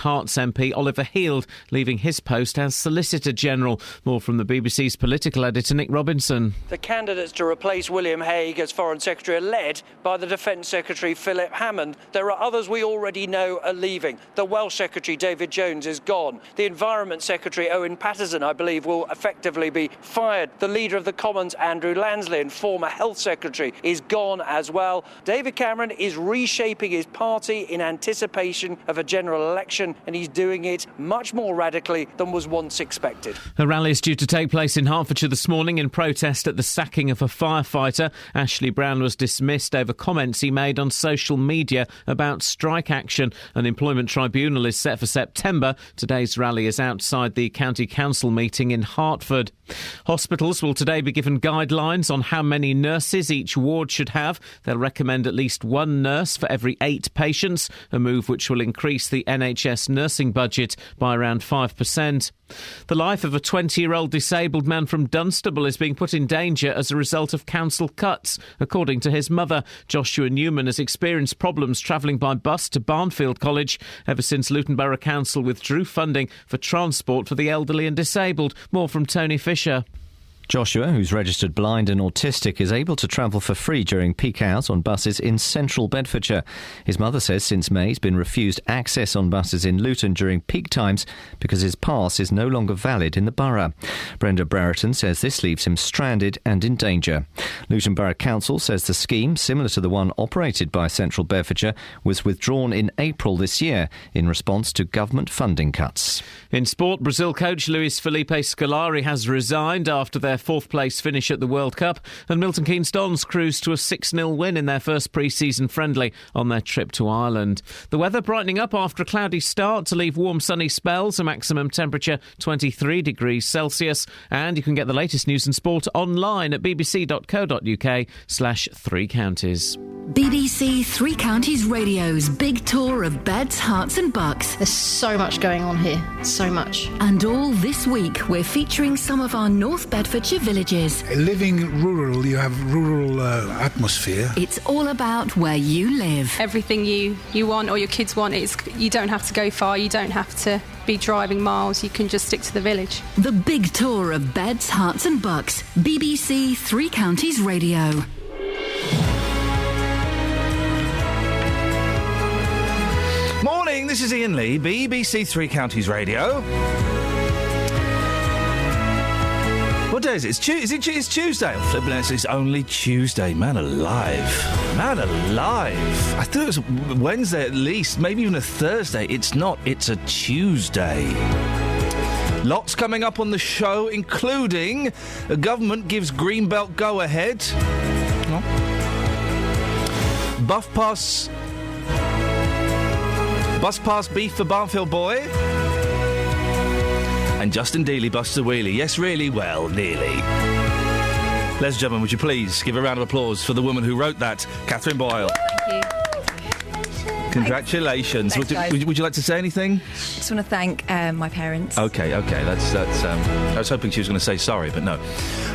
Herts MP Oliver Heald leaving his post as Solicitor General. More from the BBC's political editor Nick Robinson. The candidates to replace William Hague as Foreign Secretary are led by the Defence Secretary Philip Hammond. There are others we already know are leaving. The Welsh Secretary David Jones is gone. The Environment Secretary Owen Paterson, I believe, will effectively be fired. The Leader of the Commons, Andrew Lansley, and former Health Secretary, is gone as well. David Cameron is reshaping his party in anticipation of a general election, and he's doing it much more radically than was once expected. A rally is due to take place in Hertfordshire this morning in protest at the sacking of a firefighter. Ashley Brown was dismissed over comments he made on social media about strike action. An employment tribunal is set for September. Today's rally is outside the County Council meeting in Hertford. Hospitals will today be given guidelines on how many nurses each ward should have. They'll recommend at least one nurse for every 8 patients, a move which will increase the NHS nursing budget by around 5%. The life of a 20-year-old disabled man from Dunstable is being put in danger as a result of council cuts. According to his mother, Joshua Newman has experienced problems travelling by bus to Barnfield College ever since Luton Borough Council withdrew funding for transport for the elderly and disabled. More from Tony Fisher. Joshua, who's registered blind and autistic, is able to travel for free during peak hours on buses in central Bedfordshire. His mother says since May he's been refused access on buses in Luton during peak times because his pass is no longer valid in the borough. Brenda Brereton says this leaves him stranded and in danger. Luton Borough Council says the scheme, similar to the one operated by Central Bedfordshire, was withdrawn in April this year in response to government funding cuts. In sport, Brazil coach Luis Felipe Scolari has resigned after their fourth-place finish at the World Cup, and Milton Keynes Dons cruised to a 6-0 win in their first pre-season friendly on their trip to Ireland. The weather brightening up after a cloudy start to leave warm sunny spells, a maximum temperature 23 degrees Celsius, and you can get the latest news and sport online at bbc.co.uk/3 counties. BBC Three Counties Radio's big tour of beds, hearts and bucks. There's so much going on here. So much. And all this week, we're featuring some of our North Bedfordshire villages. Living rural, you have rural atmosphere. It's all about where you live. Everything you want or your kids want, you don't have to go far, you don't have to be driving miles, you can just stick to the village. The big tour of beds, hearts and bucks. BBC Three Counties Radio. Morning, this is Iain Lee, BBC Three Counties Radio. What day is it? It's Tuesday. Oh, flipping it, it's only Tuesday. Man alive. Man alive. I thought it was Wednesday at least, maybe even a Thursday. It's not. It's a Tuesday. Lots coming up on the show, including the government gives Greenbelt go-ahead. Bus pass beef for Barnfield Boy. And Justin Dealey busts a wheelie. Yes, really? Well, nearly. Ladies and gentlemen, would you please give a round of applause for the woman who wrote that, Catherine Boyle. Thank you. Congratulations. Thanks, would you like to say anything? Just want to thank my parents. Okay. That's. I was hoping she was going to say sorry, but no.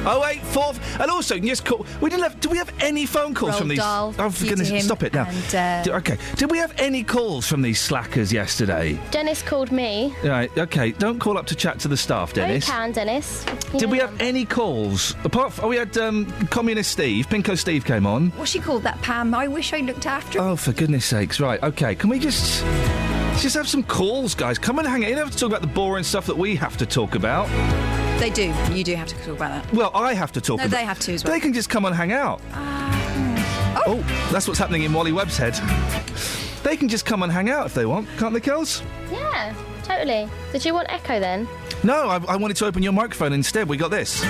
084. And also, just call. Do we have any phone calls from these? Dahl, oh, for goodness, stop it now. And, okay. Did we have any calls from these slackers yesterday? Dennis called me. Right. Okay. Don't call up to chat to the staff, Dennis. Oh, you can, Dennis. Did we have any calls? Apart from, we had Communist Steve, Pinko Steve came on. What's she called, that Pam? I wish I looked after her. Oh, for goodness sakes. Right, OK. Can we just have some calls, guys? Come and hang out. You don't have to talk about the boring stuff that we have to talk about. They do. You do have to talk about that. Well, I have to talk about... No, they have to as well. They can just come and hang out. Oh, that's what's happening in Wally Webb's head. They can just come and hang out if they want, can't they, girls? Yeah, totally. Did you want echo then? No, I wanted to open your microphone instead. We got this.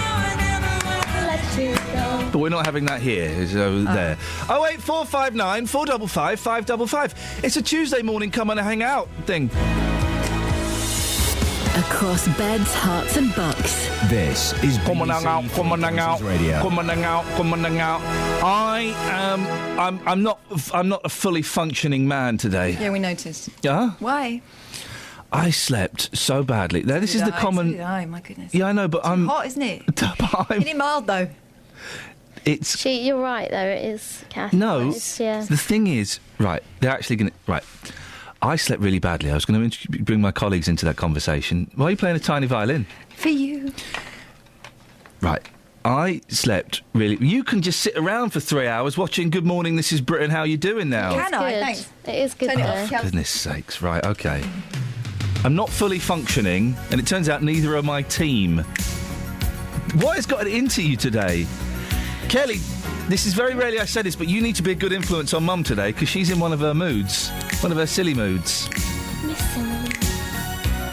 But we're not having that here. It's there. 08459 455 555. It's a Tuesday morning come and hang out thing. Across beds, hearts and bucks. This is Come and hang out, come and hang out, Radio. come and hang out, come and hang out. I'm not a fully functioning man today. Yeah, we noticed. Yeah? Why? I slept so badly. Now, this is the common... So did I, my goodness. Yeah, I know, but I'm... hot, isn't it? Isn't it mild, though? It's... You're right, though, it is, Kath. No, yeah. the thing is... Right, they're actually going to... Right. I slept really badly. I was going to bring my colleagues into that conversation. Why are you playing a tiny violin? For you. Right. I slept really... You can just sit around for 3 hours watching Good Morning, This is Britain, how you doing now? Can I? Good. Thanks. It is good Turn it though. off. Goodness sakes. Right, OK. I'm not fully functioning, and it turns out neither are my team. What has got it into you today? Kelly, this is very rarely I say this, but you need to be a good influence on Mum today, because she's in one of her moods. One of her silly moods. Missing.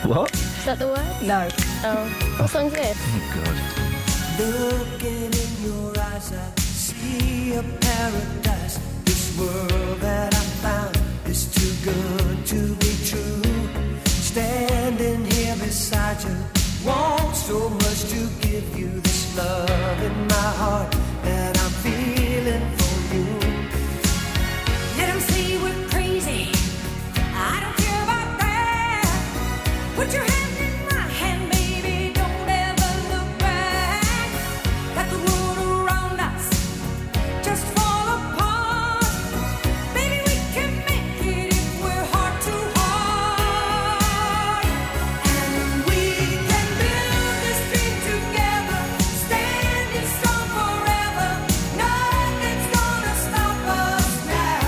What? Is that the word? No. Oh. What song's this? Oh, God. Looking in your eyes, I see a paradise. This world that I found is too good to be true. Standing here beside you, want so much to give you this love in my heart that I'm feeling for you. Let them say we're crazy. I don't care about that. Put your hand in my hand, baby. Don't ever look back. Let the world around us just fall apart. Baby, we can make it if we're heart to heart. And we can build this dream together, standing strong forever. Nothing's gonna stop us now.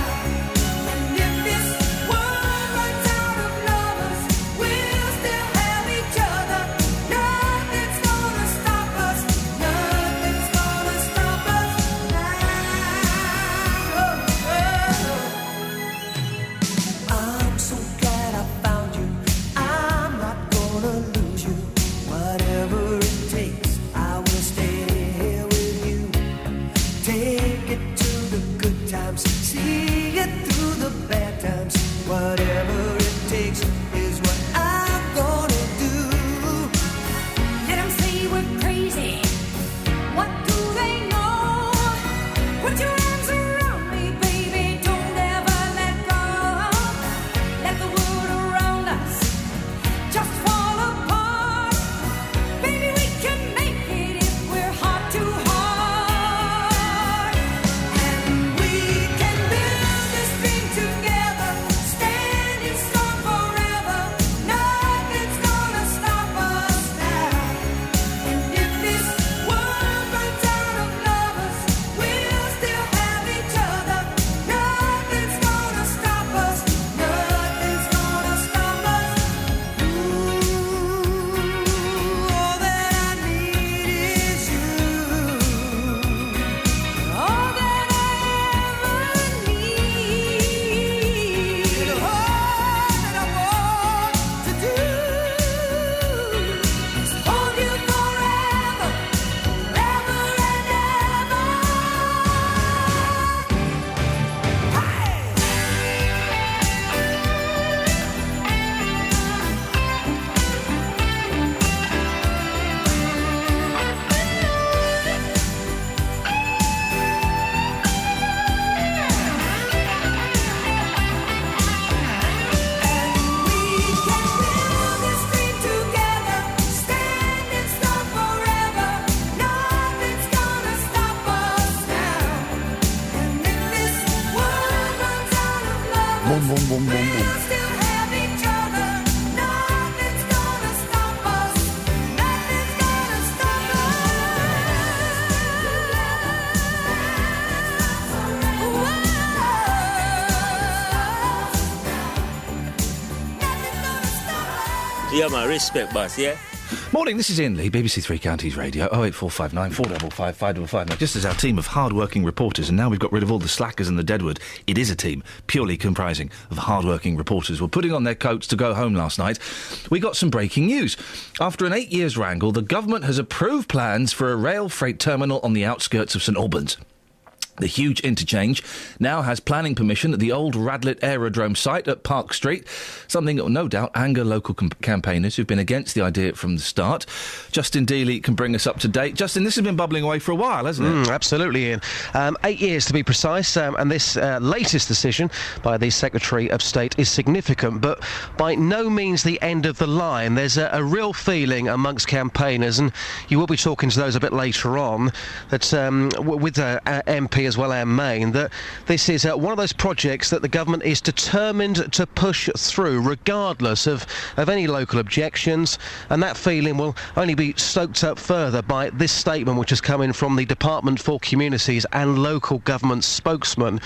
And if this world runs out of lovers, we'll still have each other. Nothing's gonna stop us. Nothing's gonna stop us now. I'm so glad I found you. I'm not gonna lose you. Whatever it takes, I will stay here with you. Take it to the good times, see it through the bad times. Whatever it takes is what I'm gonna do. Let them say we're crazy. What do they know? Put your arms around me, baby. Don't ever let go. Let the world around us just fall apart. Baby, we can make it if we're heart to heart. And we can build this dream together, standing strong forever. Nothing's gonna stop us now. And if this world runs out of lovers, we'll still have each other. Nothing's gonna stop us. Nothing's gonna stop us. All that I need is you. All that I ever need. And all that I want to do is hold you forever, forever and ever. Build this dream together, standing strong forever. Nothing's gonna stop us now. And if this world runs out of lovers, we'll still have each other. Nothing's gonna stop us. Nothing's gonna stop Yeah, my respect, boss, yeah? Morning, this is Iain Lee, BBC Three Counties Radio, 08459 455 555. Now, just as our team of hard-working reporters, and now we've got rid of all the slackers and the deadwood, it is a team purely comprising of hard-working reporters, were putting on their coats to go home last night. We got some breaking news. After an 8 years wrangle, the government has approved plans for a rail freight terminal on the outskirts of St Albans. The huge interchange now has planning permission at the old Radlett Aerodrome site at Park Street, something that will no doubt anger local campaigners who've been against the idea from the start. Justin Dealey can bring us up to date. Justin, this has been bubbling away for a while, hasn't it? Absolutely, Ian. 8 years to be precise, and this latest decision by the Secretary of State is significant, but by no means the end of the line. There's a real feeling amongst campaigners, and you will be talking to those a bit later on, that with MP as well, Anne Main, that this is one of those projects that the government is determined to push through, regardless of any local objections, and that feeling will only be stoked up further by this statement which has come in from the Department for Communities and Local Government spokesman.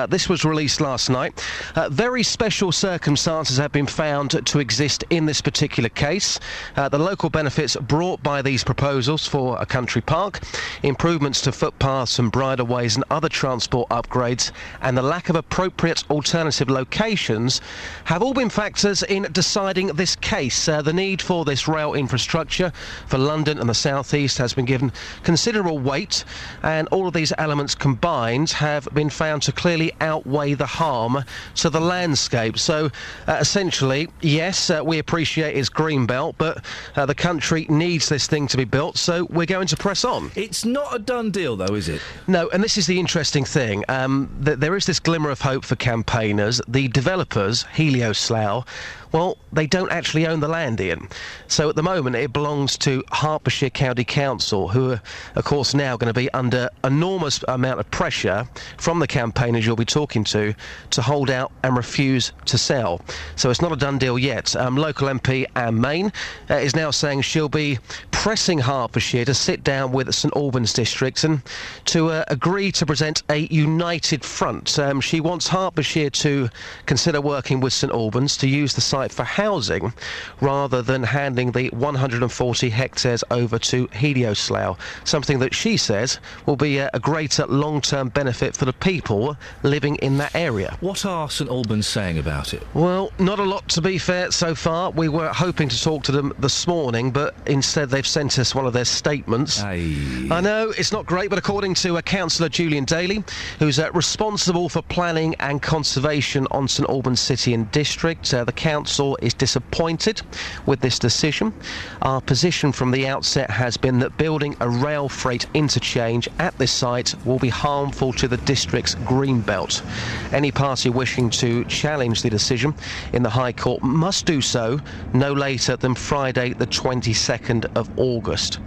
This was released last night. Very special circumstances have been found to exist in this particular case. The local benefits brought by these proposals for a country park, improvements to footpaths and bridleways and other transport upgrades, and the lack of appropriate alternative locations have all been factors in deciding this case. The need for this rail infrastructure for London and the South East has been given considerable weight, and all of these elements combined have been found to clearly outweigh the harm to the landscape. So essentially, yes, we appreciate its green belt, but the country needs this thing to be built, so we're going to press on. It's not a done deal, though, is it? No, and this is the interesting thing. There is this glimmer of hope for campaigners. The developers, Helioslough, well, they don't actually own the land, Iain. So at the moment it belongs to Hertfordshire County Council, who are, of course, now going to be under enormous amount of pressure from the campaigners you'll be talking to hold out and refuse to sell. So it's not a done deal yet. Local MP Anne Main is now saying she'll be pressing Hertfordshire to sit down with St Albans districts and to agree to present a united front. She wants Hertfordshire to consider working with St Albans to use the site for housing rather than handing the 140 hectares over to Helioslough, something that she says will be a greater long-term benefit for the people living in that area. What are St Albans saying about it? Well, not a lot, to be fair, so far. We were hoping to talk to them this morning, but instead they've sent us one of their statements. Aye. I know, it's not great, but according to Councillor Julian Daly, who's responsible for planning and conservation on St Albans City and District, the council is disappointed with this decision. Our position from the outset has been that building a rail freight interchange at this site will be harmful to the district's green belt. Any party wishing to challenge the decision in the High Court must do so no later than Friday the 22nd of August.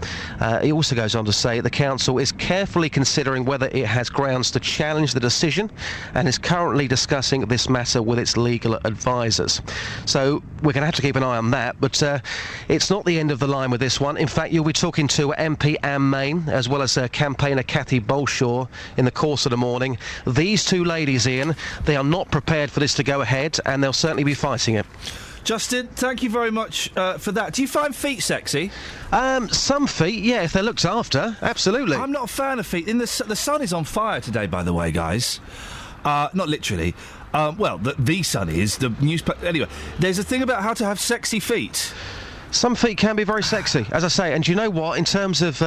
He also goes on to say the council is carefully considering whether it has grounds to challenge the decision and is currently discussing this matter with its legal advisors. So we're going to have to keep an eye on that, but it's not the end of the line with this one. In fact, you'll be talking to MP Anne Main as well as campaigner Cathy Bolshaw in the course of the morning. These two ladies, Iain, they are not prepared for this to go ahead, and they'll certainly be fighting it. Justin, thank you very much for that. Do you find feet sexy? Some feet, yeah, if they're looked after, absolutely. I'm not a fan of feet. The sun is on fire today, by the way, guys. Not literally. The sun is. The newspaper. Anyway, there's a thing about how to have sexy feet. Some feet can be very sexy, as I say, and do you know what? In terms of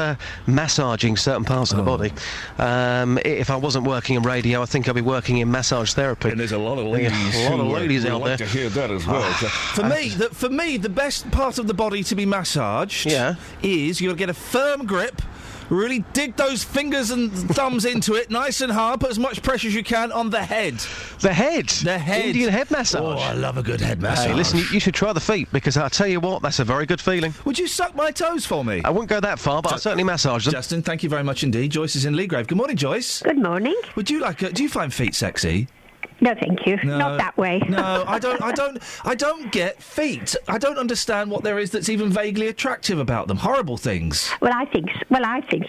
massaging certain parts of the body, if I wasn't working in radio, I think I'd be working in massage therapy. And there's a lot of ladies, out there. To hear that as well. For me, the best part of the body to be massaged is you'll get a firm grip. Really dig those fingers and thumbs into it, nice and hard. Put as much pressure as you can on the head. The head? The head. Indian head massage. Oh, I love a good head massage. Hey, listen, you should try the feet, because I'll tell you what, that's a very good feeling. Would you suck my toes for me? I wouldn't go that far, but I'll certainly massage them. Justin, thank you very much indeed. Joyce is in Leagrave. Good morning, Joyce. Good morning. Would you do you find feet sexy? No, thank you. No, not that way. No, I don't get feet. I don't understand what there is that's even vaguely attractive about them. Horrible things. Well, I think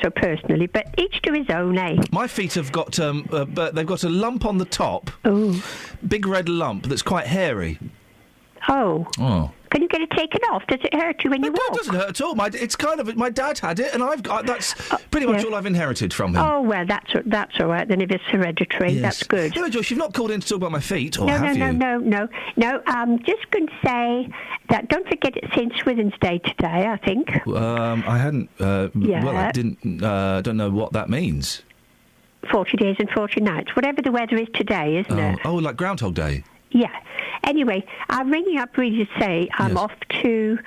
so personally, but each to his own, eh? My feet have got they've got a lump on the top. Oh. Big red lump that's quite hairy. Oh. Oh. Can you get it taken off? Does it hurt you when you walk? It doesn't hurt at all. My dad had it, and that's pretty much all I've inherited from him. Oh well, that's all right then. If it's hereditary, that's good. Anyway, Josh, you've not called in to talk about my feet, or no, have you? No. I'm just going to say that don't forget it's St Swithin's Day today. I think. I hadn't. Well, I didn't. Don't know what that means. 40 days and 40 nights, whatever the weather is today, isn't it? Oh, like Groundhog Day. Yeah. Anyway, I'm ringing up really to say I'm off to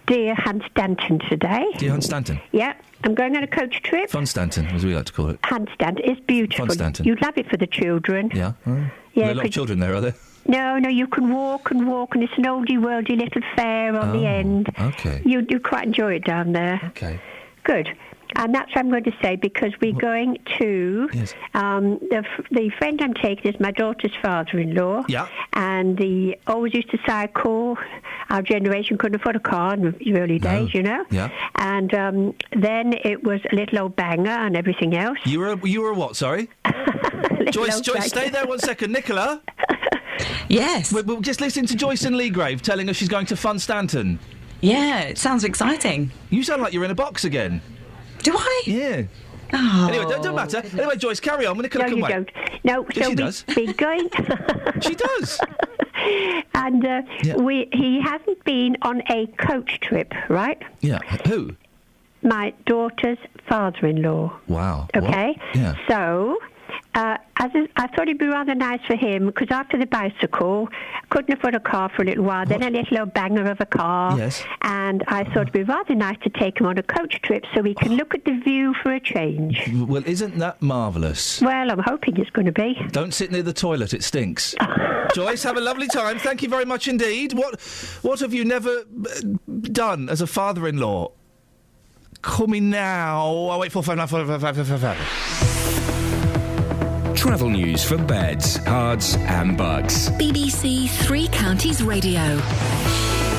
dear Hunstanton today. Dear Hunstanton? Yeah. I'm going on a coach trip. Funstanton, as we like to call it. Hunstanton. It's beautiful. Funstanton. You'd love it for the children. Yeah. Yeah. There are a lot of children there, are there? No, you can walk, and it's an oldie-worldy little fair on the end. Okay. You quite enjoy it down there. Okay. Good. And that's what I'm going to say, because we're going to... Yes. The friend I'm taking is my daughter's father-in-law. Yeah. And he always used to cycle. Our generation couldn't afford a car in the early days, you know. Yeah. And then it was a little old banger and everything else. You were a what, sorry? Joyce, stay there 1 second. Nicola? Yes. We're just listening to Joyce and Leagrave telling us she's going to Fun Stanton. Yeah, it sounds exciting. You sound like you're in a box again. Do I? Yeah. Oh, anyway, don't matter. Goodness. Anyway, Joyce, carry on. Nicola No, can you wait. don't. No, Yes, so she does. We're going... She does. And he hasn't been on a coach trip, right? Yeah. Who? My daughter's father-in-law. Wow. Okay? What? Yeah. So, I thought it'd be rather nice for him, because after the bicycle, couldn't afford a car for a little while, then a little old banger of a car. Yes. And I thought it'd be rather nice to take him on a coach trip so he can look at the view for a change. Well, isn't that marvellous? Well, I'm hoping it's going to be. Don't sit near the toilet, it stinks. Joyce, have a lovely time. Thank you very much indeed. What have you never done as a father-in-law? Call me now. Oh, wait, 459 Travel news for beds, cards and bugs. BBC Three Counties Radio.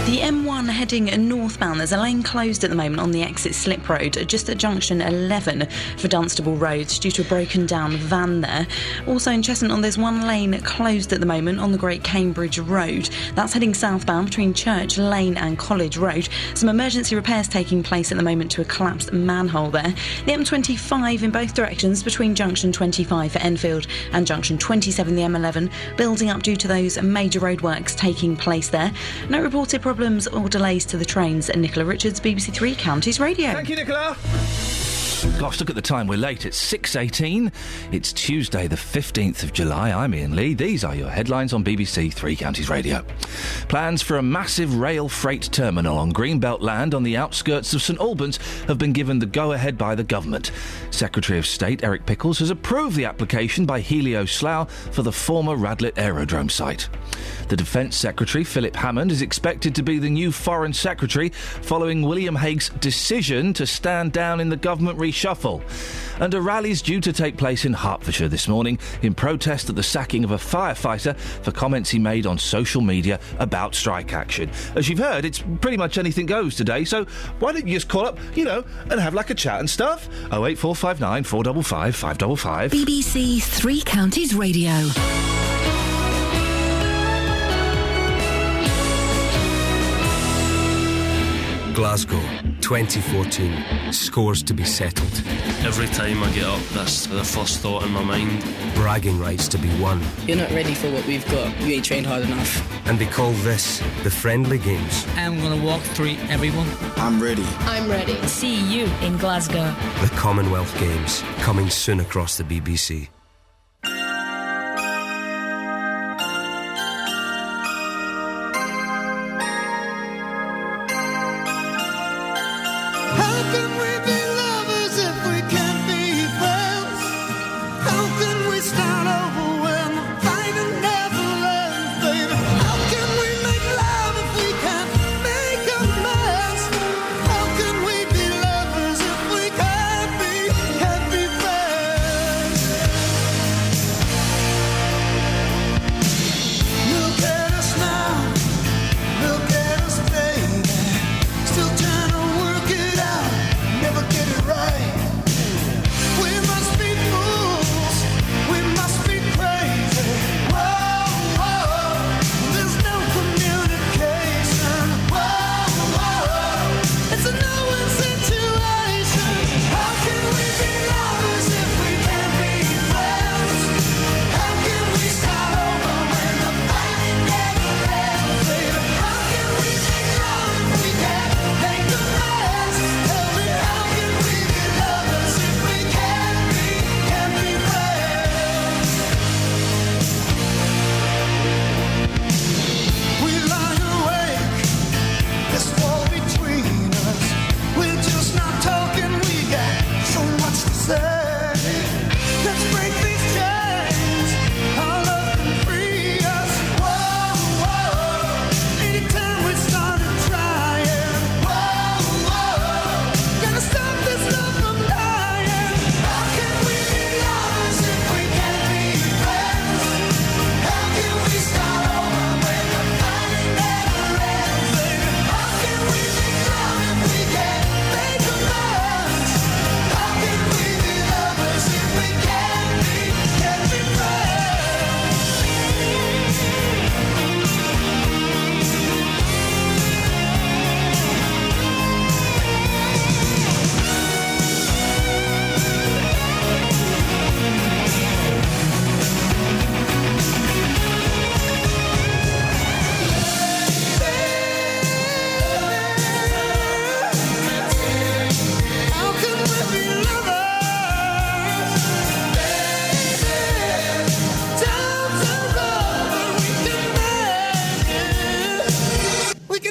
The M1 heading northbound, there's a lane closed at the moment on the exit slip road just at junction 11 for Dunstable Road due to a broken down van there. Also in Cheshunt, there's one lane closed at the moment on the Great Cambridge Road. That's heading southbound between Church Lane and College Road. Some emergency repairs taking place at the moment to a collapsed manhole there. The M25 in both directions between junction 25 for Enfield and junction 27 the M11 building up due to those major roadworks taking place there. No reported problems or delays to the trains. Nicola Richards, BBC Three Counties Radio. Thank you, Nicola. Gosh, look at the time. We're late. It's 6:18. It's Tuesday, the 15th of July. I'm Iain Lee. These are your headlines on BBC Three Counties Radio. Plans for a massive rail freight terminal on Greenbelt land on the outskirts of St Albans have been given the go-ahead by the government. Secretary of State Eric Pickles has approved the application by Helio Slough for the former Radlett Aerodrome site. The Defence Secretary, Philip Hammond, is expected to be the new Foreign Secretary following William Hague's decision to stand down in the government reshuffle. And a rally's due to take place in Hertfordshire this morning in protest at the sacking of a firefighter for comments he made on social media about strike action. As you've heard, it's pretty much anything goes today, so why don't you just call up, and have like a chat and stuff? 08459 455 555. BBC Three Counties Radio. Glasgow, 2014. Scores to be settled. Every time I get up, that's the first thought in my mind. Bragging rights to be won. You're not ready for what we've got. You ain't trained hard enough. And they call this the Friendly Games. I'm going to walk through everyone. I'm ready. I'm ready. See you in Glasgow. The Commonwealth Games, coming soon across the BBC.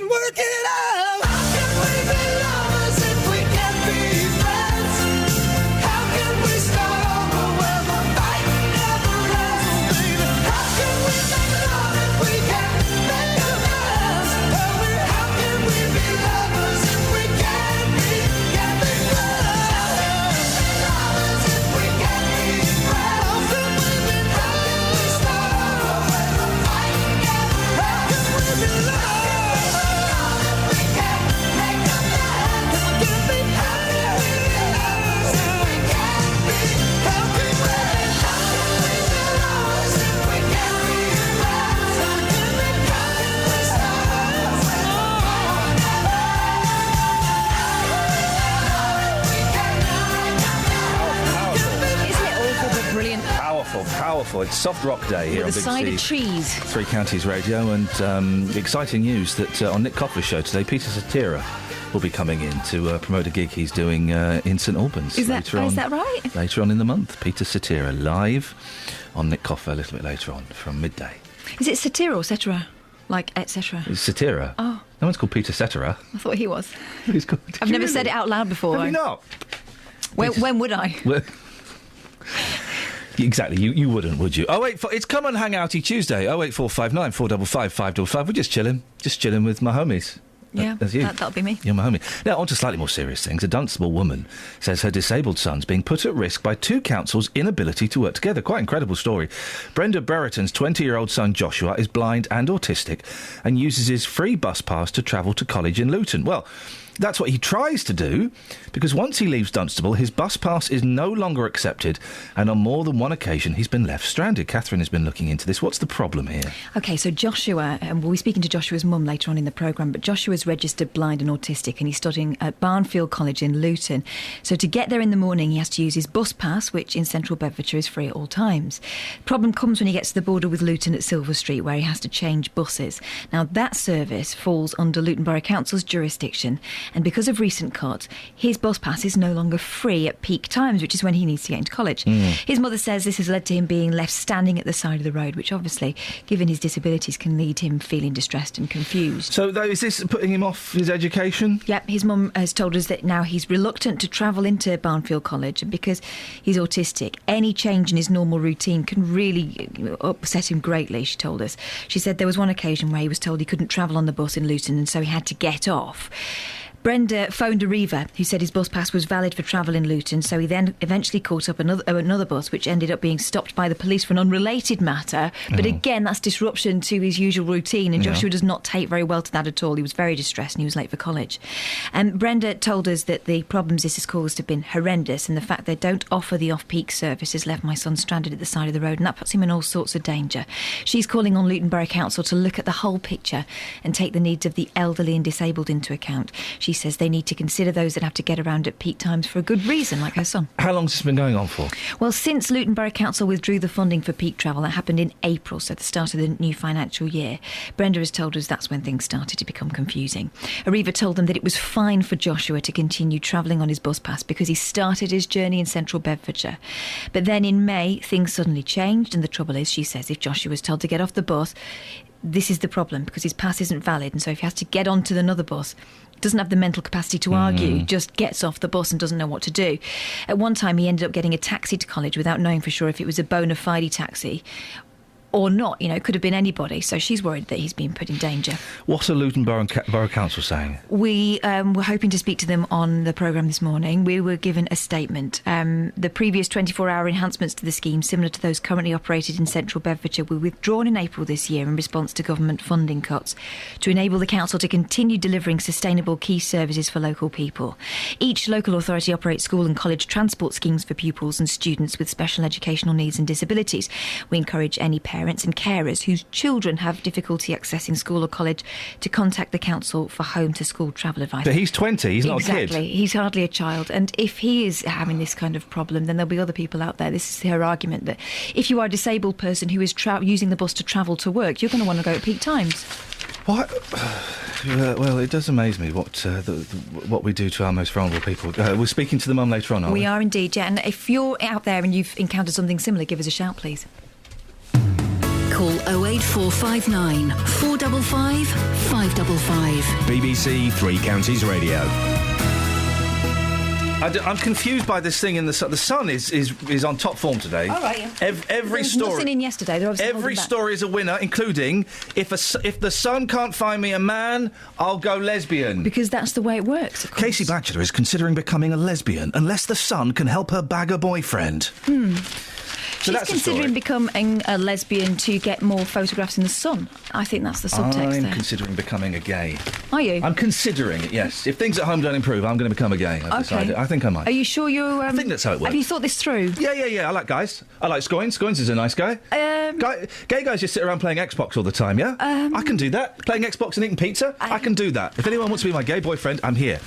work it out. How can we be lovers if we can't be friends? How can we start over where the fight never ends, baby? How can we make love if we can't make amends? How can we be lovers if we can't be friends? Lovers if we can't be friends. How can we be lovers? Start over where the fight never ends. How can we be lovers if we can't make amends? How can we be lovers if we can't be? How can we be lovers if we can't be friends? How can we start over where the fight never Isn't it awful but brilliant? Powerful. It's Soft Rock Day here With on a side BBC of trees. Three Counties Radio, and exciting news that on Nick Coffer's show today, Peter Cetera will be coming in to promote a gig he's doing in St Albans. Is that right? Later on in the month, Peter Cetera live on Nick Coffer a little bit later on from midday. Is it satira or cetera? Like etc. It's Cetera. Oh, No one's called Peter Cetera. I thought he was. He's called. I've never said it out loud before. Have you not? When would I? Well, exactly, you wouldn't, would you? It's Come On Hangouty Tuesday. 08459 455 555. We're just chilling with my homies. Yeah, That's you. that'll be me. You're my homie. Now, on to slightly more serious things. A Dunstable woman says her disabled son's being put at risk by two councils' inability to work together. Quite incredible story. Brenda Brereton's 20-year-old son Joshua is blind and autistic and uses his free bus pass to travel to college in Luton. Well, that's what he tries to do, because once he leaves Dunstable, his bus pass is no longer accepted, and on more than one occasion he's been left stranded. Catherine has been looking into this. What's the problem here? OK, so Joshua, we'll be speaking to Joshua's mum later on in the programme, but Joshua's registered blind and autistic, and he's studying at Barnfield College in Luton. So to get there in the morning, he has to use his bus pass, which in central Bedfordshire is free at all times. Problem comes when he gets to the border with Luton at Silver Street, where he has to change buses. Now, that service falls under Luton Borough Council's jurisdiction, and because of recent cuts, his bus pass is no longer free at peak times, which is when he needs to get into college. His mother says this has led to him being left standing at the side of the road, which obviously, given his disabilities, can lead him feeling distressed and confused. So, though, is this putting him off his education? Yep, his mum has told us that now he's reluctant to travel into Barnfield College, and because he's autistic, any change in his normal routine can really upset him greatly, she told us. She said there was one occasion where he was told he couldn't travel on the bus in Luton, and so he had to get off. Brenda phoned Arriva, who said his bus pass was valid for travel in Luton, so he then eventually caught up another bus, which ended up being stopped by the police for an unrelated matter. But again, that's disruption to his usual routine, and Joshua does not take very well to that at all. He was very distressed and he was late for college. And Brenda told us that the problems this has caused have been horrendous, and the fact they don't offer the off-peak service has left my son stranded at the side of the road, and that puts him in all sorts of danger. She's calling on Luton Borough Council to look at the whole picture and take the needs of the elderly and disabled into account. She says they need to consider those that have to get around at peak times for a good reason, like her son. How long has this been going on for? Well, since Luton Borough Council withdrew the funding for peak travel, that happened in April, so the start of the new financial year. Brenda has told us that's when things started to become confusing. Arriva told them that it was fine for Joshua to continue travelling on his bus pass because he started his journey in central Bedfordshire. But then in May, things suddenly changed, and the trouble is, she says, if Joshua was told to get off the bus, this is the problem, because his pass isn't valid, and so if he has to get onto another bus, doesn't have the mental capacity to argue, just gets off the bus and doesn't know what to do. At one time, he ended up getting a taxi to college without knowing for sure if it was a bona fide taxi or not. You know, it could have been anybody. So she's worried that he's been put in danger. What are Luton Borough Council saying? We were hoping to speak to them on the programme this morning. We were given a statement. The previous 24-hour enhancements to the scheme, similar to those currently operated in central Bedfordshire, were withdrawn in April this year in response to government funding cuts to enable the council to continue delivering sustainable key services for local people. Each local authority operates school and college transport schemes for pupils and students with special educational needs and disabilities. We encourage any parents and carers whose children have difficulty accessing school or college to contact the council for home-to-school travel advice. But he's 20, he's not a kid. Exactly, he's hardly a child. And if he is having this kind of problem, then there'll be other people out there. This is her argument, that if you are a disabled person who is using the bus to travel to work, you're going to want to go at peak times. What? Well, it does amaze me what we do to our most vulnerable people. We're speaking to the mum later on, aren't we? We are indeed, yeah. And if you're out there and you've encountered something similar, give us a shout, please. call 08459 455 555. BBC Three Counties Radio. I'm confused by this thing in the sun. The Sun is on top form today. All right, yeah. Every There was story. nothing in yesterday. They're obviously Every holding back. story is a winner, including if the Sun can't find me a man, I'll go lesbian. Because that's the way it works, of course. Casey Batchelor is considering becoming a lesbian unless the Sun can help her bag a boyfriend. So She's that's the story. considering becoming a lesbian to get more photographs in the Sun. I think that's the subtext I'm there. considering becoming a gay. Are you? I'm considering it, yes. If things at home don't improve, I'm going to become a gay. I've decided. I think I might. Are you sure you're... I think that's how it works. Have you thought this through? Yeah. I like guys. I like Scoins. Scoins is a nice guy. Gay guys just sit around playing Xbox all the time, yeah? I can do that. Playing Xbox and eating pizza, I can do that. If anyone wants to be my gay boyfriend, I'm here.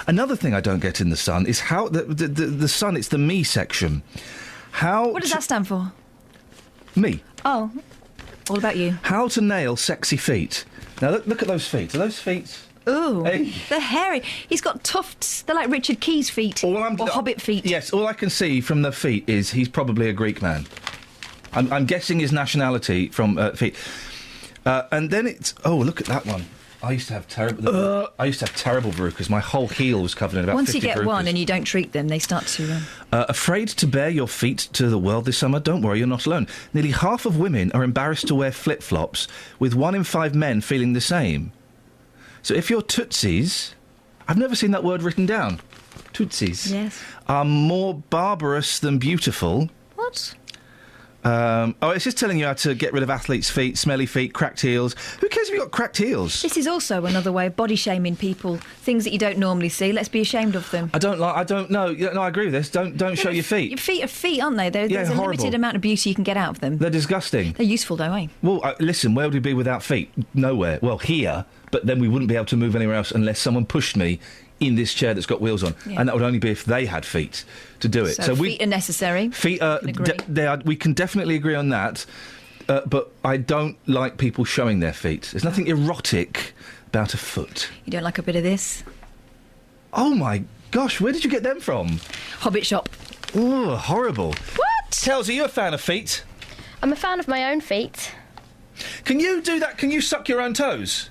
Another thing I don't get in the Sun is how... The Sun, it's the me section. What does that stand for? Me. Oh, all about you. How to nail sexy feet. Now, look at those feet. Are those feet... Ooh, Hey. they're hairy. He's got tufts. They're like Richard Key's feet. Or Hobbit feet. Yes, all I can see from the feet is he's probably a Greek man. I'm guessing his nationality from feet. And then it's... Oh, look at that one. I used to have terrible verrucas. My whole heel was covered in about 50 Once you get verrucas. one and you don't treat them, they start to... Afraid to bare your feet to the world this summer? Don't worry, you're not alone. Nearly half of women are embarrassed to wear flip-flops, with 1 in 5 men feeling the same. So if your tootsies... I've never seen that word written down. Tootsies. Yes. Are more barbarous than beautiful... What? It's just telling you how to get rid of athletes' feet, smelly feet, cracked heels. Who cares if you've got cracked heels? This is also another way of body shaming people. Things that you don't normally see. Let's be ashamed of them. I don't know. Yeah, no, I agree with this. Don't show your feet. Your feet are feet, aren't they? There's a horrible. limited amount of beauty you can get out of them. They're disgusting. They're useful, though, eh? Well, listen, where would we be without feet? Nowhere. Well, here, but then we wouldn't be able to move anywhere else unless someone pushed me in this chair that's got wheels on. Yeah. And that would only be if they had feet to do it. So feet are necessary. Feet are... we can definitely agree on that. But I don't like people showing their feet. There's nothing erotic about a foot. You don't like a bit of this? Oh, my gosh, where did you get them from? Hobbit shop. Oh, horrible. What? Tels, are you a fan of feet? I'm a fan of my own feet. Can you do that? Can you suck your own toes?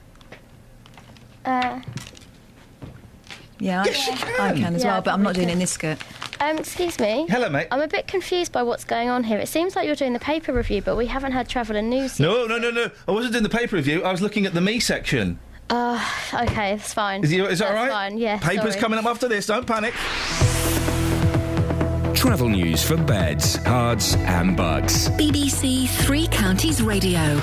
Yeah, Yes, you can. I can as Yeah, well, but I'm not probably doing it in can. this skirt. Excuse me. Hello, mate. I'm a bit confused by what's going on here. It seems like you're doing the paper review, but we haven't had travel and news yet. No. I wasn't doing the paper review. I was looking at the me section. Okay, that's fine. Is that all right? That's fine, yeah. Paper's sorry. coming up after this. Don't panic. Travel news for beds, cards, and bugs. BBC Three Counties Radio.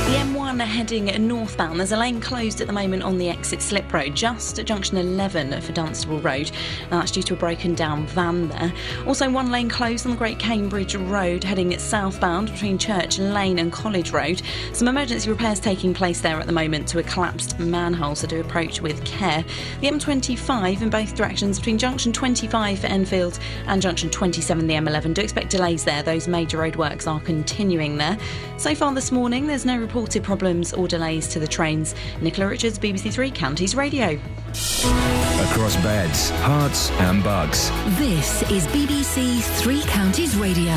The M1 heading northbound. There's a lane closed at the moment on the exit slip road, just at junction 11 for Dunstable Road. Now that's due to a broken down van there. Also, one lane closed on the Great Cambridge Road heading southbound between Church Lane and College Road. Some emergency repairs taking place there at the moment to a collapsed manhole, so do approach with care. The M25 in both directions between junction 25 for Enfield and junction 27 the M11. Do expect delays there. Those major roadworks are continuing there. So far this morning, there's no reported problems or delays to the trains. Nicola Richards, BBC Three Counties Radio. Across beds, hearts, and bugs. This is BBC Three Counties Radio.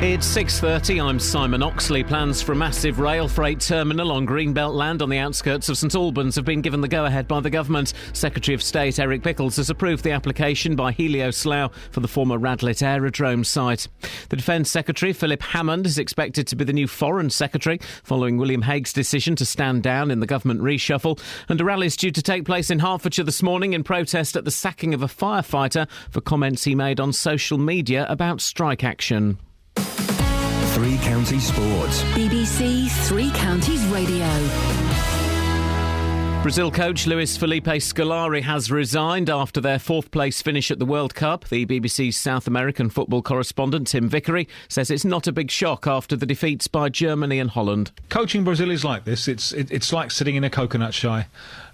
It's 6:30. I'm Simon Oxley. Plans for a massive rail freight terminal on Greenbelt land on the outskirts of St Albans have been given the go-ahead by the government. Secretary of State Eric Pickles has approved the application by Helio Slough for the former Radlett Aerodrome site. The Defence Secretary, Philip Hammond, is expected to be the new Foreign Secretary following William Hague's decision to stand down in the government reshuffle. And a rally is due to take place in Hertfordshire this morning in protest at the sacking of a firefighter for comments he made on social media about strike action. Three Counties Sports. BBC Three Counties Radio. Brazil coach Luis Felipe Scolari has resigned after their fourth-place finish at the World Cup. The BBC's South American football correspondent Tim Vickery says it's not a big shock after the defeats by Germany and Holland. Coaching Brazil is like this. It's like sitting in a coconut shy.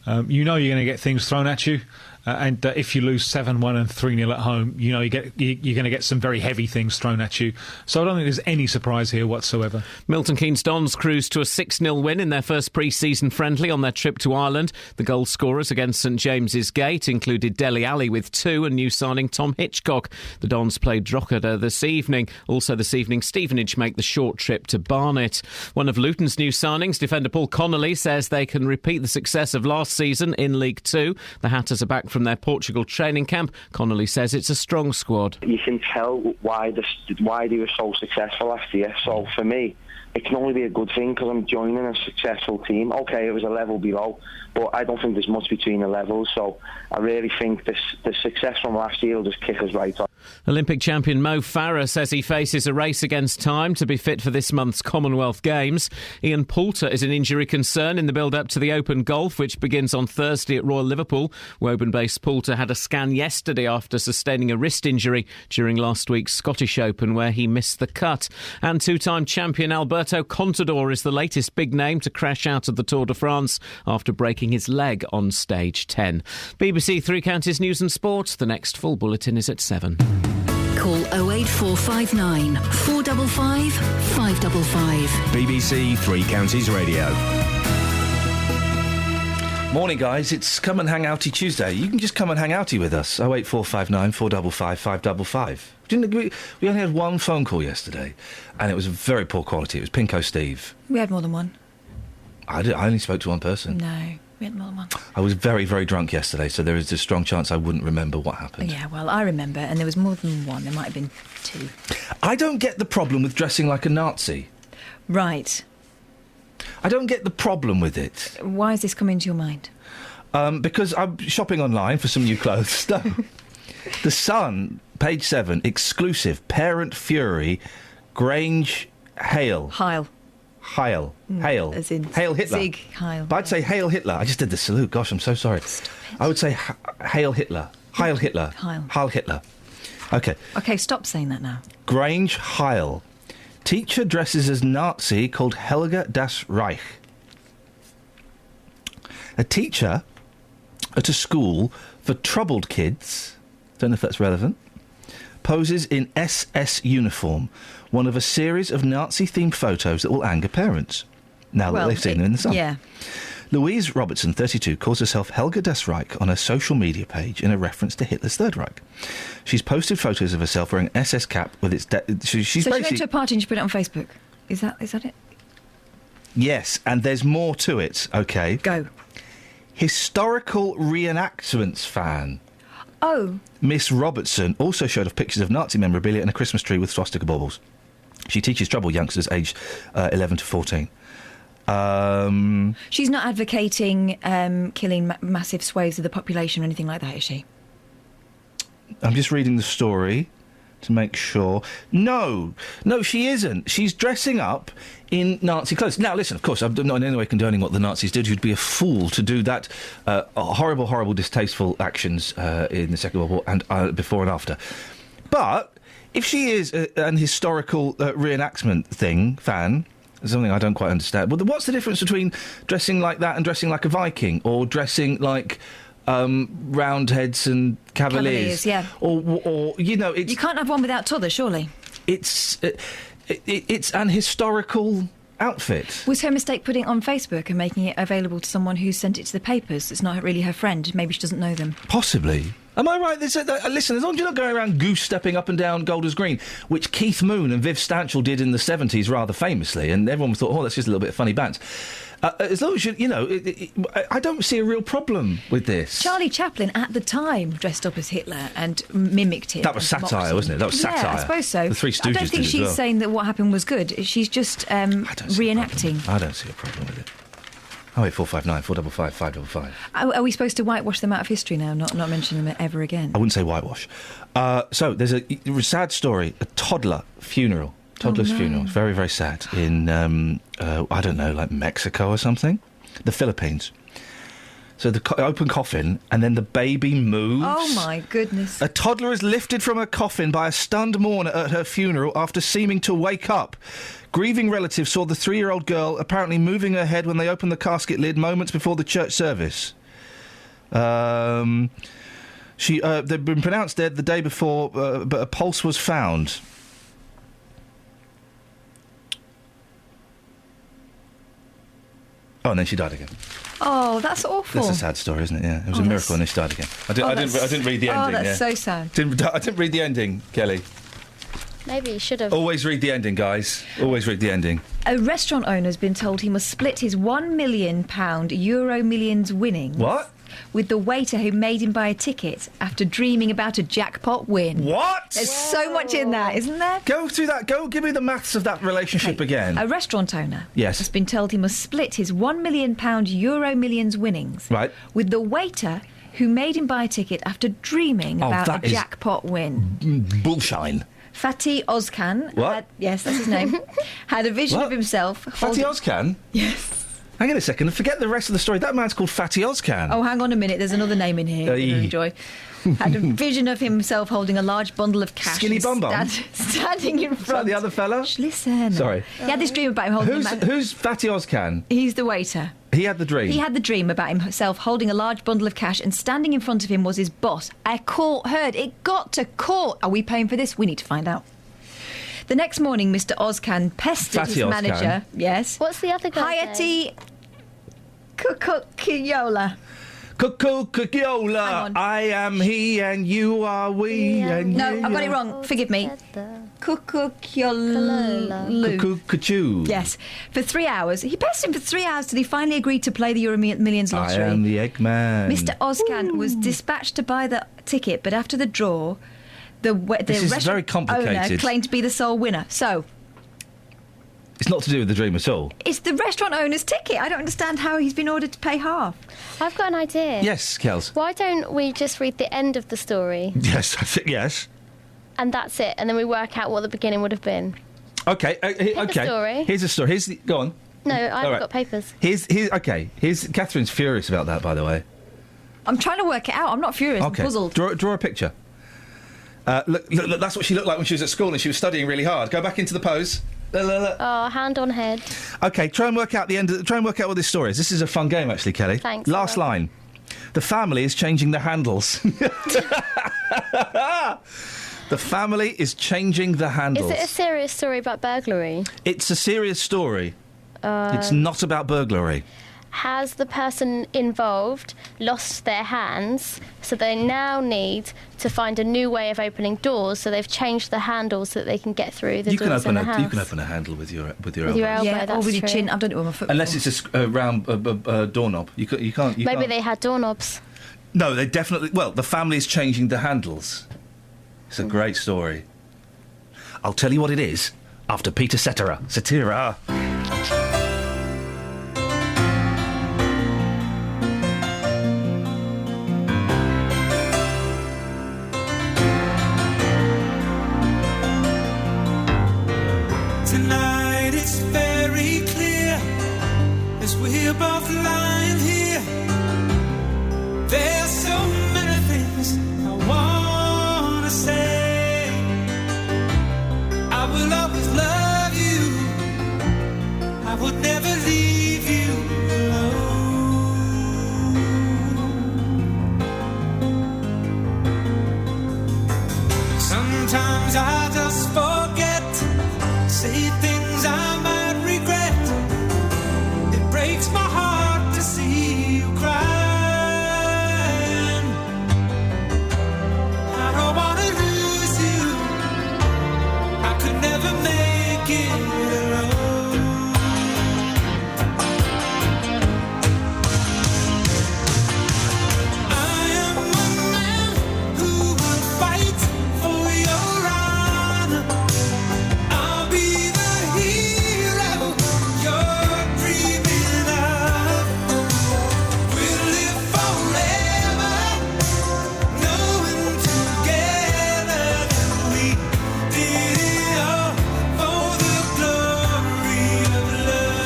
You know you're going to get things thrown at you, And if you lose 7-1 and 3-0 at home, you know you're going to get some very heavy things thrown at you. So I don't think there's any surprise here whatsoever. Milton Keynes Dons cruised to a 6-0 win in their first pre-season friendly on their trip to Ireland. The goal scorers against St James's Gate included Dele Alli with 2 and new signing Tom Hitchcock. The Dons played Drogheda this evening. Also this evening, Stevenage make the short trip to Barnet. One of Luton's new signings, defender Paul Connolly, says they can repeat the success of last season in League Two. The Hatters are back from their Portugal training camp. Connolly says it's a strong squad. You can tell why they were so successful last year. So for me, it can only be a good thing because I'm joining a successful team. OK, it was a level below, but I don't think there's much between the levels. So I really think the success from last year will just kick us right off. Olympic champion Mo Farah says he faces a race against time to be fit for this month's Commonwealth Games. Ian Poulter is an injury concern in the build-up to the Open Golf, which begins on Thursday at Royal Liverpool. Woburn-based Poulter had a scan yesterday after sustaining a wrist injury during last week's Scottish Open, where he missed the cut. And two-time champion Alberto Contador is the latest big name to crash out of the Tour de France after breaking his leg on stage 10. BBC Three Counties News and Sport. The next full bulletin is at 7. Call 08459 455 555. BBC Three Counties Radio. Morning, guys. It's Come and Hang Outy Tuesday. You can just come and hang outy with us. 08459 455 555. We only had one phone call yesterday, and it was very poor quality. It was Pinko Steve. We had more than one. I only spoke to one person. No, we had more than one. I was very, very drunk yesterday, so there is a strong chance I wouldn't remember what happened. Yeah, well, I remember, and there was more than one. There might have been 2. I don't get the problem with dressing like a Nazi. Right. I don't get the problem with it. Why has this come into your mind? Because I'm shopping online for some new clothes. No. The Sun, page 7, exclusive, Parent Fury, Grange Hale. Heil. Hail. As in Hail Hitler. Sieg Heil. But I'd say Hail Hitler. I just did the salute. Gosh, I'm so sorry. I would say Hail Hitler. Heil Hitler. Heil Hitler. OK. OK, stop saying that now. Grange Heil. Teacher dresses as Nazi called Helga das Reich. A teacher at a school for troubled kids, don't know if that's relevant, poses in SS uniform, one of a series of Nazi-themed photos that will anger parents. Now that they've seen them in the Sun. Yeah. Louise Robertson, 32, calls herself Helga das Reich on her social media page in a reference to Hitler's Third Reich. She's posted photos of herself wearing an SS cap with its... she's so she went to a party and she put it on Facebook. Is that it? Yes, and there's more to it, OK? Go. Historical reenactments fan. Oh. Miss Robertson also showed off pictures of Nazi memorabilia and a Christmas tree with swastika baubles. She teaches troubled youngsters aged 11 to 14. She's not advocating killing massive swathes of the population or anything like that, is she? I'm just reading the story to make sure. No, she isn't. She's dressing up in Nazi clothes. Now, listen, of course, I'm not in any way condoning what the Nazis did. You'd be a fool to do that horrible, distasteful actions in the Second World War and before and after. But if she is an historical reenactment fan... something I don't quite understand. Well, what's the difference between dressing like that and dressing like a Viking, or dressing like Roundheads and Cavaliers? Yeah. Or you know, it's... You can't have one without t'other, surely. It's an historical outfit. Was her mistake putting it on Facebook and making it available to someone who sent it to the papers? It's not really her friend. Maybe she doesn't know them. Possibly. Am I right? Listen, as long as you're not going around goose-stepping up and down Golders Green, which Keith Moon and Viv Stanchel did in the 70s rather famously, and everyone thought, oh, that's just a little bit of funny banter. As long as I don't see a real problem with this. Charlie Chaplin, at the time, dressed up as Hitler and mimicked him. That was satire, wasn't it? That was satire. Yeah, I suppose so. The Three Stooges I don't think she's saying that what happened was good. She's just reenacting. I don't see a problem with it. 08459 455 555. Are we supposed to whitewash them out of history now, not mention them ever again? I wouldn't say whitewash. So, there's a sad story, a toddler's funeral. Funeral. It's very, very sad. In, I don't know, like Mexico or something? The Philippines. So the open coffin, and then the baby moves. Oh, my goodness. A toddler is lifted from her coffin by a stunned mourner at her funeral after seeming to wake up. Grieving relatives saw the 3-year-old girl apparently moving her head when they opened the casket lid moments before the church service. They'd been pronounced dead the day before, but a pulse was found. Oh, and then she died again. Oh, that's awful. That's a sad story, isn't it? Yeah, it was a miracle, and then she died again. I didn't read the ending. Oh, that's so sad. I didn't read the ending, Kelly. Maybe you should have. Always read the ending, guys. Always read the ending. A restaurant owner has been told he must split his £1 million Euro Millions winnings. What? With the waiter who made him buy a ticket after dreaming about a jackpot win. What? There's so much in that, isn't there? Go through that. Go give me the maths of that relationship again. A restaurant owner has been told he must split his £1 million Euro Millions winnings with the waiter who made him buy a ticket after dreaming about a jackpot win. Bullshine. Fatih Ozkan, yes, that's his name, had a vision of himself. Fatih Ozkan? Yes. Hang on a second, forget the rest of the story. That man's called Fatih Ozkan. Oh, hang on a minute, there's another name in here. Enjoy. Had a vision of himself holding a large bundle of cash. Skinny Bum Bum? Standing in front. Is that the other fella? Listen. Sorry. He had this dream about him holding... Who's Fatih Ozkan? He's the waiter. He had the dream? He had the dream about himself holding a large bundle of cash, and standing in front of him was his boss. A court heard. It got to court. Are we paying for this? We need to find out. The next morning, Mr. Ozkan pestered his manager. Yes. What's the other guy? Hayati Kukukiola. Kukukiola. I am he and you are we. And no, I've got it wrong. Forgive me. Kukukiola. Kukukachu. Yes. For 3 hours. He pestered him for 3 hours till he finally agreed to play the Euro Millions lottery. I am the Eggman. Mr. Ozkan was dispatched to buy the ticket, but after the draw, the very complicated. Owner claimed to be the sole winner. So it's not to do with the dream at all. It's the restaurant owner's ticket. I don't understand how he's been ordered to pay half. I've got an idea. Yes, Kels. Why don't we just read the end of the story? Yes, I think yes. And that's it, and then we work out what the beginning would have been. Okay, okay. The story. Here's the story. Go on. No, I haven't got papers. Here's Catherine's furious about that, by the way. I'm trying to work it out. I'm not furious. Okay. I'm puzzled. Draw a picture. Look, that's what she looked like when she was at school and she was studying really hard. Go back into the pose. Oh, hand on head. Okay, try and work out what this story is. This is a fun game, actually, Kelly. Thanks. Last line. The family is changing the handles. The family is changing the handles. Is it a serious story about burglary? It's a serious story. It's not about burglary. Has the person involved lost their hands, so they now need to find a new way of opening doors, so they've changed the handles so that they can get through the doors in the house? You can open a handle with your elbow. Yeah, or with your chin. I've done it with my foot. Unless it's a round doorknob. You can't. Maybe they had doorknobs. No, they definitely... Well, the family's changing the handles. It's a great story. I'll tell you what it is after Peter Cetera. Tonight it's very clear as we're both lying here. There's so many things I wanna say. I will always love you. I would never leave you alone. Sometimes I just forget. Say things I might regret. It breaks my heart to see you crying. I don't wanna lose you. I could never make it alone. I am a man who will fight for your honor. I'll be the hero you're dreaming of. We'll live forever, knowing together that we did it all for the glory of love.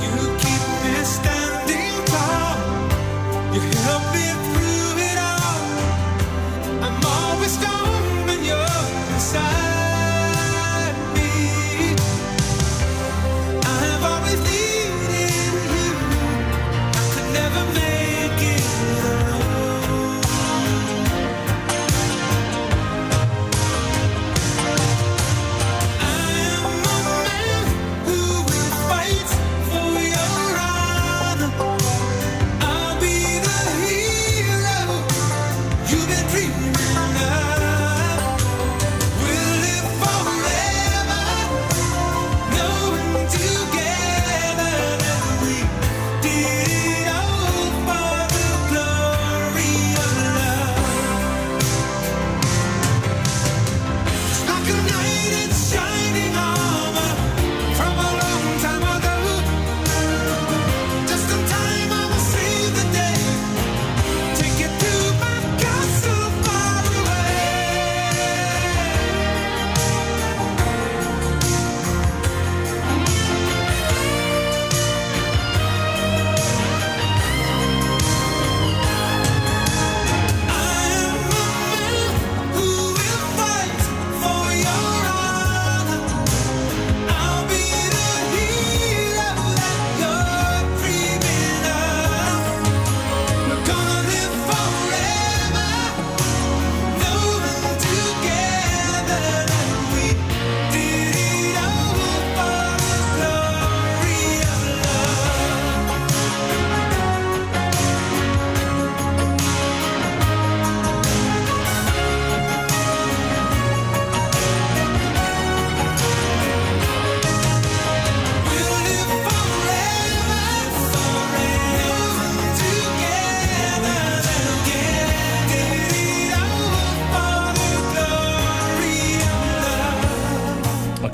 You keep me standing tall. You help me through it all. I'm always strong when you're beside me. I have always needed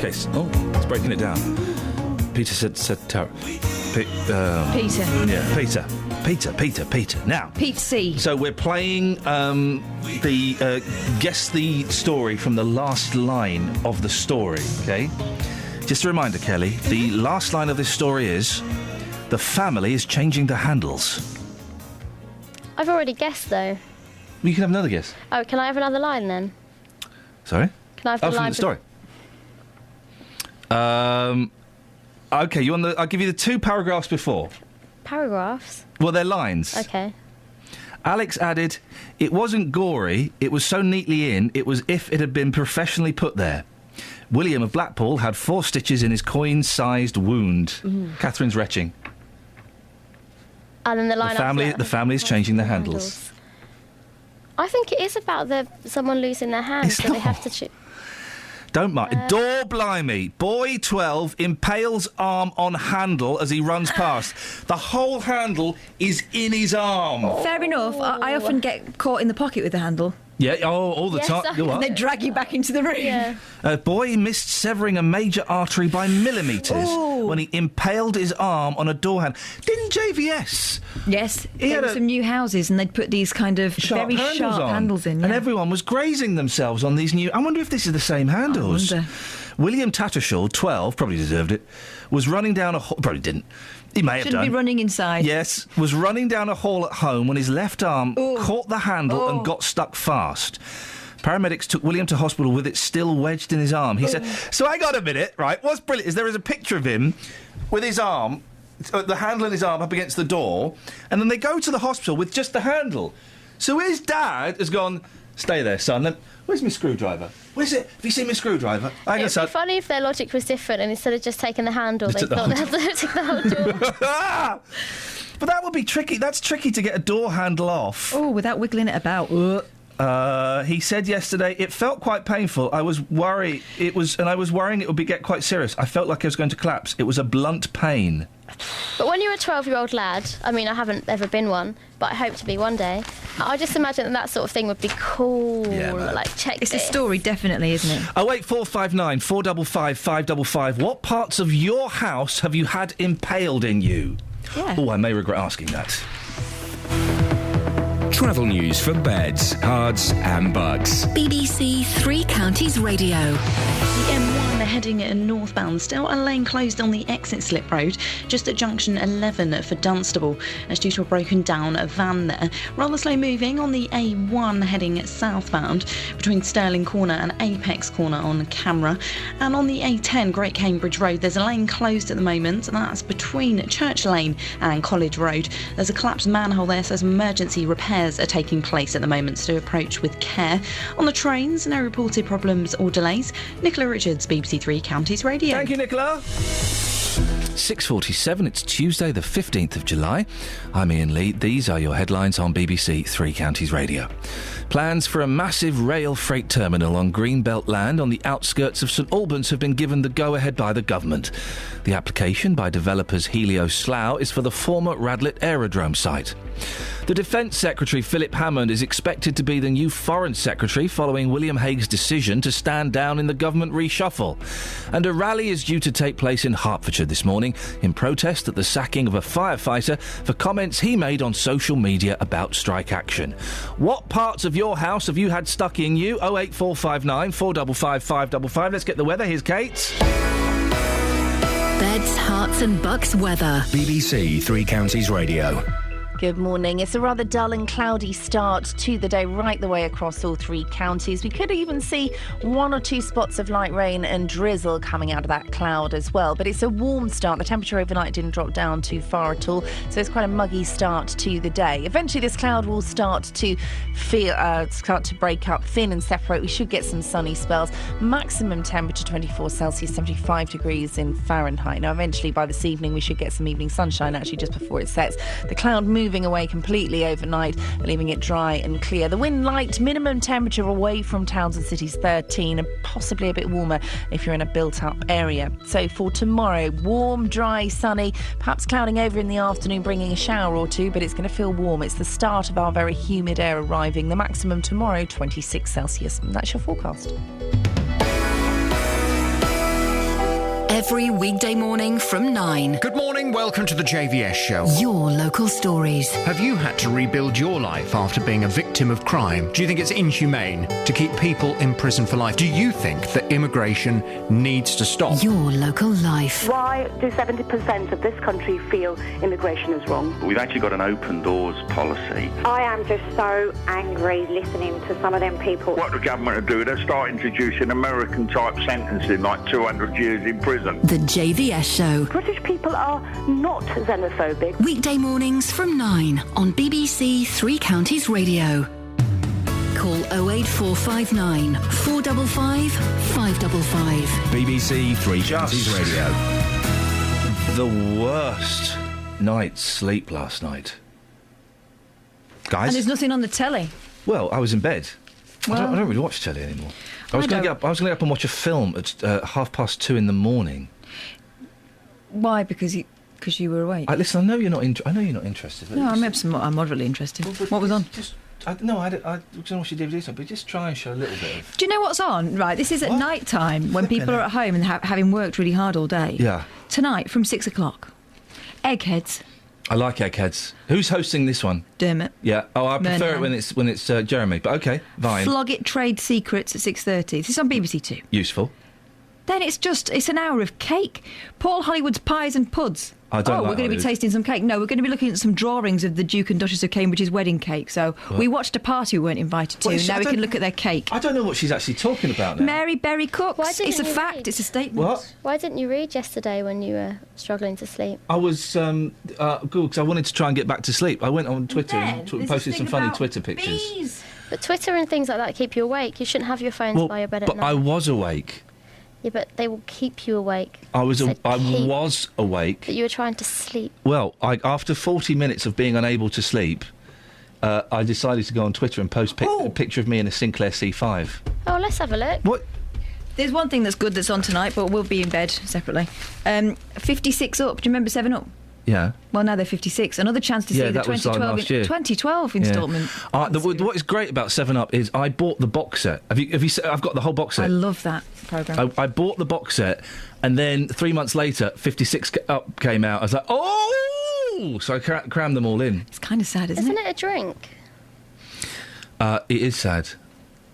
Okay. It's breaking it down. Peter said Tara. Peter. Yeah, Peter. Now, Pete C. So we're playing guess the story from the last line of the story. Okay. Just a reminder, Kelly. The last line of this story is: the family is changing the handles. I've already guessed, though. You can have another guess. Oh, can I have another line, then? Sorry? Can I have the from line... the story. Okay, I'll give you the 2 paragraphs before. Paragraphs? Well, they're lines. Okay. Alex added, "It wasn't gory, it was so neatly in, it was if it had been professionally put there. William of Blackpool had 4 stitches in his coin-sized wound." Catherine's retching. And then the line The family is changing the handles. I think it is about someone losing their hand, so they have to... Don't mind. Door blimey. Boy 12 impales arm on handle as he runs past. The whole handle is in his arm. Fair enough. I often get caught in the pocket with the handle. Yeah, all the time. And they drag you back into the room. Yeah. A boy missed severing a major artery by millimetres when he impaled his arm on a door handle. Didn't JVS? Yes. There were some new houses and they'd put these kind of sharp handles in. Yeah. And everyone was grazing themselves on these new... I wonder if this is the same handles. I wonder. William Tattersall, 12, probably deserved it, was running down a... Probably didn't. He may have done. Shouldn't be running inside. Yes, was running down a hall at home when his left arm caught the handle and got stuck fast. Paramedics took William to hospital with it still wedged in his arm. He said, so hang on a minute, right? What's brilliant is there is a picture of him with his arm, the handle in his arm up against the door, and then they go to the hospital with just the handle. So his dad has gone, stay there, son. Where's my screwdriver? Where's it? Have you seen my screwdriver? It would be funny if their logic was different and instead of just taking the handle, they thought they had to take the whole door. But that would be tricky. That's tricky to get a door handle off. Oh, without wiggling it about. He said yesterday, it felt quite painful. I was worried. I was worrying it would get quite serious. I felt like I was going to collapse. It was a blunt pain. But when you're a 12-year-old lad, I mean, I haven't ever been one, but I hope to be one day, I just imagine that sort of thing would be cool. Yeah, like, check It's this. a story, definitely, isn't it? 08459 455 555. What parts of your house have you had impaled in you? Yeah. Oh, I may regret asking that. Travel news for beds, cards and bugs. BBC Three Counties Radio. The M1 heading northbound, still a lane closed on the exit slip road, just at junction 11 for Dunstable. That's due to a broken down van there. Rather slow moving on the A1 heading southbound between Stirling Corner and Apex Corner on camera. And on the A10 Great Cambridge Road, there's a lane closed at the moment, and that's between Church Lane and College Road. There's a collapsed manhole there, so some emergency repairs are taking place at the moment, so approach with care. On the trains, no reported problems or delays. Nicola Richards, BBC Three Counties Radio. Thank you, Nicola. 6:47, it's Tuesday the 15th of July. I'm Iain Lee. These are your headlines on BBC Three Counties Radio. Plans for a massive rail freight terminal on Greenbelt land on the outskirts of St Albans have been given the go-ahead by the government. The application by developers Helio Slough is for the former Radlett Aerodrome site. The Defence Secretary Philip Hammond is expected to be the new Foreign Secretary following William Hague's decision to stand down in the government reshuffle. And a rally is due to take place in Hertfordshire this morning in protest at the sacking of a firefighter for comments he made on social media about strike action. What parts of your house have you had stuck in you? 08459 455 555. Let's get the weather. Here's Kate. Beds, Herts and Bucks weather. BBC Three Counties Radio. Good morning. It's a rather dull and cloudy start to the day right the way across all three counties. We could even see one or two spots of light rain and drizzle coming out of that cloud as well. But it's a warm start. The temperature overnight didn't drop down too far at all, so it's quite a muggy start to the day. Eventually this cloud will start to break up, thin and separate. We should get some sunny spells. Maximum temperature 24 Celsius, 75 degrees in Fahrenheit. Now eventually by this evening we should get some evening sunshine actually just before it sets. The cloud moving away completely overnight, leaving it dry and clear. The wind light, minimum temperature away from towns and cities 13, and possibly a bit warmer if you're in a built-up area. So for tomorrow, warm, dry, sunny, perhaps clouding over in the afternoon, bringing a shower or two, but it's going to feel warm. It's the start of our very humid air arriving. The maximum tomorrow, 26 Celsius. And that's your forecast. Every weekday morning from 9. Good morning, welcome to the JVS show. Your local stories. Have you had to rebuild your life after being a victim of crime? Do you think it's inhumane to keep people in prison for life? Do you think that immigration needs to stop? Your local life. Why do 70% of this country feel immigration is wrong? We've actually got an open doors policy. I am just so angry listening to some of them people. What the government are doing, they'll start introducing American-type sentencing, like 200 years in prison. The JVS show. British people are not xenophobic. Weekday mornings from 9 on BBC Three Counties Radio. Call 08459 455 555. BBC Three Counties Radio. The worst night's sleep last night. Guys? And there's nothing on the telly. Well, I was in bed. Well, I don't really watch telly anymore. I was going to get up and watch a film at 2:30 in the morning. Why? Because you were awake. Listen, I know you're not. I know you're not interested. No, I'm moderately interested. What was on? I don't know what your DVD is on, but just try and show a little bit of. Do you know what's on? Right, this is at night time when people are at home and having worked really hard all day. Yeah. Tonight from 6 o'clock. Eggheads. I like Eggheads. Who's hosting this one? Dermot. Yeah. Oh, I prefer Murnaghan. it when it's Jeremy. But okay, fine. Flog It Trade Secrets at 6:30. This is on BBC Two. Useful. Then it's an hour of cake. Paul Hollywood's Pies and Puds. I don't like we're going to be Hollywood. tasting some cake. No, we're going to be looking at some drawings of the Duke and Duchess of Cambridge's wedding cake. So we watched a party we weren't invited to. Now we can look at their cake. I don't know what she's actually talking about now. Mary Berry Cooks. Why didn't It's a you fact. read? It's a statement. What? Why didn't you read yesterday when you were struggling to sleep? I was good because I wanted to try and get back to sleep. I went on Twitter and posted some funny Twitter pictures. But Twitter and things like that keep you awake. You shouldn't have your phones by your bed at But night. I was awake. Yeah, but they will keep you awake. I was Said keep, awake. But you were trying to sleep. Well, after 40 minutes of being unable to sleep, I decided to go on Twitter and post a picture of me in a Sinclair C5. Oh, let's have a look. What? There's one thing that's good that's on tonight, but we'll be in bed separately. 56 Up. Do you remember 7 Up? Yeah. Well, now they're 56. Another chance to see the that was like 2012 last year. 2012 instalment. What is great about 7 Up is I bought the box set. Have you? I've got the whole box set. I love that programme. I bought the box set, and then 3 months later, 56 Up came out. I was like, oh! So I crammed them all in. It's kind of sad, Isn't it a drink? It is sad.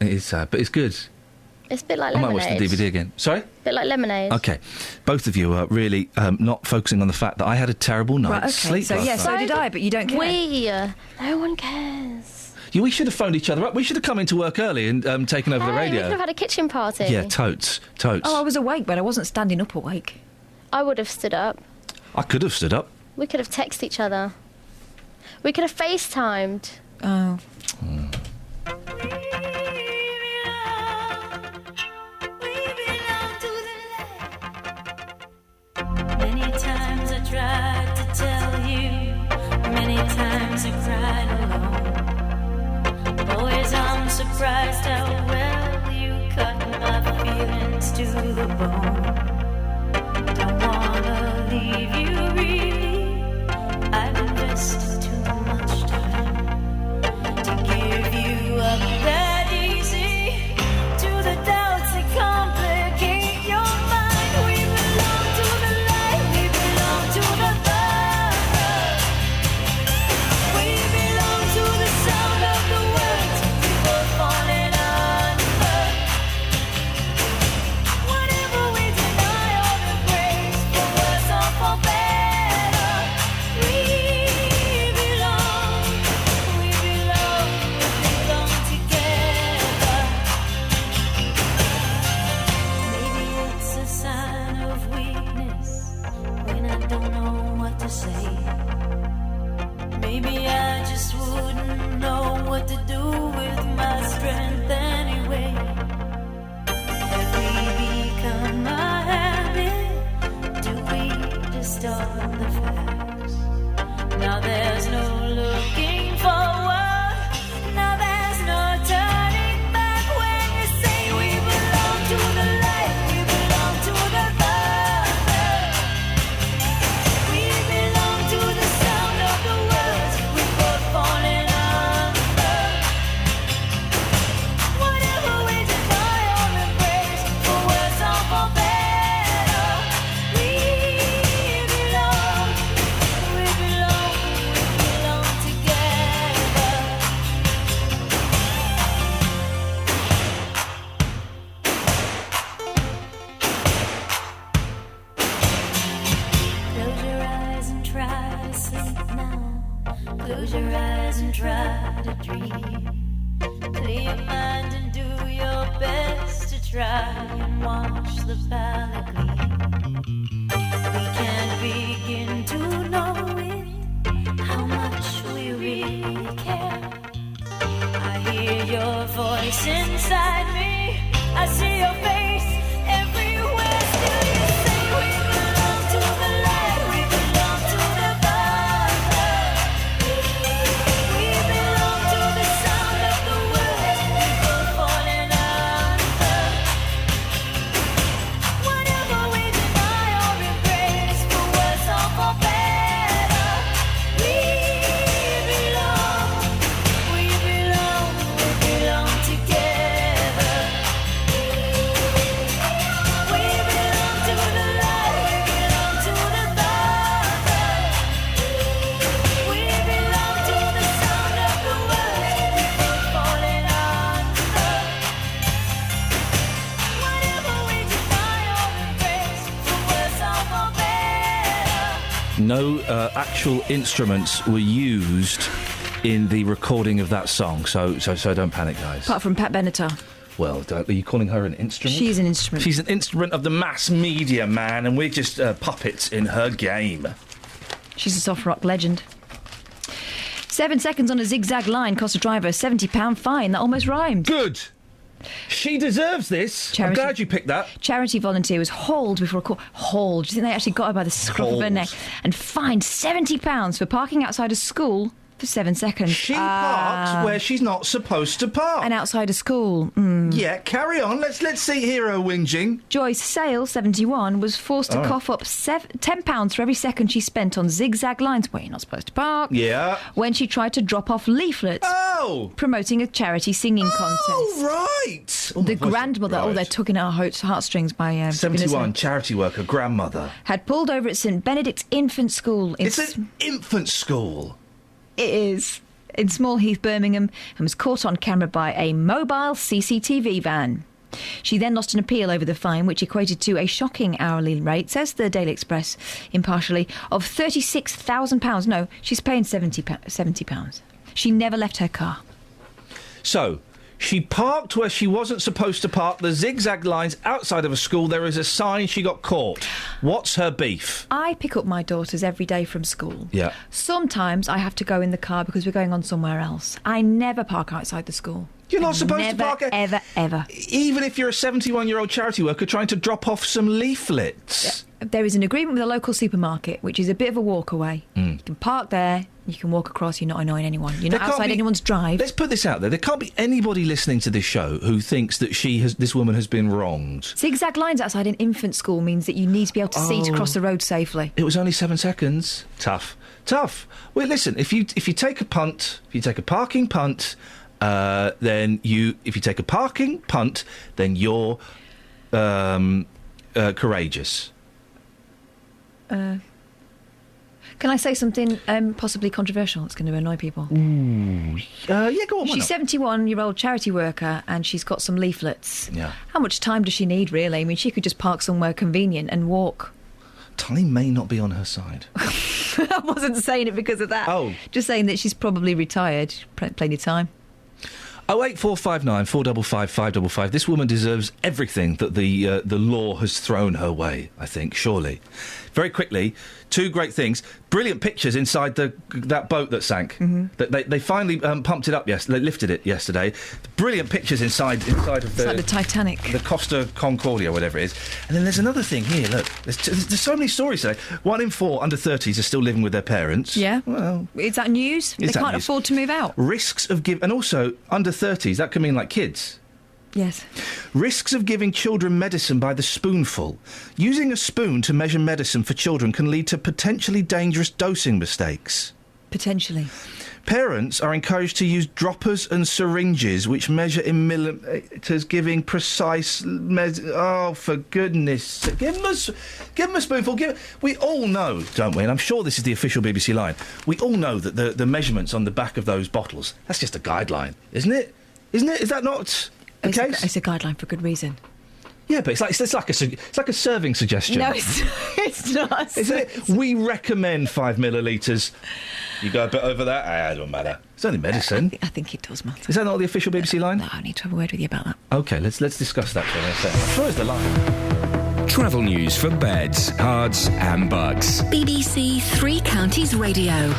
It is sad, but it's good. It's a bit like I might lemonade. watch the DVD again. Sorry? A bit like lemonade. Okay. Both of you are really not focusing on the fact that I had a terrible night's sleep So, last yeah, night. so did I, but you don't care. No one cares. We should have phoned each other up. We should have come into work early and taken over the We radio. could have had a kitchen party. Yeah, totes. Oh, I was awake, but I wasn't standing up awake. I would have stood up. I could have stood up. We could have texted each other. We could have FaceTimed. Oh. Many times I tried to tell you, many times I cried alone. Always I'm surprised how well you cut my feelings to the bone. Don't wanna leave you really, I've invested too much time to give you up that easy to the doubts that complicate your mind. We belong to the light, we belong to the fire. We belong try and wash the palate clean. We can't begin to know it, how much we really care. I hear your voice inside me, I see your face everywhere. Still you say we belong to the light, we belong to the Father. We belong to the sound of the words people falling under. Whatever we deny or embrace, for worse or for better, we belong together. We belong to the light, we belong to the Father. We belong to the sound of the words people falling under. Whatever we deny or embrace, for worse or for better. No actual instruments were used in the recording of that song, so don't panic, guys. Apart from Pat Benatar. Well, are you calling her an instrument? She's an instrument. She's an instrument of the mass media, man, and we're just puppets in her game. She's a soft rock legend. 7 seconds on a zigzag line cost a driver a £70 fine. That almost rhymed. Good. She deserves this. I'm glad you picked that. Charity volunteer was hauled before a court. Hauled. Do you think they actually got her by the scruff of her neck and fined £70 for parking outside a school for 7 seconds? She parked where she's not supposed to park. And outside a school. Yeah, carry on. Let's hear her whinging. Joyce Sale, 71, was forced to cough up £10 for every second she spent on zigzag lines where you're not supposed to park. Yeah. When she tried to drop off leaflets. Promoting a charity singing contest. Oh, right. The grandmother, they're tugging at our heartstrings by... 71, charity worker, grandmother. Had pulled over at St Benedict's Infant School. It's an infant school. It is. In Small Heath, Birmingham, and was caught on camera by a mobile CCTV van. She then lost an appeal over the fine, which equated to a shocking hourly rate, says the Daily Express impartially, of £36,000. No, she's paying £70. She never left her car. So, she parked where she wasn't supposed to park, the zigzag lines outside of a school. There is a sign. She got caught. What's her beef? I pick up my daughters every day from school. Yeah. Sometimes I have to go in the car because we're going on somewhere else. I never park outside the school. You're not supposed to park... Ever. Even if you're a 71-year-old charity worker trying to drop off some leaflets. There is an agreement with a local supermarket, which is a bit of a walk away. You can park there, you can walk across, you're not annoying anyone. You're not outside anyone's drive. Let's put this out there. There can't be anybody listening to this show who thinks that this woman has been wronged. Zigzag lines outside an infant school means that you need to be able to see to cross the road safely. It was only 7 seconds. Tough. Well, listen, if you take a punt, if you take a parking punt... then if you take a parking punt, then you're courageous. Can I say something possibly controversial that's going to annoy people? Yeah, go on. She's 71-year-old charity worker and she's got some leaflets. Yeah. How much time does she need, really? I mean, she could just park somewhere convenient and walk. Time may not be on her side. I wasn't saying it because of that. Oh. Just saying that she's probably retired. Plenty of time. 08459 455 555. This woman deserves everything that the law has thrown her way, I think, surely. Very quickly, two great things. Brilliant pictures inside that boat that sank. They finally pumped it up yesterday. They lifted it yesterday. Brilliant pictures inside of the Titanic. The Costa Concordia, whatever it is. And then there's another thing here, look. There's so many stories today. 1 in 4 under 30s are still living with their parents. Yeah. Well... Is that news? They can't afford to move out. Risks of and also, under 30s, that can mean like kids. Yes. Risks of giving children medicine by the spoonful. Using a spoon to measure medicine for children can lead to potentially dangerous dosing mistakes. Potentially. Parents are encouraged to use droppers and syringes which measure in millimetres, giving precise... Oh, for goodness sake. Give them a spoonful. We all know, don't we, and I'm sure this is the official BBC line, we all know that the measurements on the back of those bottles, that's just a guideline, isn't it? Isn't it? Is that not... It's a guideline for good reason. Yeah, but it's like a serving suggestion. No, it's not. Isn't it? We recommend 5 millilitres. You go a bit over that? It don't matter. It's only medicine. I think it does matter. Is that not the official BBC line? No, I need to have a word with you about that. OK, let's discuss that for a second. Where is the line? Travel news for beds, cards and bugs. BBC Three Counties Radio.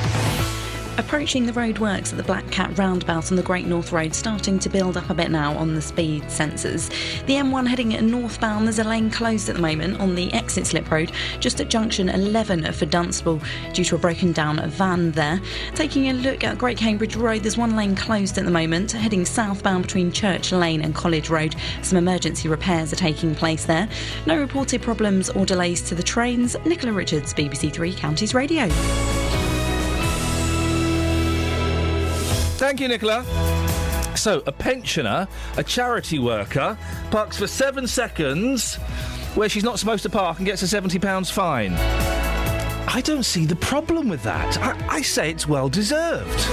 Approaching the roadworks at the Black Cat roundabout on the Great North Road, starting to build up a bit now on the speed sensors. The M1 heading northbound, there's a lane closed at the moment on the exit slip road, just at junction 11 for Dunstable, due to a broken down van there. Taking a look at Great Cambridge Road, there's one lane closed at the moment, heading southbound between Church Lane and College Road. Some emergency repairs are taking place there. No reported problems or delays to the trains. Nicola Richards, BBC Three Counties Radio. Thank you, Nicola. So, a pensioner, a charity worker, parks for 7 seconds where she's not supposed to park and gets a £70 fine. I don't see the problem with that. I say it's well deserved.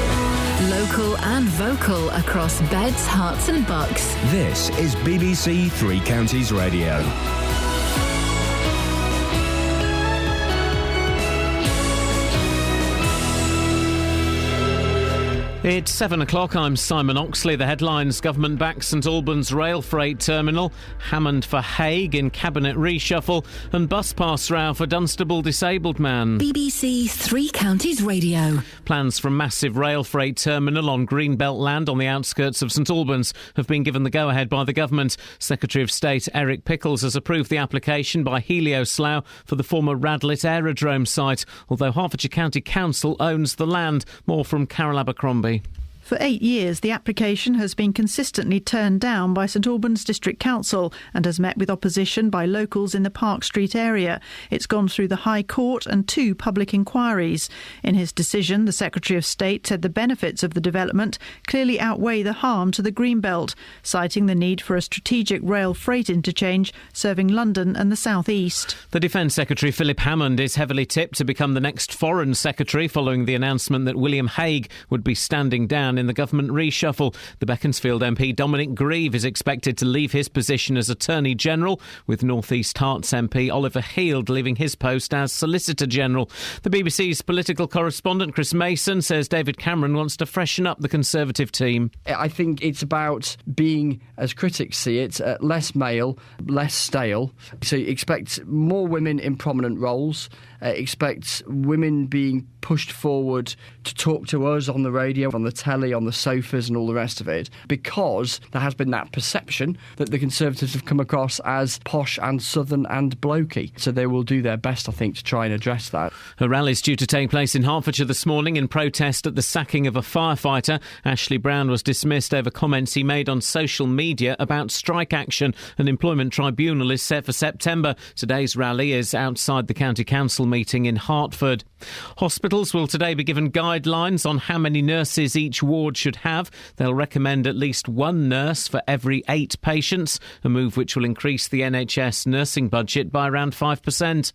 Local and vocal across beds, hearts and bucks. This is BBC Three Counties Radio. It's 7 o'clock. I'm Simon Oxley. The headlines: government backs St Albans rail freight terminal, Hammond for Hague in cabinet reshuffle, and bus pass row for Dunstable disabled man. BBC Three Counties Radio. Plans for a massive rail freight terminal on Greenbelt land on the outskirts of St Albans have been given the go-ahead by the government. Secretary of State Eric Pickles has approved the application by Helio Slough for the former Radlett Aerodrome site, although Hertfordshire County Council owns the land. More from Carol Abercrombie. For 8 years, the application has been consistently turned down by St Albans District Council and has met with opposition by locals in the Park Street area. It's gone through the High Court and 2 public inquiries. In his decision, the Secretary of State said the benefits of the development clearly outweigh the harm to the Greenbelt, citing the need for a strategic rail freight interchange serving London and the South East. The Defence Secretary Philip Hammond is heavily tipped to become the next Foreign Secretary following the announcement that William Hague would be standing down in the government reshuffle. The Beaconsfield MP Dominic Grieve is expected to leave his position as Attorney General, with North East Herts MP Oliver Heald leaving his post as Solicitor General. The BBC's political correspondent Chris Mason says David Cameron wants to freshen up the Conservative team. I think it's about being, as critics see it, less male, less stale. So you expect more women in prominent roles, expect women being pushed forward to talk to us on the radio, on the telly, on the sofas and all the rest of it, because there has been that perception that the Conservatives have come across as posh and southern and blokey. So they will do their best, I think, to try and address that. A rally is due to take place in Hertfordshire this morning in protest at the sacking of a firefighter. Ashley Brown was dismissed over comments he made on social media about strike action. An employment tribunal is set for September. Today's rally is outside the County Council meeting in Hertford. Hospitals will today be given guidelines on how many nurses each ward should have. They'll recommend at least 1 nurse for every 8 patients, a move which will increase the NHS nursing budget by around 5%.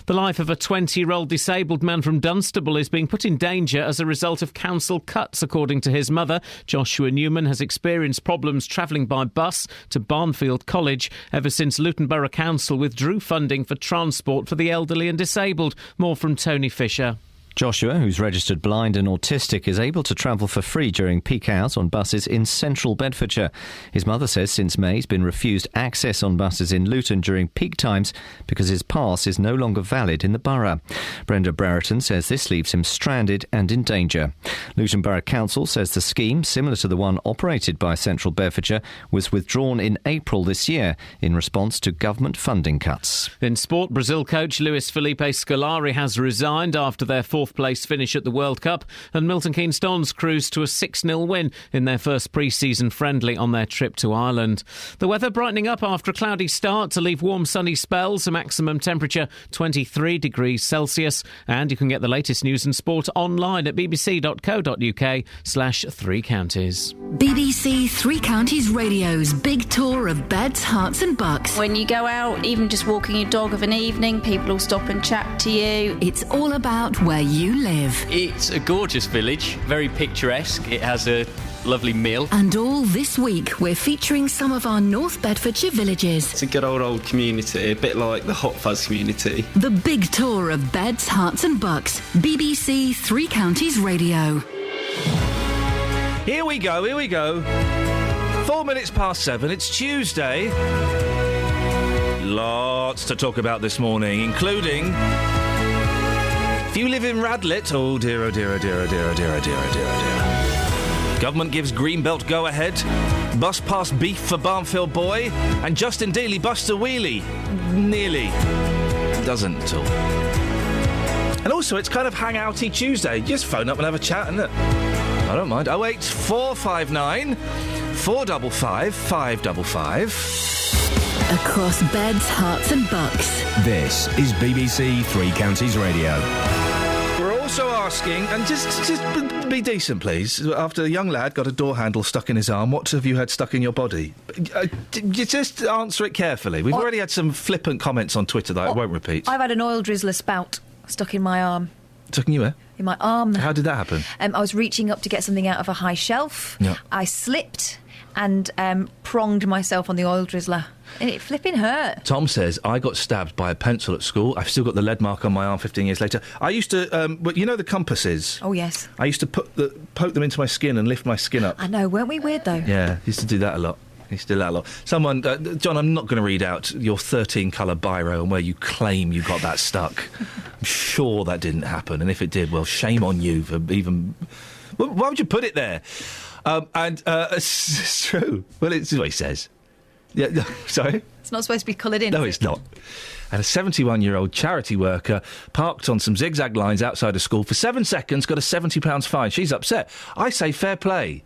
The life of a 20-year-old disabled man from Dunstable is being put in danger as a result of council cuts, according to his mother. Joshua Newman has experienced problems travelling by bus to Barnfield College ever since Luton Borough Council withdrew funding for transport for the elderly and disabled. More from Tony Fisher. Joshua, who's registered blind and autistic, is able to travel for free during peak hours on buses in central Bedfordshire. His mother says since May he's been refused access on buses in Luton during peak times because his pass is no longer valid in the borough. Brenda Brereton says this leaves him stranded and in danger. Luton Borough Council says the scheme, similar to the one operated by Central Bedfordshire, was withdrawn in April this year in response to government funding cuts. In sport, Brazil coach Luis Felipe Scolari has resigned after their 4th place finish at the World Cup, and Milton Keynes Dons cruised to a 6-0 win in their first pre-season friendly on their trip to Ireland. The weather brightening up after a cloudy start to leave warm sunny spells, a maximum temperature 23 degrees Celsius, and you can get the latest news and sport online at bbc.co.uk/3 counties. BBC Three Counties Radio's big tour of beds, hearts and bucks. When you go out, even just walking your dog of an evening, people will stop and chat to you. It's all about where you live. It's a gorgeous village, very picturesque. It has a lovely meal. And all this week, we're featuring some of our North Bedfordshire villages. It's a good old community, a bit like the Hot Fuzz community. The big tour of beds, hearts and bucks. BBC Three Counties Radio. Here we go. 4 minutes past 7. It's Tuesday. Lots to talk about this morning, including... If you live in Radlett... Oh, dear, oh, dear, oh, dear, oh, dear, oh, dear, oh, dear, oh, dear, oh, dear. Government gives Greenbelt go-ahead. Bus pass beef for Barnfield Boy. And Justin Dealey busts a wheelie. Nearly. Doesn't at all. And also, it's kind of hang-outy Tuesday. Just phone up and have a chat, isn't it? I don't mind. 08459 455 555. Across beds, hearts and bucks. This is BBC Three Counties Radio. We're also asking, and just be decent, please. After a young lad got a door handle stuck in his arm, what have you had stuck in your body? You just answer it carefully. We've already had some flippant comments on Twitter that I won't repeat. I've had an oil drizzler spout stuck in my arm. Stuck in you where? In my arm. How did that happen? I was reaching up to get something out of a high shelf. Yeah. I slipped and pronged myself on the oil drizzler. And it flipping hurt. Tom says, I got stabbed by a pencil at school. I've still got the lead mark on my arm 15 years later. I used to, but you know the compasses? Oh, yes. I used to poke them into my skin and lift my skin up. I know, weren't we weird, though? Yeah, used to do that a lot. Someone, John, I'm not going to read out your 13-colour biro and where you claim you got that stuck. I'm sure that didn't happen, and if it did, well, shame on you for even... Why would you put it there? It's true. Well, it's what he says. Yeah, sorry? It's not supposed to be coloured in. No, it's not. And a 71-year-old charity worker parked on some zigzag lines outside a school for 7 seconds, got a £70 fine. She's upset. I say fair play.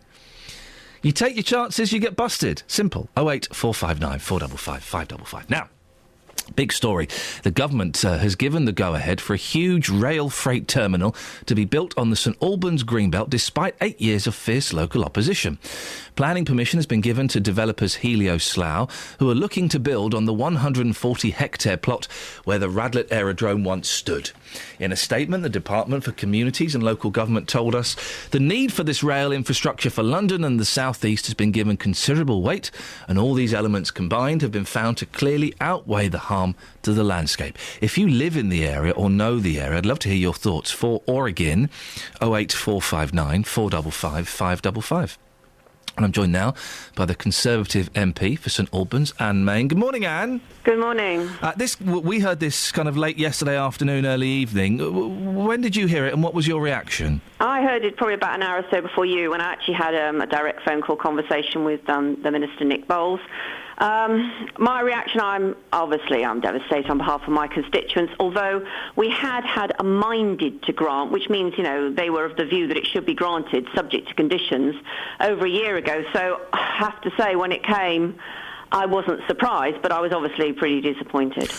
You take your chances, you get busted. Simple. 08459 455 555. Now, big story. The government has given the go-ahead for a huge rail freight terminal to be built on the St Albans Greenbelt despite 8 years of fierce local opposition. Planning permission has been given to developers Helio Slough, who are looking to build on the 140-hectare plot where the Radlett Aerodrome once stood. In a statement, the Department for Communities and Local Government told us the need for this rail infrastructure for London and the South East has been given considerable weight, and all these elements combined have been found to clearly outweigh the harm to the landscape. If you live in the area or know the area, I'd love to hear your thoughts. For or again, 08459 455 555. And I'm joined now by the Conservative MP for St Albans, Anne Main. Good morning, Anne. Good morning. We heard this kind of late yesterday afternoon, early evening. When did you hear it and what was your reaction? I heard it probably about an hour or so before you, when I actually had a direct phone call conversation with the Minister, Nick Bowles. My reaction, I'm devastated on behalf of my constituents, although we had a minded to grant, which means, they were of the view that it should be granted subject to conditions over a year ago. So I have to say, when it came, I wasn't surprised, but I was obviously pretty disappointed.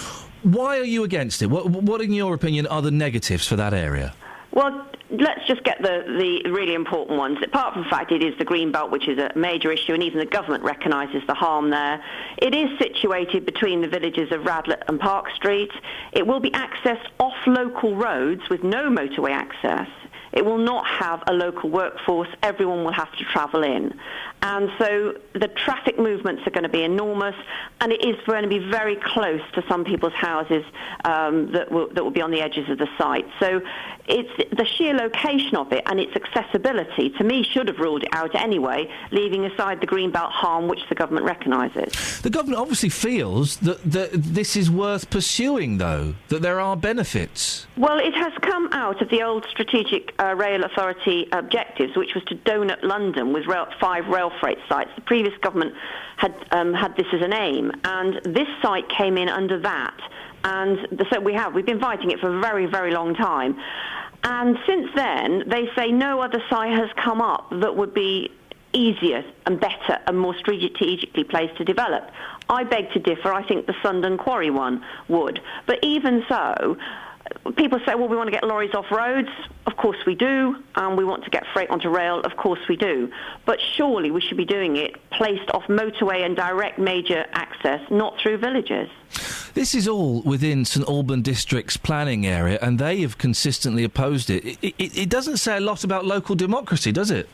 Why are you against it? What in your opinion, are the negatives for that area? Well, let's just get the really important ones. Apart from the fact it is the Greenbelt, which is a major issue, and even the government recognises the harm there. It is situated between the villages of Radlett and Park Street. It will be accessed off local roads with no motorway access. It will not have a local workforce. Everyone will have to travel in. And so the traffic movements are going to be enormous, and it is going to be very close to some people's houses that will be on the edges of the site. So it's the sheer location of it and its accessibility, to me, should have ruled it out anyway, leaving aside the Greenbelt harm, which the government recognises. The government obviously feels that this is worth pursuing, though, that there are benefits. Well, it has come out of the old Strategic Rail Authority objectives, which was to donut London with 5 rail freight sites. The previous government had this as an aim, and this site came in under that. And so we've been fighting it for a very, very long time. And since then, they say no other site has come up that would be easier and better and more strategically placed to develop. I beg to differ. I think the Sundon Quarry one would. But even so, people say, well, we want to get lorries off roads. Of course we do. And we want to get freight onto rail. Of course we do. But surely we should be doing it placed off motorway and direct major access, not through villages. This is all within St Albans District's planning area, and they have consistently opposed it. It doesn't say a lot about local democracy, does it?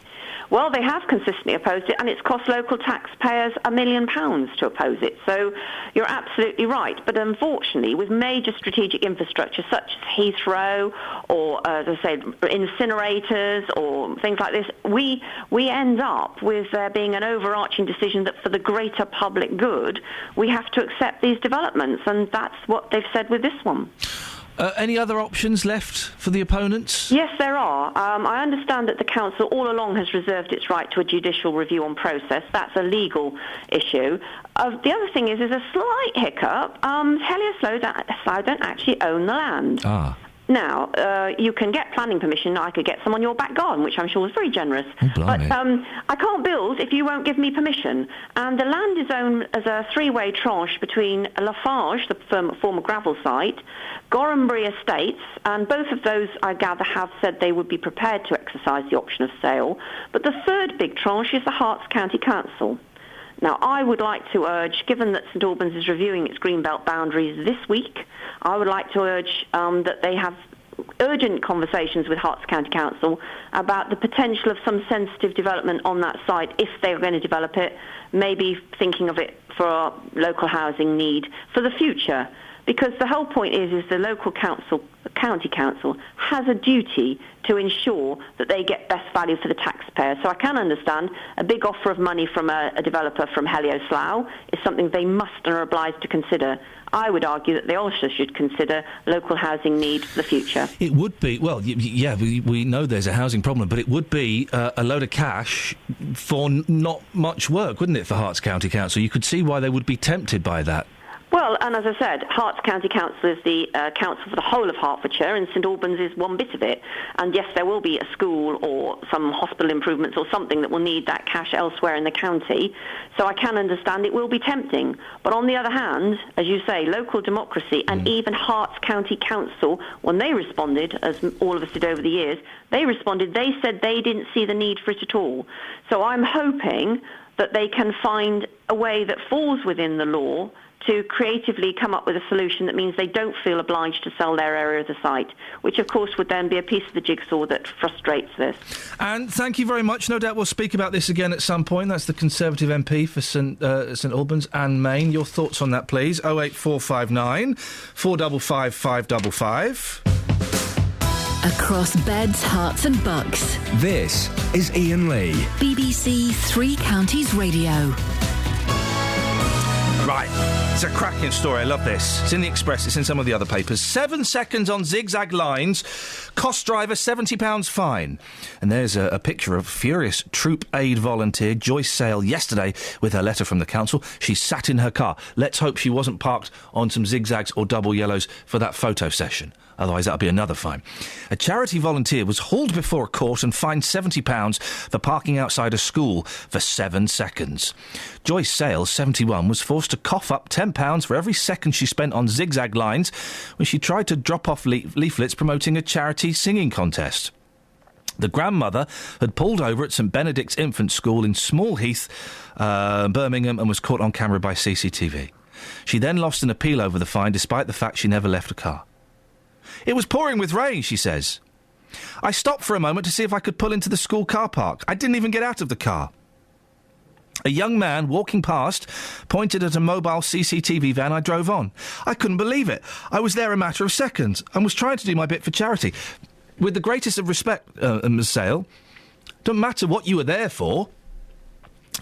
Well, they have consistently opposed it, and it's cost local taxpayers £1 million to oppose it. So you're absolutely right. But unfortunately, with major strategic infrastructure such as Heathrow or, as I said, incinerators or things like this, we end up with there being an overarching decision that for the greater public good, we have to accept these developments, and that's what they've said with this one. Any other options left for the opponents? Yes, there are. I understand that the council all along has reserved its right to a judicial review on process. That's a legal issue. The other thing is a slight hiccup. Helios Slough don't actually own the land. Now, you can get planning permission. I could get some on your back garden, which I'm sure is very generous. But I can't build if you won't give me permission. And the land is owned as a three-way tranche between Lafarge, the former gravel site, Gorhambury Estates, and both of those, I gather, have said they would be prepared to exercise the option of sale. But the third big tranche is the Herts County Council. Now, I would like to urge, given that St Albans is reviewing its Greenbelt boundaries this week, I would like to urge that they have urgent conversations with Herts County Council about the potential of some sensitive development on that site if they're going to develop it, maybe thinking of it for a local housing need for the future. Because the whole point is the local council, the county council, has a duty to ensure that they get best value for the taxpayer. So I can understand a big offer of money from a developer from Helios Slough is something they must and are obliged to consider. I would argue that they also should consider local housing need for the future. It would be, well, we know there's a housing problem, but it would be a load of cash for not much work, wouldn't it, for Herts County Council? You could see why they would be tempted by that. Well, and as I said, Herts County Council is the council for the whole of Hertfordshire, and St Albans is one bit of it. And yes, there will be a school or some hospital improvements or something that will need that cash elsewhere in the county. So I can understand it will be tempting. But on the other hand, as you say, local democracy and even Herts County Council, when they responded, as all of us did over the years, they said they didn't see the need for it at all. So I'm hoping that they can find a way that falls within the law to creatively come up with a solution that means they don't feel obliged to sell their area of the site, which of course would then be a piece of the jigsaw that frustrates this. And thank you very much. No doubt we'll speak about this again at some point. That's the Conservative MP for St Albans and Maine. Your thoughts on that, please. 08459 455 555. Across beds, hearts and bucks. This is Iain Lee. BBC Three Counties Radio. Right, it's a cracking story. I love this. It's in the Express, it's in some of the other papers. 7 seconds on zigzag lines, cost driver £70 fine. And there's a picture of furious troop aid volunteer Joyce Sale yesterday with her letter from the council. She sat in her car. Let's hope she wasn't parked on some zigzags or double yellows for that photo session. Otherwise, that'll be another fine. A charity volunteer was hauled before a court and fined £70 for parking outside a school for 7 seconds. Joyce Sale, 71, was forced to cough up £10 for every second she spent on zigzag lines when she tried to drop off leaflets promoting a charity singing contest. The grandmother had pulled over at St Benedict's Infant School in Small Heath, Birmingham, and was caught on camera by CCTV. She then lost an appeal over the fine, despite the fact she never left a car. It was pouring with rain, she says. I stopped for a moment to see if I could pull into the school car park. I didn't even get out of the car. A young man walking past pointed at a mobile CCTV van I drove on. I couldn't believe it. I was there a matter of seconds and was trying to do my bit for charity. With the greatest of respect, Ms. Sale, don't matter what you were there for,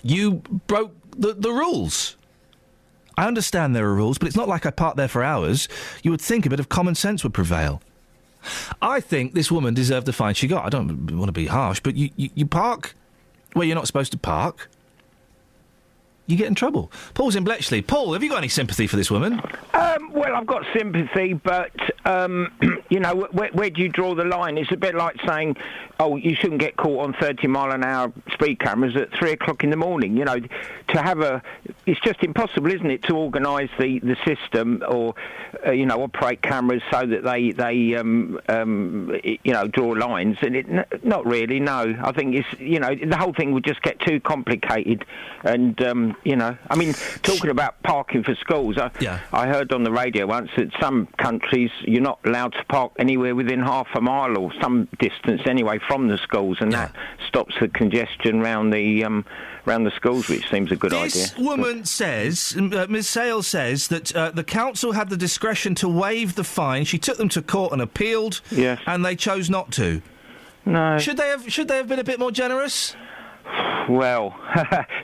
you broke the rules. I understand there are rules, but it's not like I parked there for hours. You would think a bit of common sense would prevail. I think this woman deserved the fine she got. I don't want to be harsh, but you park where you're not supposed to park, you get in trouble. Paul's in Bletchley. Paul, have you got any sympathy for this woman? Well, I've got sympathy, but, you know, where do you draw the line? It's a bit like saying, oh, you shouldn't get caught on 30-mile-an-hour speed cameras at 3 o'clock in the morning. You know, to have it's just impossible, isn't it, to organise the system or, you know, operate cameras so that they you know, draw lines. And not really, no. I think it's, you know, the whole thing would just get too complicated. And, you know, I mean, talking about parking for schools, I heard on the radio once that some countries you're not allowed to park anywhere within half a mile or some distance anyway from the schools, and that stops the congestion round the schools, which seems a good idea. This woman says, Ms Sales says, that the council had the discretion to waive the fine. She took them to court and appealed, and they chose not to. No. Should they have been a bit more generous? Well,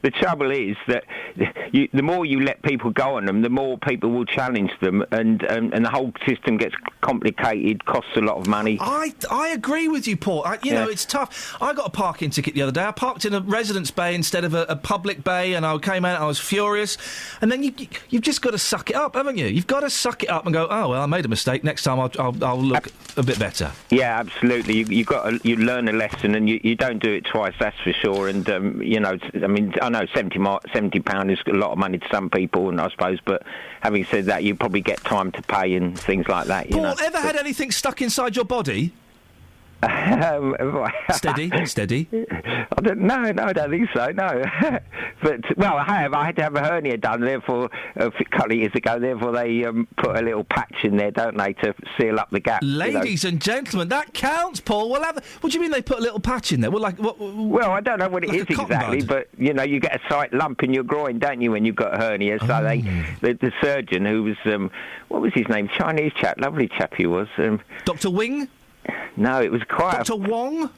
the trouble is that the more you let people go on them, the more people will challenge them, and the whole system gets complicated, costs a lot of money. I agree with you, Paul. You know, it's tough. I got a parking ticket the other day. I parked in a residence bay instead of a public bay, and I came out and I was furious. And then you've just got to suck it up, haven't you? You've got to suck it up and go, oh, well, I made a mistake. Next time I'll look a bit better. Yeah, absolutely. You learn a lesson, and you don't do it twice, that's for sure. And you know, I mean, I know £70 is a lot of money to some people, and I suppose, but having said that, you probably get time to pay and things like that. You know? Ever had anything stuck inside your body? Steady. I don't think so, no. But, well, I had to have a hernia done, therefore, a couple of years ago, therefore they put a little patch in there, don't they, to seal up the gap. Ladies and gentlemen, that counts, Paul. What do you mean they put a little patch in there? Well, well, I don't know what it is exactly, but, you know, you get a slight lump in your groin, don't you, when you've got a hernia? So the surgeon, who was, what was his name? Chinese chap, lovely chap he was. Dr. Wing? No, it was quite Dr. Wong?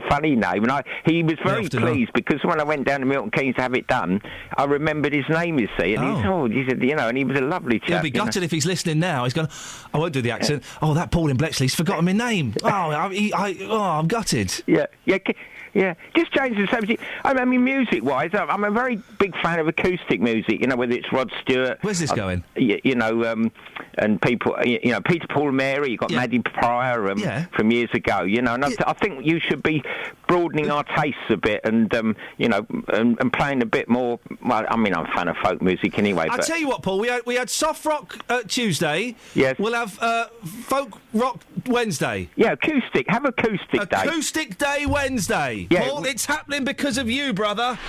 Funny name, and he was very pleased because when I went down to Milton Keynes to have it done, I remembered his name, you see, and he said, you know, and he was a lovely chap. He'll be gutted if he's listening now. He's going, I won't do the accent. Oh, that Paul in Bletchley's forgotten my name. I'm gutted. Yeah, just change the subject. I mean, music-wise, I'm a very big fan of acoustic music, you know, whether it's Rod Stewart... Where's this going? You know, and people, you know, Peter, Paul and Mary, you've got Maddie Pryor from years ago, you know, and I think you should be broadening our tastes a bit and, you know, and playing a bit more... Well, I mean, I'm a fan of folk music anyway, I'll tell you what, Paul, we had soft rock Tuesday. Yes. We'll have folk rock Wednesday. Yeah, acoustic. Have acoustic day. Acoustic day Wednesday. Yeah. Paul, it's happening because of you, brother.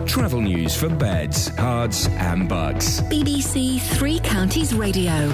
Travel news for beds, cards and bugs. BBC Three Counties Radio.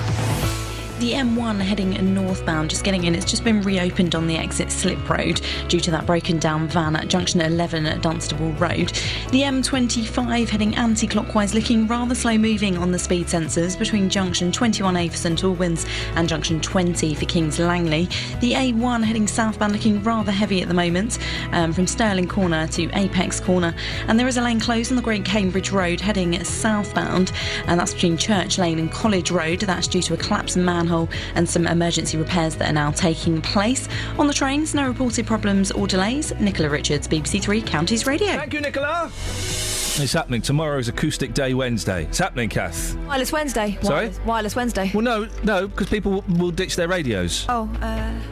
The M1 heading northbound, just getting in, it's just been reopened on the exit Slip Road due to that broken down van at junction 11 at Dunstable Road. The M25 heading anti-clockwise, looking rather slow moving on the speed sensors between junction 21A for St Albans and junction 20 for Kings Langley. The A1 heading southbound, looking rather heavy at the moment from Stirling Corner to Apex Corner, and there is a lane closed on the Great Cambridge Road heading southbound, and that's between Church Lane and College Road. That's due to a collapsed manhole and some emergency repairs that are now taking place. On the trains, no reported problems or delays. Nicola Richards, BBC Three Counties Radio. Thank you, Nicola. It's happening. Tomorrow's Acoustic Day Wednesday. It's happening, Kath. Wireless Wednesday. Sorry? Wireless Wednesday. Well, no, because people will ditch their radios. Oh,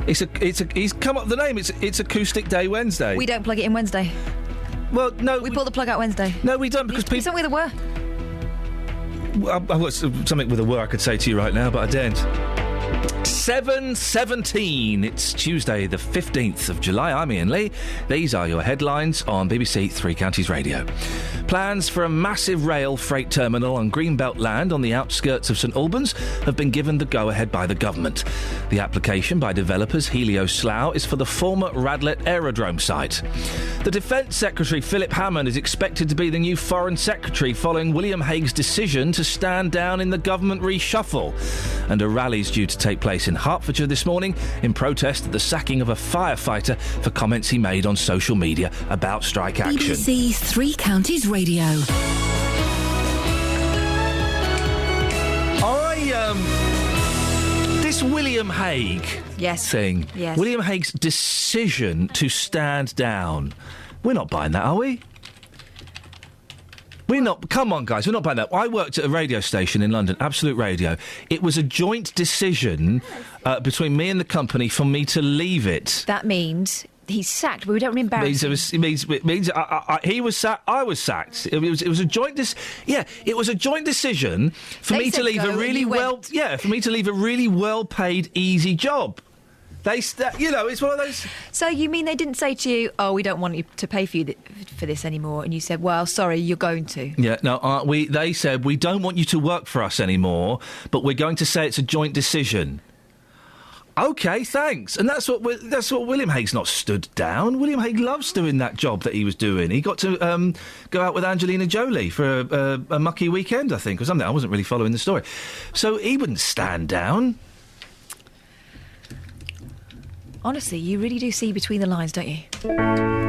He's come up with the name. It's Acoustic Day Wednesday. we don't plug it in Wednesday. Well, no. We pull the plug out Wednesday. No, we don't, because people... Something with a word. I've got something with a word I could say to you right now, but I daren't. 7:17. It's Tuesday, the 15th of July. I'm Iain Lee. These are your headlines on BBC Three Counties Radio. Plans for a massive rail freight terminal on Greenbelt land on the outskirts of St Albans have been given the go-ahead by the government. The application by developers Helio Slough is for the former Radlett Aerodrome site. The Defence Secretary Philip Hammond is expected to be the new Foreign Secretary following William Hague's decision to stand down in the government reshuffle. And a rally's due to take place in Hertfordshire this morning in protest at the sacking of a firefighter for comments he made on social media about strike action. BBC Three Counties Radio. This William Hague thing. Yes. William Hague's decision to stand down. We're not buying that, are we? We're not. Come on, guys. We're not buying that. I worked at a radio station in London, Absolute Radio. It was a joint decision between me and the company for me to leave it. That means he's sacked, but we don't embarrass him. It means he was sacked. I was sacked. It was a joint. It was a joint decision for me to leave a really well paid, easy job. It's one of those... So you mean they didn't say to you, "Oh, we don't want you to pay for this anymore," and you said, "Well, sorry, you're going to." Yeah, no, they said, "We don't want you to work for us anymore, but we're going to say it's a joint decision." OK, thanks. And that's what William Hague's not stood down. William Hague loves doing that job that he was doing. He got to go out with Angelina Jolie for a mucky weekend, I think, or something. I wasn't really following the story. So he wouldn't stand down. Honestly, you really do see between the lines, don't you?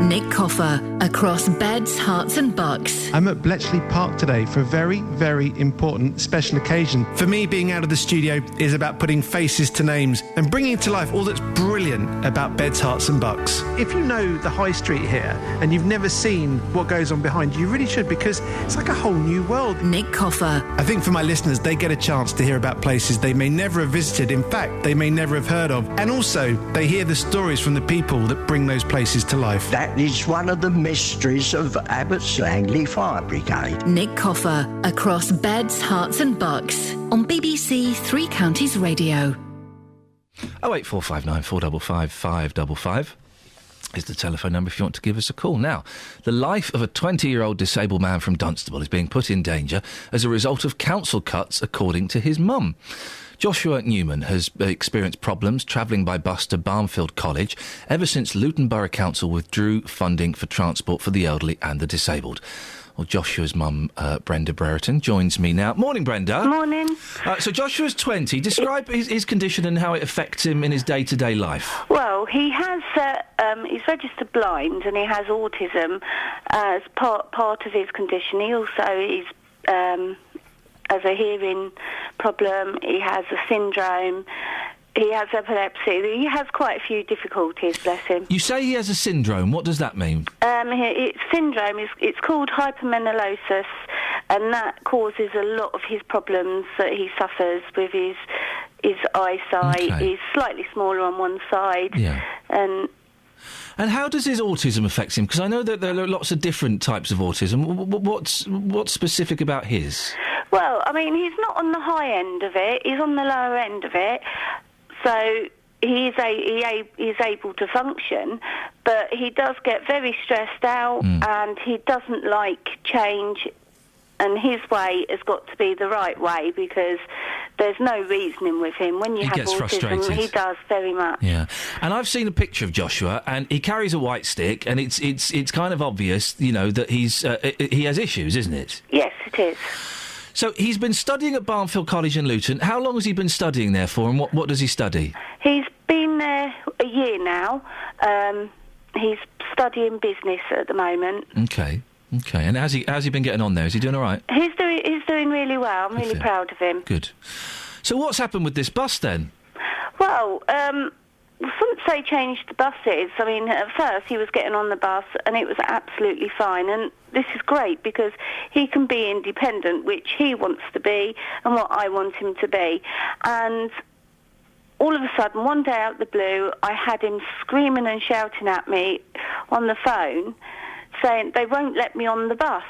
Nick Coffer, across beds, hearts and bucks. I'm at Bletchley Park today for a very, very important special occasion. For me, being out of the studio is about putting faces to names and bringing to life all that's brilliant about beds, hearts and bucks. If you know the high street here and you've never seen what goes on behind you really should, because it's like a whole new world. Nick Coffer. I think for my listeners, they get a chance to hear about places they may never have visited. In fact, they may never have heard of. And also, they hear the stories from the people that bring those places to life. That is one of the mysteries of Abbots Langley Fire Brigade. Nick Coffer, across beds, hearts and bucks. On BBC Three Counties Radio. 08459 455 555 is the telephone number if you want to give us a call. Now, the life of a 20-year-old disabled man from Dunstable is being put in danger as a result of council cuts, according to his mum. Joshua Newman has experienced problems travelling by bus to Barnfield College ever since Luton Borough Council withdrew funding for transport for the elderly and the disabled. Well, Joshua's mum, Brenda Brereton, joins me now. Morning, Brenda. Morning. So Joshua's 20. Describe his condition and how it affects him in his day-to-day life. Well, he has, he's registered blind and he has autism as part of his condition. He also is... has a hearing problem, he has a syndrome, he has epilepsy, he has quite a few difficulties, bless him. You say he has a syndrome, what does that mean? It's called hypermenelosis, and that causes a lot of his problems that he suffers with his eyesight. Okay. He's slightly smaller on one side, And how does his autism affect him? Because I know that there are lots of different types of autism. What's specific about his? Well, I mean, he's not on the high end of it. He's on the lower end of it. So he is able to function, but he does get very stressed out and he doesn't like change. And his way has got to be the right way because there's no reasoning with him. When you have gets autism, frustrated. he does very much. Yeah, and I've seen a picture of Joshua, and he carries a white stick, and it's kind of obvious, you know, that he has issues, isn't it? Yes, it is. So he's been studying at Barnfield College in Luton. How long has he been studying there for, and what does he study? He's been there a year now. He's studying business at the moment. Okay. And how's he been getting on there? Is he doing all right? He's doing really well. I'm really proud of him. Good. So what's happened with this bus then? Well, since they changed the buses, I mean, at first he was getting on the bus and it was absolutely fine. And this is great because he can be independent, which he wants to be and what I want him to be. And all of a sudden, one day out of the blue, I had him screaming and shouting at me on the phone, saying, "They won't let me on the bus."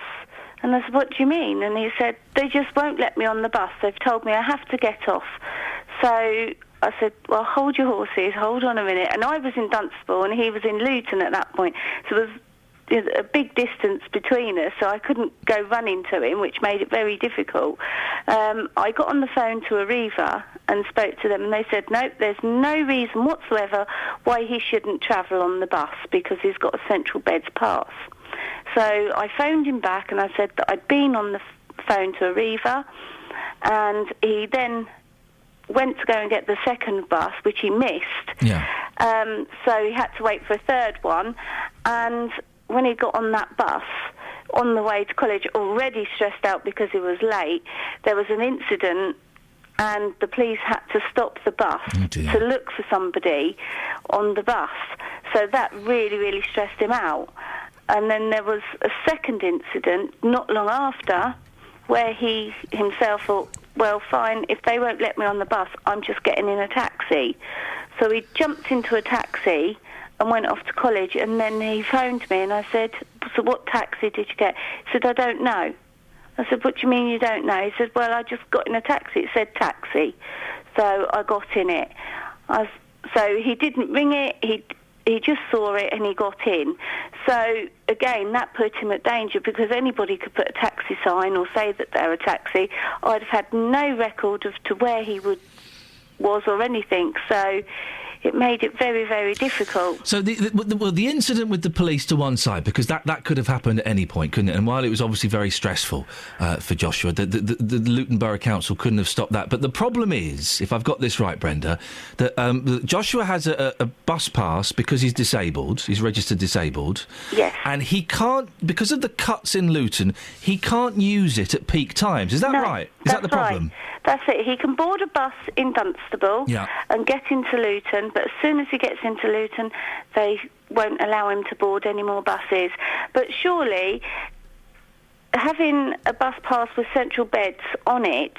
And I said, "What do you mean?" And he said, "They just won't let me on the bus. They've told me I have to get off." So I said, "Well, hold your horses, hold on a minute." And I was in Dunstable and he was in Luton at that point. So there was a big distance between us, so I couldn't go running to him, which made it very difficult. I got on the phone to Arriva and spoke to them, and they said, "No, there's no reason whatsoever why he shouldn't travel on the bus because he's got a central beds pass." So I phoned him back and I said that I'd been on the phone to Arriva, and he then went to go and get the second bus, which he missed. Yeah. So he had to wait for a third one, and when he got on that bus, on the way to college, already stressed out because he was late, there was an incident and the police had to stop the bus to look for somebody on the bus. So that really, really stressed him out. And then there was a second incident not long after where he himself thought, "Well, fine, if they won't let me on the bus, I'm just getting in a taxi." So he jumped into a taxi and went off to college, and then he phoned me and I said, "So what taxi did you get?" He said, "I don't know." I said, "What do you mean you don't know?" He said, "Well, I just got in a taxi. It said taxi." So I got in it. So he didn't ring it, he just saw it and he got in. So, again, that put him at danger because anybody could put a taxi sign or say that they're a taxi. I'd have had no record as to where he was or anything. So it made it very, very difficult. So the incident with the police to one side, because that could have happened at any point, couldn't it? And while it was obviously very stressful for Joshua, the Luton Borough Council couldn't have stopped that. But the problem is, if I've got this right, Brenda, that Joshua has a bus pass because he's disabled. He's registered disabled. Yes. And he can't, because of the cuts in Luton, he can't use it at peak times. Is that right? Is that the problem? Right. That's it. He can board a bus in Dunstable and get into Luton, but as soon as he gets into Luton, they won't allow him to board any more buses. But surely, having a bus pass with central beds on it,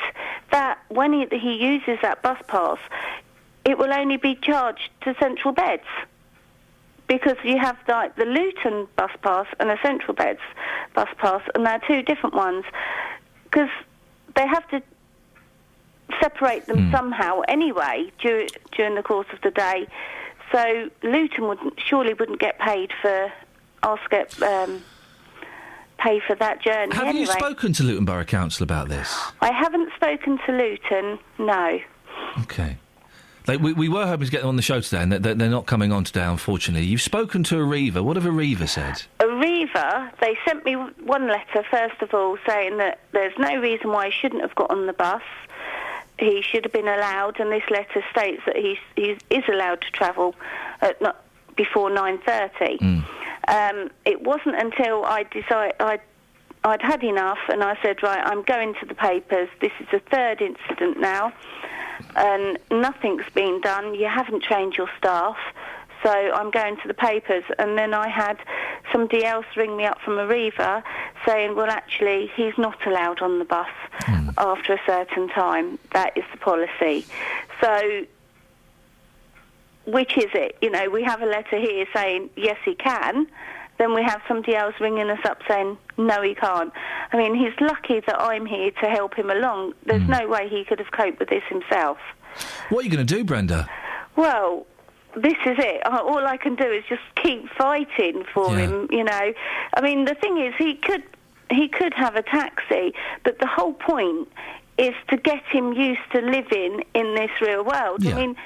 that when he uses that bus pass, it will only be charged to central beds. Because you have like the Luton bus pass and a central beds bus pass, and they're two different ones. Because they have to separate them somehow anyway during the course of the day. So Luton surely wouldn't get paid for pay for that journey. Have you spoken to Luton Borough Council about this? I haven't spoken to Luton, no. Okay. We were hoping to get them on the show today, and they're not coming on today, unfortunately. You've spoken to Arriva. What have Arriva said? Arriva, they sent me one letter, first of all, saying that there's no reason why he shouldn't have got on the bus. He should have been allowed, and this letter states that he is allowed to travel not before 9:30. It wasn't until I decided I'd had enough, and I said, right, I'm going to the papers. This is the third incident now, and nothing's been done. You haven't trained your staff, so I'm going to the papers. And then I had somebody else ring me up from Arriva saying, well, actually, he's not allowed on the bus after a certain time. That is the policy. So, which is it? You know, we have a letter here saying, yes, he can. Then we have somebody else ringing us up saying, no, he can't. I mean, he's lucky that I'm here to help him along. There's no way he could have coped with this himself. What are you going to do, Brenda? Well, this is it. All I can do is just keep fighting for him, you know. I mean, the thing is, he could have a taxi, but the whole point is to get him used to living in this real world. I mean,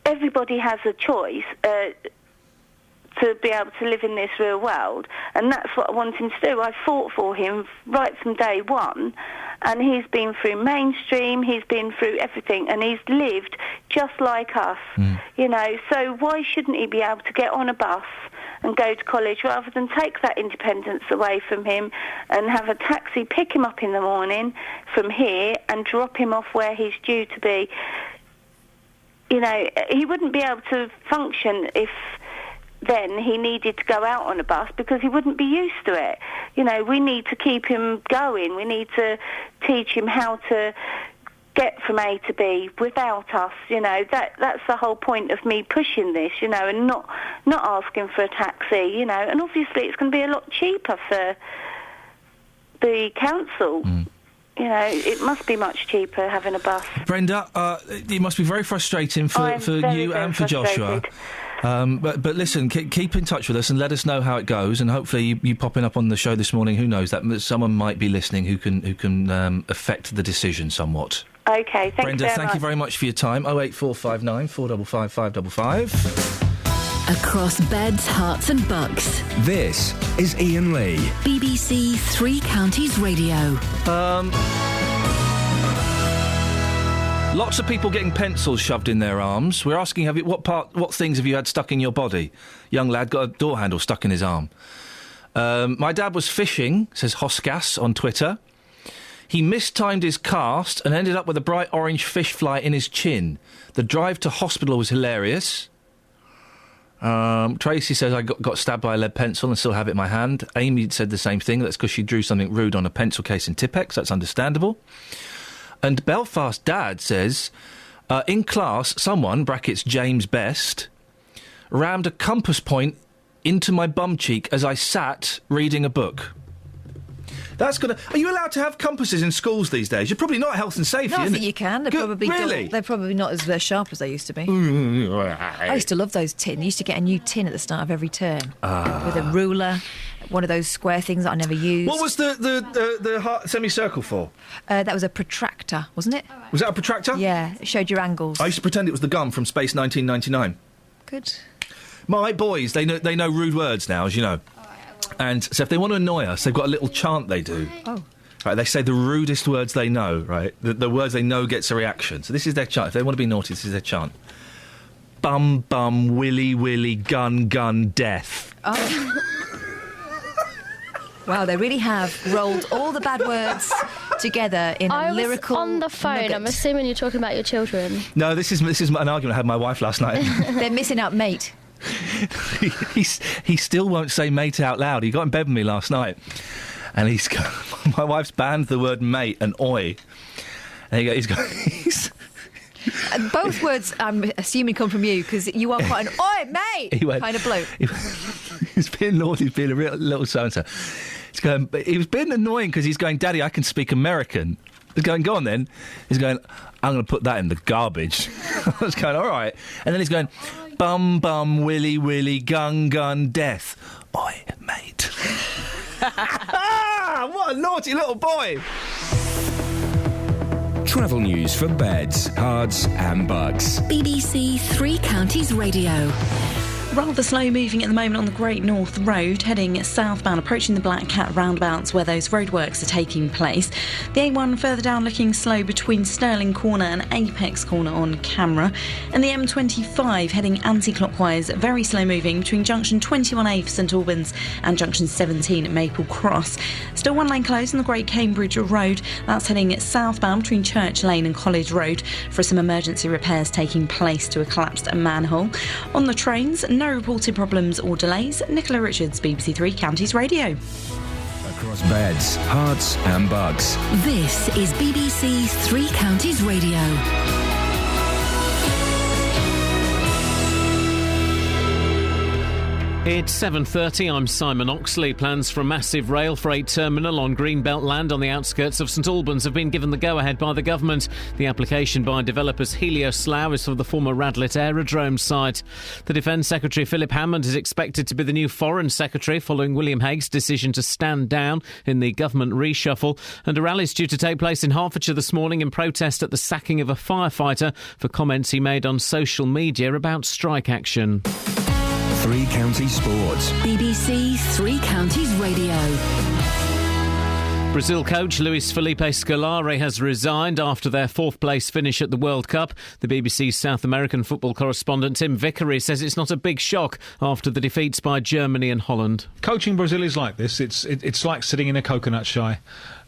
everybody has a choice to be able to live in this real world, and that's what I want him to do. I fought for him right from day one, and he's been through mainstream, he's been through everything, and he's lived just like us, you know, so why shouldn't he be able to get on a bus and go to college rather than take that independence away from him and have a taxi pick him up in the morning from here and drop him off where he's due to be? You know, he wouldn't be able to function if then he needed to go out on a bus because he wouldn't be used to it. You know, we need to keep him going. We need to teach him how to get from A to B without us. You know, that's the whole point of me pushing this, you know, and not asking for a taxi, you know. And obviously it's going to be a lot cheaper for the council. You know, it must be much cheaper having a bus. Brenda, it must be very frustrating for you and for Joshua. But listen, keep in touch with us and let us know how it goes. And hopefully, you popping up on the show this morning, who knows, that someone might be listening who can affect the decision somewhat. Okay, thank Brenda, you very thank much. you very much for your time. 08459 455 555. Across beds, hearts and bucks. This is Iain Lee. BBC Three Counties Radio. Lots of people getting pencils shoved in their arms. We're asking, what things have you had stuck in your body? Young lad got a door handle stuck in his arm. My dad was fishing, says Hoskas on Twitter. He mistimed his cast and ended up with a bright orange fish fly in his chin. The drive to hospital was hilarious. Tracy says I got stabbed by a lead pencil and still have it in my hand. Amy said the same thing. That's because she drew something rude on a pencil case in Tippex. That's understandable. And Belfast Dad says, in class, someone, brackets James Best, rammed a compass point into my bum cheek as I sat reading a book. That's gonna. Are you allowed to have compasses in schools these days? You're probably not health and safety. No, I isn't think it? you can. They're probably not as sharp as they used to be. I used to love those tin. I used to get a new tin at the start of every term with a ruler, one of those square things that I never used. What was the semicircle for? That was a protractor, wasn't it? Was that a protractor? Yeah, it showed your angles. I used to pretend it was the gun from Space 1999. Good. My boys, they know rude words now, as you know. And so if they want to annoy us, they've got a little chant they do. Oh. Right, they say the rudest words they know, right? The words they know gets a reaction. So this is their chant. If they want to be naughty, this is their chant. Bum, bum, willy, willy, gun, gun, death. Oh. Wow, they really have rolled all the bad words together in a lyrical on the phone. nugget. I'm assuming you're talking about your children. No, this is an argument I had with my wife last night. They're missing out, mate. he still won't say mate out loud. He got in bed with me last night, and my wife's banned the word mate and oi. And he's both words, I'm assuming, come from you, because you are quite an oi, mate kind of bloke. He's being naughty, he's being a real little so-and-so. He was being annoying because he's going, Daddy, I can speak American. He's going, go on then. He's going, I'm going to put that in the garbage. I was going, all right. And then he's going, bum, bum, willy, willy, gun, gun, death. Oi, mate. What a naughty little boy. Travel news for beds, cards and bugs. BBC Three Counties Radio. Rather slow moving at the moment on the Great North Road, heading southbound, approaching the Black Cat roundabouts where those roadworks are taking place. The A1 further down looking slow between Stirling Corner and Apex Corner on camera. And the M25 heading anti-clockwise, very slow moving between junction 21A for St Albans and junction 17 at Maple Cross. Still one lane closed on the Great Cambridge Road. That's heading southbound between Church Lane and College Road for some emergency repairs taking place to a collapsed manhole. On the trains, no reported problems or delays. Nicola Richards, BBC Three Counties Radio. Across beds, hearts and bugs. This is BBC Three Counties Radio. It's 7:30. I'm Simon Oxley. Plans for a massive rail freight terminal on Greenbelt land on the outskirts of St Albans have been given the go-ahead by the government. The application by developers Helios Slough is for the former Radlett Aerodrome site. The Defence Secretary Philip Hammond is expected to be the new Foreign Secretary following William Hague's decision to stand down in the government reshuffle. And a rally is due to take place in Hertfordshire this morning in protest at the sacking of a firefighter for comments he made on social media about strike action. Three Counties Sports. BBC Three Counties Radio. Brazil coach Luis Felipe Scolari has resigned after their fourth-place finish at the World Cup. The BBC's South American football correspondent Tim Vickery says it's not a big shock after the defeats by Germany and Holland. Coaching Brazil is like this. It's like sitting in a coconut shy.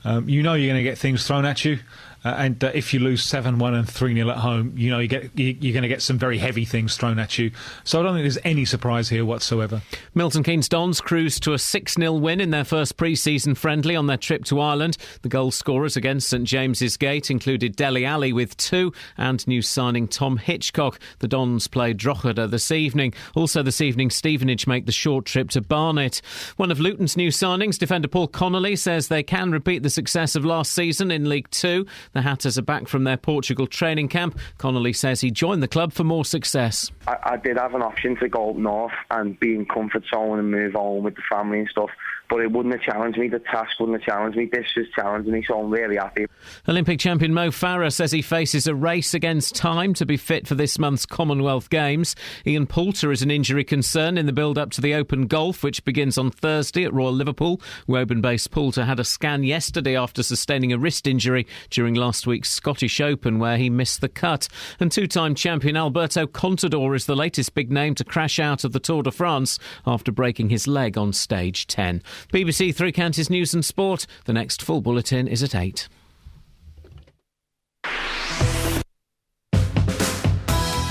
You know you're going to get things thrown at you. And if you lose 7-1 and 3-0 at home, you know you're going to get some very heavy things thrown at you. So I don't think there's any surprise here whatsoever. Milton Keynes Dons cruised to a 6-0 win in their first pre-season friendly on their trip to Ireland. The goal scorers against St James's Gate included Dele Alli with 2 and new signing Tom Hitchcock. The Dons play Drogheda this evening. Also this evening, Stevenage make the short trip to Barnet. One of Luton's new signings, defender Paul Connolly, says they can repeat the success of last season in League 2. The Hatters are back from their Portugal training camp. Connolly says he joined the club for more success. I did have an option to go up north and be in comfort zone and move home with the family and stuff, but it wouldn't have challenged me. The task wouldn't have challenged me. This just challenged me, so I'm really happy. Olympic champion Mo Farah says he faces a race against time to be fit for this month's Commonwealth Games. Ian Poulter is an injury concern in the build-up to the Open Golf, which begins on Thursday at Royal Liverpool. Woburn-based Poulter had a scan yesterday after sustaining a wrist injury during last week's Scottish Open, where he missed the cut. And two-time champion Alberto Contador is the latest big name to crash out of the Tour de France after breaking his leg on stage 10. BBC Three Counties News and Sport. The next full bulletin is at 8.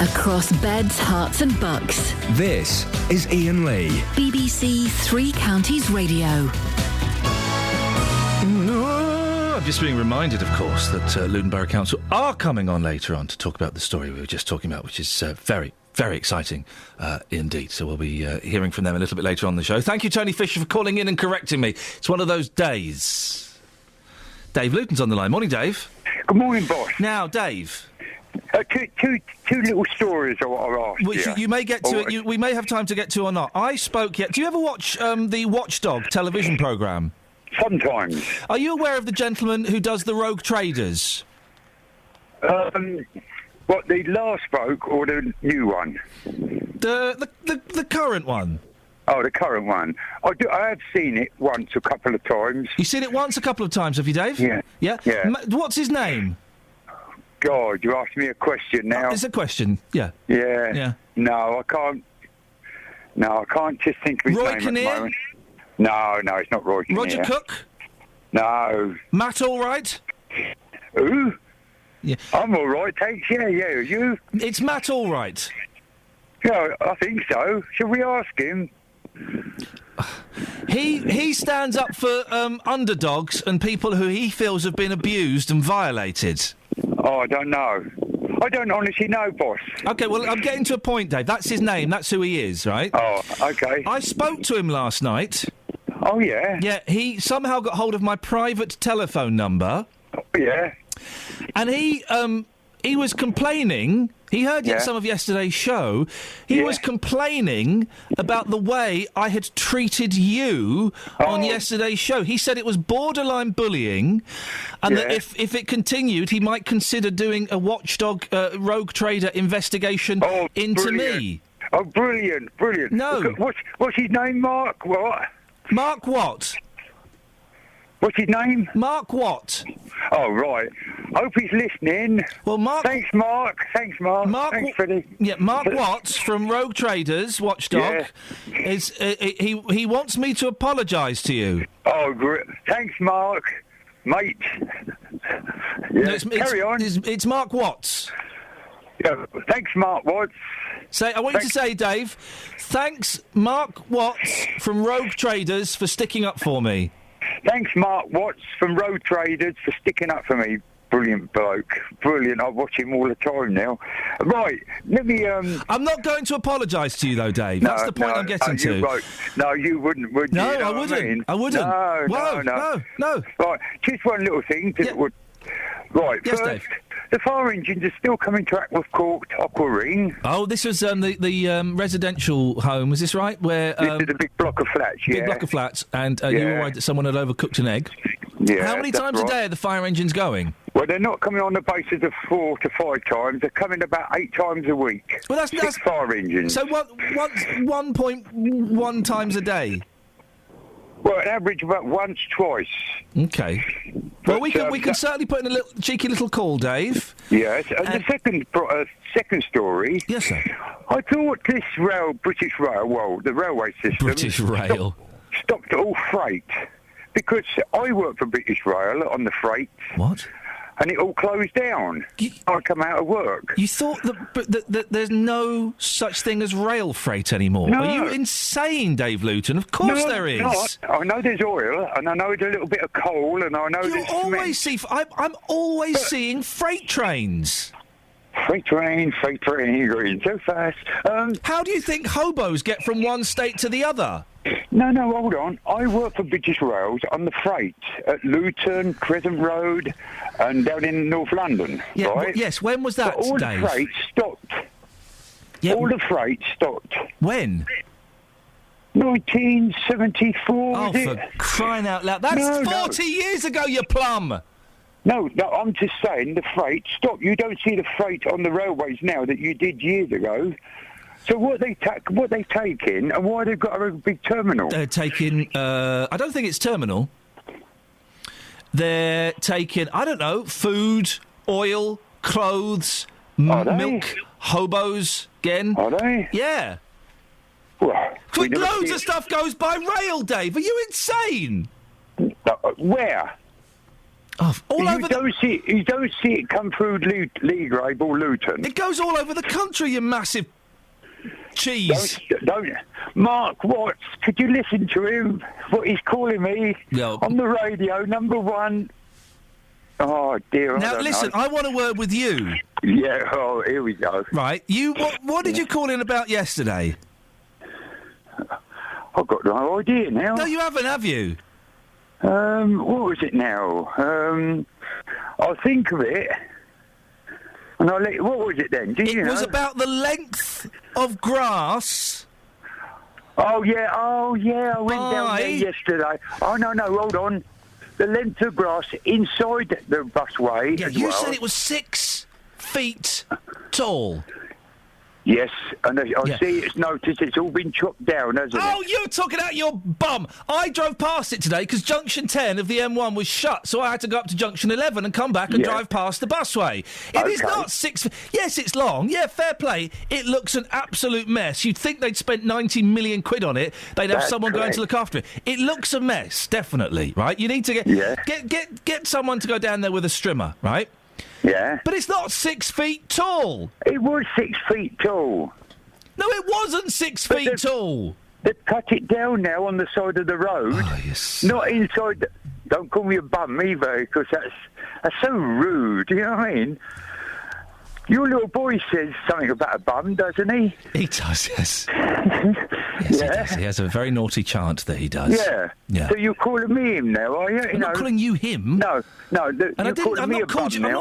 Across beds, hearts and bucks. This is Iain Lee. BBC Three Counties Radio. I'm just being reminded, of course, that Luton Borough Council are coming on later on to talk about the story we were just talking about, which is very, very exciting indeed. So we'll be hearing from them a little bit later on the show. Thank you, Tony Fisher, for calling in and correcting me. It's one of those days. Dave Luton's on the line. Morning, Dave. Good morning, boss. Now, Dave. Two little stories I want to ask Which you may get to. We may have time to get to or not. I spoke yet. Do you ever watch the Watchdog television programme? Sometimes. Are you aware of the gentleman who does the Rogue Traders? What, the last bloke or the new one? The current one. Oh, the current one. I have seen it once a couple of times. You've seen it once a couple of times, have you, Dave? Yeah. Yeah? Yeah. What's his name? God, you asked me a question now. It's a question, yeah. Yeah. Yeah. No, I can't. No, I can't just think of his Roy name Kinnear? at the moment. No, it's not Roy Kinnear. Roger Cook? No. Matt Allwright? Who? Yeah. I'm all right, thanks. Yeah, you? It's Matt Allwright. Yeah, I think so. Shall we ask him? He stands up for underdogs and people who he feels have been abused and violated. Oh, I don't know. I don't honestly know, boss. OK, well, I'm getting to a point, Dave. That's his name. That's who he is, right? Oh, OK. I spoke to him last night. Oh, yeah? Yeah, he somehow got hold of my private telephone number. Oh, yeah? And he was complaining. He heard some of yesterday's show. He was complaining about the way I had treated you on yesterday's show. He said it was borderline bullying, and that if it continued, he might consider doing a Watchdog Rogue Trader investigation into me. Oh, brilliant. No. What's his name, Mark? What? Mark what? What's his name? Mark what? Oh, right. Hope he's listening. Well, Mark... Thanks, Mark. Thanks, Freddie. Yeah, Mark Watts from Rogue Traders, Watchdog, is he wants me to apologise to you. Oh, great. Thanks, Mark. Mate. Yeah, carry on. It's Mark Watts. Yeah, thanks, Mark Watts. I want you to say, Dave, thanks, Mark Watts from Rogue Traders for sticking up for me. Thanks, Mark Watts from Road Traders for sticking up for me. Brilliant bloke. Brilliant. I watch him all the time now. Right, let me... I'm not going to apologise to you, though, Dave. That's the point I'm getting to. Right. No, you wouldn't, would you? No, You know I what wouldn't. mean? I wouldn't. No. Right, just one little thing that would... Right, yes, first, Dave. the fire engines are still coming to Aquacork, Aqua Ring. Oh, this was the residential home, is this right? Where This is a big block of flats, yeah. Big block of flats, and you were worried that someone had overcooked an egg. Yeah, How many that's times right. a day are the fire engines going? Well, they're not coming on the basis of 4 to 5 times. They're coming about 8 times a week. Well, that's 6 fire engines. So 1.1 times a day? Well, an average about once, twice. Okay. Well, we can certainly put in a cheeky little call, Dave. Yes, and the second story... Yes, sir. I thought this British Rail, the railway system... British Rail. Stopped all freight. Because I work for British Rail on the freight. What? And it all closed down. I come out of work. You thought that there's no such thing as rail freight anymore? No. Are you insane, Dave Luton? Of course there is. Not. I know there's oil, and I know there's a little bit of coal, and I know there's cement. I'm always seeing freight trains. Freight train, you're going so fast. How do you think hobos get from one state to the other? No, hold on. I work for British Rails on the freight at Luton, Crescent Road, and down in North London. Yeah, right? yes, when was that, But all Dave? the freight stopped. Yeah. All the freight stopped. When? 1974. Oh, for crying out loud. That's 40 years ago, you plum! No, I'm just saying the freight stopped. You don't see the freight on the railways now that you did years ago. So what they taking, and why they've got a big terminal? They're taking. I don't think it's terminal. They're taking. I don't know. Food, oil, clothes, milk, hobos. Again. Are they? Yeah. Well, loads of stuff goes by rail, Dave. Are you insane? Where? You don't see it come through Lee Grave or Luton. It goes all over the country, you massive cheese. Don't. Mark Watts, could you listen to him? What he's calling me on the radio, number one. Oh dear. Now listen, I want a word with you. Yeah. Oh, here we go. Right. What did you call in about yesterday? I've got no idea now. No, you haven't, have you? What was it now? I'll think of it. And what was it then? It was about the length of grass. Oh yeah, I went down there yesterday. Oh, no, hold on. The length of grass inside the busway as You well. said it was 6 feet tall. Yes, and I see it's noticed it's all been chopped down, hasn't it? Oh, you're talking out your bum. I drove past it today because Junction 10 of the M1 was shut, so I had to go up to Junction 11 and come back and drive past the busway. It is not 6 feet. Yes, it's long. Yeah, fair play. It looks an absolute mess. You'd think they'd spent 90 million quid on it. They'd have someone going to look after it. It looks a mess, definitely, right? You need to get someone to go down there with a strimmer, right? Yeah. But it's not 6 feet tall. It was 6 feet tall. No, it wasn't 6 feet tall. They've cut it down now on the side of the road. Oh, yes. Not inside. Don't call me a bum either, because that's so rude. You know what I mean? Your little boy says something about a bum, doesn't he? He does, yes. Yes, he does. He has a very naughty chant that he does. Yeah. So you're calling me him now, are you? I'm not calling you him. No. And I've not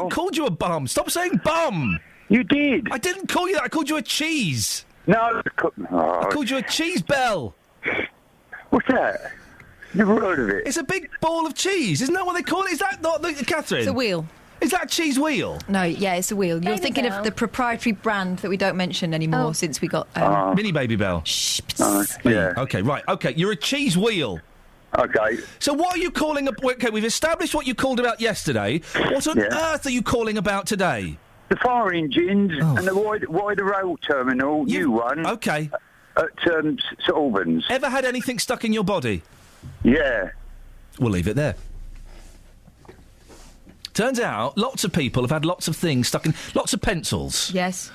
called you a bum. Stop saying bum. You did. I didn't call you that. I called you a cheese. No. I called you a cheese bell. What's that? Never heard of it. It's a big ball of cheese. Isn't that what they call it? Is that not, Catherine? It's a wheel. Is that a cheese wheel? No, yeah, it's a wheel. You're thinking of the proprietary brand that we don't mention anymore since we got... Mini Baby Bell. Shh. Yeah. Okay, right. Okay, you're a cheese wheel. Okay. So what are you calling... Okay, we've established what you called about yesterday. What on earth are you calling about today? The fire engines and the wider rail terminal, new one. Okay. At St Albans. Ever had anything stuck in your body? Yeah. We'll leave it there. Turns out, lots of people have had lots of things stuck in... Lots of pencils. Yes.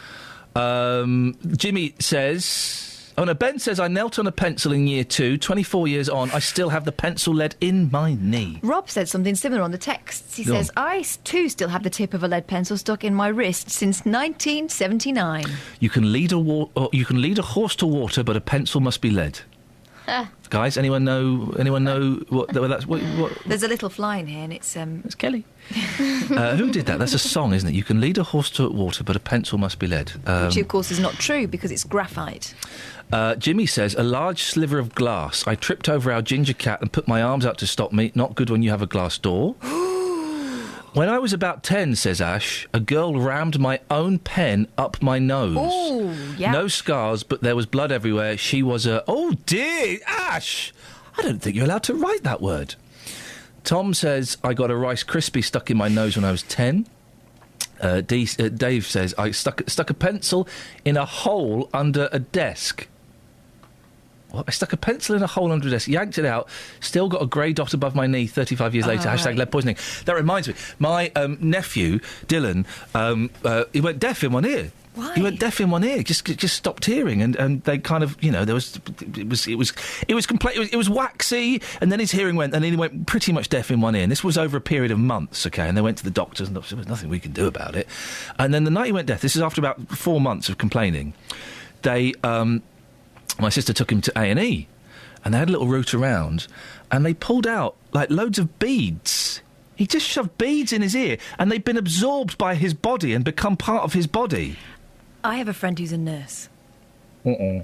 Jimmy says... Oh, no, Ben says, I knelt on a pencil in year 2. 24 years on, I still have the pencil lead in my knee. Rob said something similar on the texts. He says, I too still have the tip of a lead pencil stuck in my wrist since 1979. You can lead a horse to water, but a pencil must be lead. Guys, anyone know what that's... What? There's a little fly in here, and it's Kelly. Who did that? That's a song, isn't it? You can lead a horse to water, but a pencil must be lead. Which, of course, is not true, because it's graphite. Jimmy says, a large sliver of glass. I tripped over our ginger cat and put my arms out to stop me. Not good when you have a glass door. When I was about 10, says Ash, a girl rammed my own pen up my nose. Oh, yeah. No scars, but there was blood everywhere. She was a... Oh, dear, Ash! I don't think you're allowed to write that word. Tom says, I got a Rice Krispie stuck in my nose when I was 10. Dave says, I stuck a pencil in a hole under a desk. What? I stuck a pencil in a hole under a desk, yanked it out, still got a grey dot above my knee 35 years later. Hashtag lead poisoning. That reminds me, my nephew, Dylan, he went deaf in one ear. Why? He went deaf in one ear, just stopped hearing, and they kind of, it was waxy, and then his hearing went, and then he went pretty much deaf in one ear, and this was over a period of months, okay, and they went to the doctors, and there was nothing we can do about it, and then the night he went deaf, this is after about 4 months of complaining, my sister took him to A&E, and they had a little route around, and they pulled out, like, loads of beads. He just shoved beads in his ear, and they've been absorbed by his body and become part of his body. I have a friend who's a nurse. Uh-uh.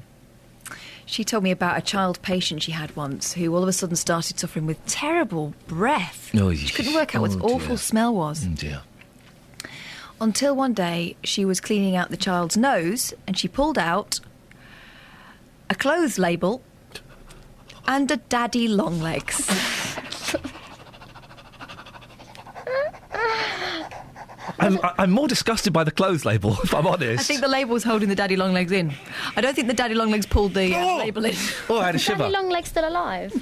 She told me about a child patient she had once who all of a sudden started suffering with terrible breath. Oh, she couldn't work out what the awful smell was. Oh, dear. Until one day she was cleaning out the child's nose and she pulled out a clothes label and a daddy long legs. I'm more disgusted by the clothes label, if I'm honest. I think the label was holding the daddy long legs in. I don't think the daddy long legs pulled the label in. Oh, I had a shiver. Daddy long legs still alive?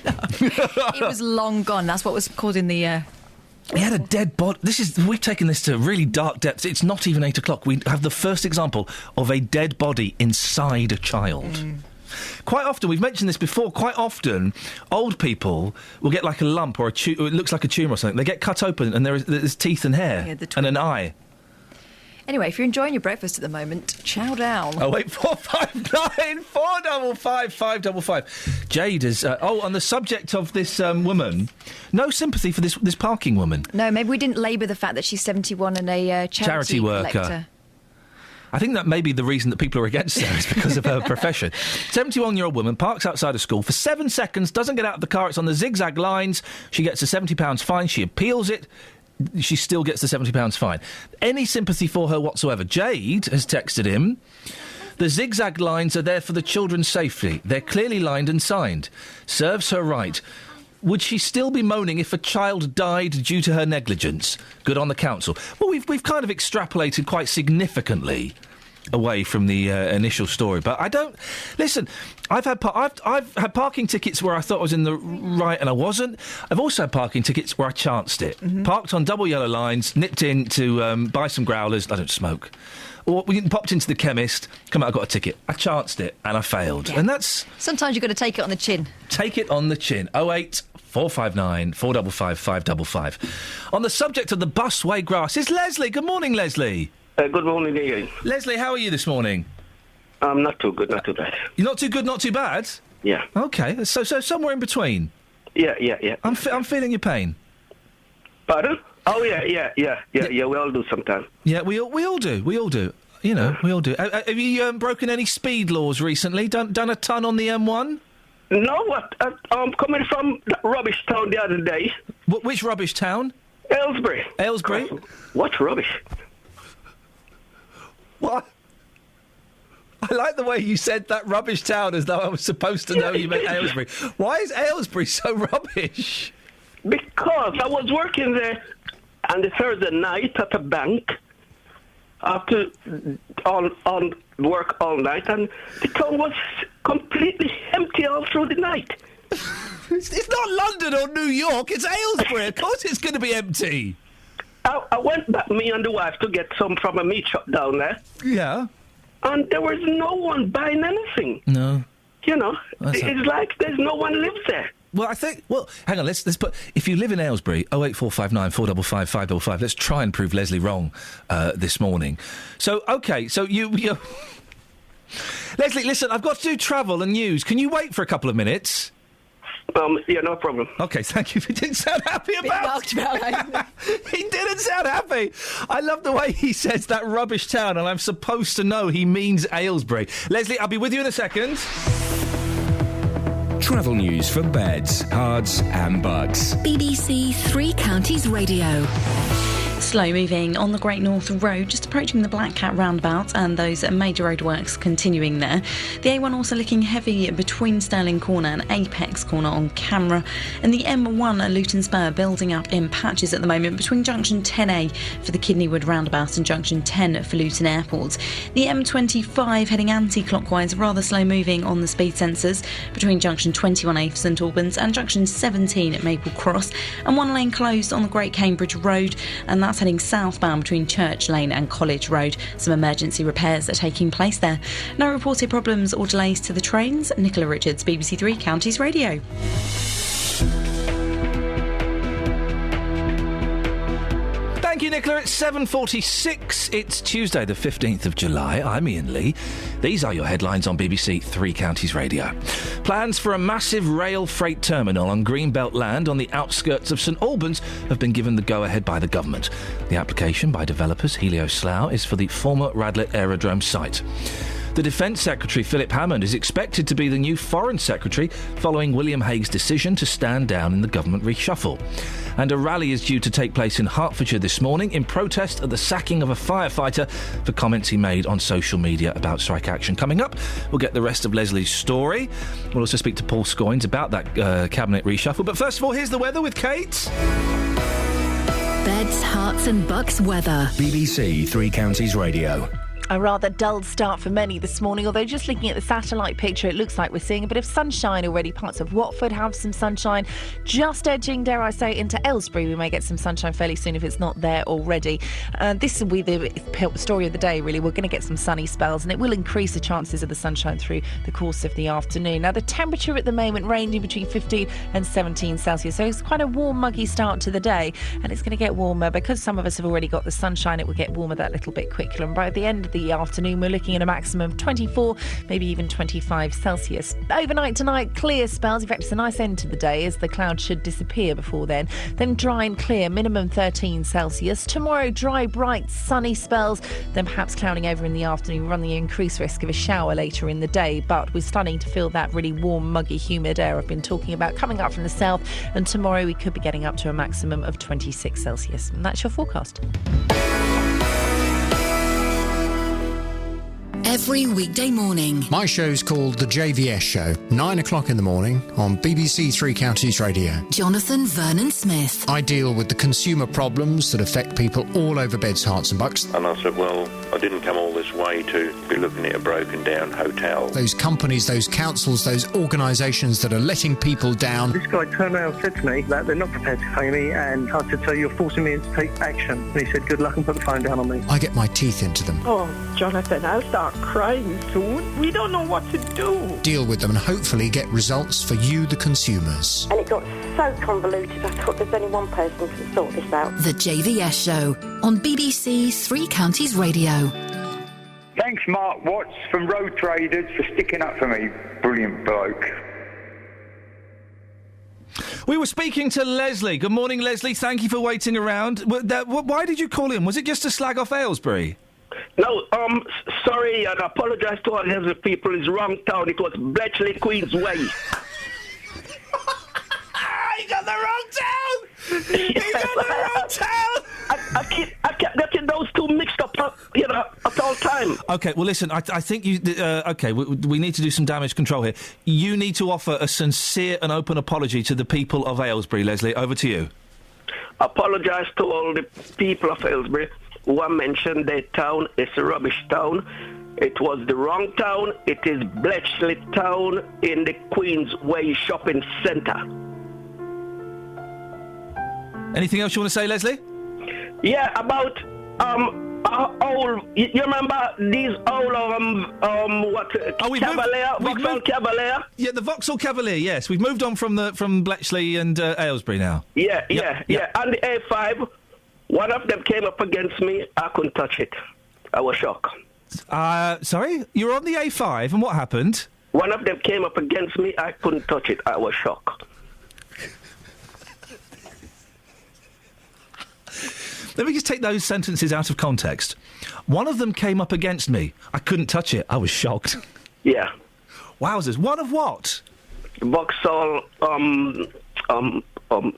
It was long gone. That's what was causing the... He had a dead body. We've taken this to really dark depths. It's not even 8 o'clock. We have the first example of a dead body inside a child. Mm. Quite often, we've mentioned this before, quite often old people will get like a lump or it looks like a tumour or something. They get cut open and there's teeth and hair and an eye. Anyway, if you're enjoying your breakfast at the moment, chow down. 08459 455 555. Jade is... on the subject of this woman, no sympathy for this parking woman. No, maybe we didn't labour the fact that she's 71 and a charity worker. Collector. I think that may be the reason that people are against her is because of her profession. 71-year-old woman parks outside a school for 7 seconds, doesn't get out of the car, it's on the zigzag lines, she gets a £70 fine, she appeals it, she still gets the £70 fine. Any sympathy for her whatsoever? Jade has texted him, the zigzag lines are there for the children's safety. They're clearly lined and signed. Serves her right. Would she still be moaning if a child died due to her negligence? Good on the council. Well, we've kind of extrapolated quite significantly away from the initial story, but I don't... Listen, I've had parking tickets where I thought I was in the right and I wasn't. I've also had parking tickets where I chanced it. Mm-hmm. Parked on double yellow lines, nipped in to buy some growlers. I don't smoke. Or we popped into the chemist, come out, I got a ticket. I chanced it and I failed. Yeah. And that's... Sometimes you've got to take it on the chin. Take it on the chin. 08459 455 555. On the subject of the busway grass is Leslie. Good morning, Leslie. Good morning, Iain. Leslie, how are you this morning? Not too good, not too bad. You're not too good, not too bad? Yeah. OK, so somewhere in between? Yeah. I'm feeling your pain. Pardon? Oh, yeah, we all do sometimes. Yeah, we all do. You know, we all do. Have you broken any speed laws recently? Done a ton on the M1? No, what? I'm coming from rubbish town the other day. Which rubbish town? Aylesbury. Aylesbury? What rubbish? What? I like the way you said that rubbish town as though I was supposed to know you meant Aylesbury. Why is Aylesbury so rubbish? Because I was working there on the Thursday night at a bank after on work all night, and the town was completely empty all through the night. It's not London or New York, it's Aylesbury. Of course it's going to be empty. I went back, me and the wife, to get some from a meat shop down there. Yeah. And there was no one buying anything. No. You know, it's like there's no one lives there. Well, hang on, let's put... If you live in Aylesbury, 08459 455 555, let's try and prove Leslie wrong this morning. So, OK, so you... Leslie, listen, I've got to do travel and news. Can you wait for a couple of minutes? Yeah, no problem. OK, thank you. He didn't sound happy about it. He didn't sound happy. I love the way he says that rubbish town, and I'm supposed to know he means Aylesbury. Leslie, I'll be with you in a second. Travel news for beds, cards and bugs. BBC Three Counties Radio. Slow moving on the Great North Road, just approaching the Black Cat roundabout, and those major roadworks continuing there. The A1 also looking heavy between Stirling Corner and Apex Corner on camera, and the M1 Luton Spur building up in patches at the moment between junction 10A for the Kidneywood roundabout and junction 10 for Luton Airport. The M25 heading anti-clockwise, rather slow moving on the speed sensors between junction 21A for St Albans and junction 17 at Maple Cross, and one lane closed on the Great Cambridge Road, and that's heading southbound between Church Lane and College Road. Some emergency repairs are taking place there. No reported problems or delays to the trains. Nicola Richards, BBC Three Counties Radio. Thank you, Nicola. It's 7:46. It's Tuesday, the 15th of July. I'm Iain Lee. These are your headlines on BBC Three Counties Radio. Plans for a massive rail freight terminal on Greenbelt land on the outskirts of St Albans have been given the go-ahead by the government. The application by developers Helio Slough is for the former Radlett Aerodrome site. The Defence Secretary, Philip Hammond, is expected to be the new Foreign Secretary following William Hague's decision to stand down in the government reshuffle. And a rally is due to take place in Hertfordshire this morning in protest at the sacking of a firefighter for comments he made on social media about strike action. Coming up, we'll get the rest of Leslie's story. We'll also speak to Paul Scoynes about that cabinet reshuffle. But first of all, here's the weather with Kate. Beds, Herts and Bucks weather. BBC Three Counties Radio. A rather dull start for many this morning, although just looking at the satellite picture, it looks like we're seeing a bit of sunshine already. Parts of Watford have some sunshine, just edging, dare I say, into Aylesbury. We may get some sunshine fairly soon if it's not there already. This will be the story of the day, really. We're going to get some sunny spells, and it will increase the chances of the sunshine through the course of the afternoon. Now, the temperature at the moment ranging between 15 and 17 Celsius, so it's quite a warm, muggy start to the day, and it's going to get warmer. Because some of us have already got the sunshine, it will get warmer that little bit quicker, and by the end of the afternoon we're looking at a maximum of 24, maybe even 25 Celsius. Overnight tonight, clear spells. In fact, it's a nice end to the day as the clouds should disappear before then dry and clear, minimum 13 Celsius. Tomorrow, dry, bright, sunny spells, then perhaps clouding over in the afternoon, run the increased risk of a shower later in the day, but we're starting to feel that really warm, muggy, humid air I've been talking about coming up from the south, and tomorrow we could be getting up to a maximum of 26 Celsius. And that's your forecast. Every weekday morning. My show's called The JVS Show, 9 o'clock in the morning on BBC Three Counties Radio. Jonathan Vernon Smith. I deal with the consumer problems that affect people all over Beds, Herts and Bucks. And I said, well, I didn't come all this way to be looking at a broken down hotel. Those companies, those councils, those organisations that are letting people down. This guy turned around and said to me that they're not prepared to pay me, and I said, so you're forcing me to take action. And he said, good luck, and put the phone down on me. I get my teeth into them. Oh, Jonathan, I'll start crying soon. We don't know what to do. Deal with them and hopefully get results for you, the consumers. And it got so convoluted, I thought there's only one person who can sort this out. The JVS Show on BBC Three Counties Radio. Thanks, Mark Watts from Road Traders, for sticking up for me. Brilliant bloke. We were speaking to Leslie. Good morning, Leslie. Thank you for waiting around. Why did you call in? Was it just to slag off Aylesbury? No, sorry, and I apologise to all the people. It's wrong town. It was Bletchley, Queensway. You got the wrong town! You got the wrong town! I kept getting those two mixed up, at all time. OK, well, listen, I think you... we need to do some damage control here. You need to offer a sincere and open apology to the people of Aylesbury, Leslie. Over to you. Apologise to all the people of Aylesbury who I mentioned their town. It's a rubbish town. It was the wrong town. It is Bletchley Town in the Queensway Shopping Centre. Anything else you want to say, Leslie? Yeah, about you remember these old Vauxhall Cavalier? Yeah, the Vauxhall Cavalier. Yes, we've moved on from Bletchley and Aylesbury now. Yeah. And the A5. One of them came up against me. I couldn't touch it. I was shocked. Sorry? You were on the A5, and what happened? One of them came up against me. I couldn't touch it. I was shocked. Let me just take those sentences out of context. One of them came up against me. I couldn't touch it. I was shocked. Yeah. Wowzers. One of what? Vauxhall,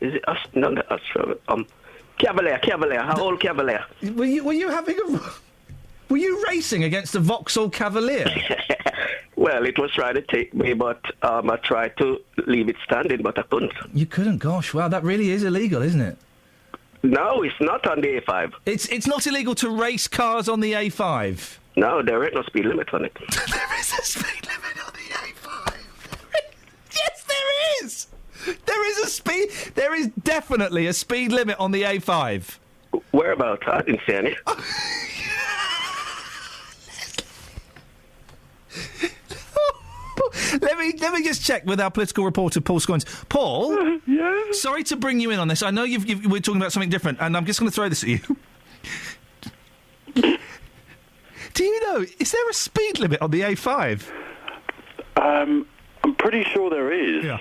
is it us? No, not us. Cavalier, our old Cavalier. Were you racing against the Vauxhall Cavalier? Well, it was trying to take me, but I tried to leave it standing, but I couldn't. You couldn't? Gosh, wow, that really is illegal, isn't it? No, it's not on the A5. It's not illegal to race cars on the A5? No, there ain't no speed limit on it. There is a speed limit on the A5. Yes, there is! There is definitely a speed limit on the A5. Whereabouts? I didn't see any. Let me just check with our political reporter, Paul Scoins. Paul? Yeah? Sorry to bring you in on this. I know we're talking about something different, and I'm just going to throw this at you. Do you know, is there a speed limit on the A5? I'm pretty sure there is. Yeah.